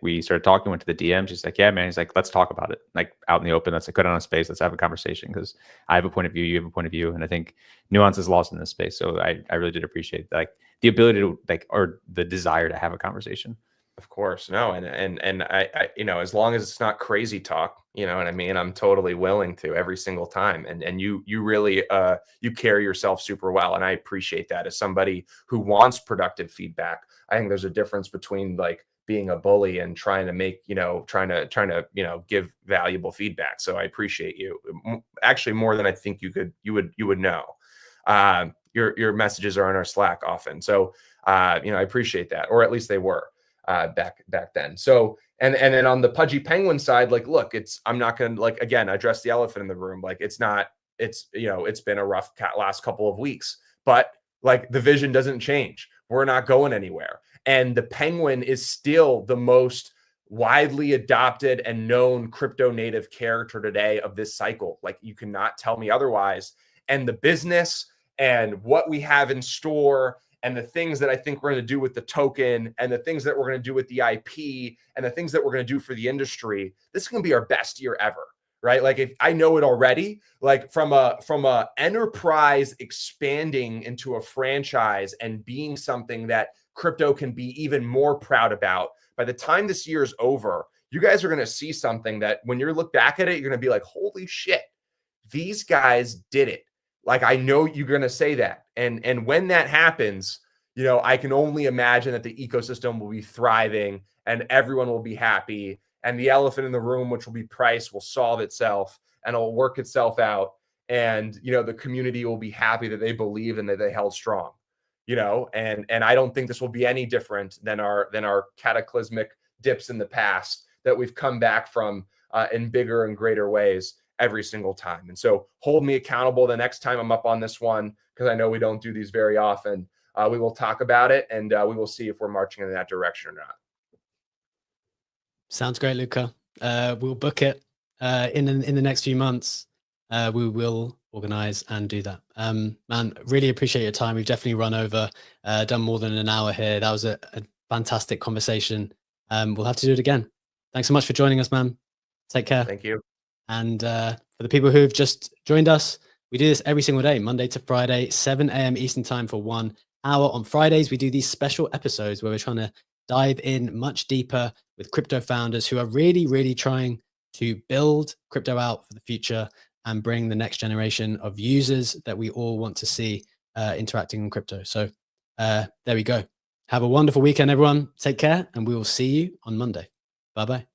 We started talking, went to the DMs. He's like, yeah, man. He's like, let's talk about it, like out in the open. Let's like, put it on a space. Let's have a conversation, because I have a point of view, you have a point of view, and I think nuance is lost in this space. So I really did appreciate like the ability to or the desire to have a conversation. Of course, no, and I as long as it's not crazy talk, you know what I mean, I'm totally willing to every single time. And you really you carry yourself super well, and I appreciate that. As somebody who wants productive feedback, I think there's a difference between like being a bully and trying to make trying to give valuable feedback. So I appreciate you actually more than I think you would know. Your messages are on our Slack often, so I appreciate that, or at least they were. Back then. So and then on the Pudgy Penguin side, like, look, I'm not going to like, again, address the elephant in the room. Like it's been a rough last couple of weeks, but like the vision doesn't change. We're not going anywhere. And the Penguin is still the most widely adopted and known crypto native character today of this cycle. Like you cannot tell me otherwise. And the business and what we have in store, and the things that I think we're going to do with the token, and the things that we're going to do with the IP, and the things that we're going to do for the industry, this is going to be our best year ever, right? Like if I know it already, like from a enterprise expanding into a franchise and being something that crypto can be even more proud about. By the time this year is over, you guys are going to see something that when you look back at it, you're going to be like, holy shit, these guys did it. Like, I know you're going to say that. And when that happens, I can only imagine that the ecosystem will be thriving and everyone will be happy. And the elephant in the room, which will be price, will solve itself and it'll work itself out. And, the community will be happy that they believe and that they held strong, and I don't think this will be any different than our cataclysmic dips in the past that we've come back from in bigger and greater ways every single time. And so hold me accountable the next time I'm up on this one, because I know we don't do these very often. We will talk about it, and we will see if we're marching in that direction or not. Sounds great, Luca. We'll book it in the next few months. We will organize and do that. Man, really appreciate your time. We've definitely run over, done more than an hour here. That was a fantastic conversation. We'll have to do it again. Thanks so much for joining us, man. Take care. Thank you. And for the people who've just joined us, we do this every single day, Monday to Friday, 7 a.m. Eastern time for 1 hour. On Fridays, we do these special episodes where we're trying to dive in much deeper with crypto founders who are really, really trying to build crypto out for the future and bring the next generation of users that we all want to see interacting in crypto. So there we go. Have a wonderful weekend, everyone. Take care, and we will see you on Monday. Bye-bye.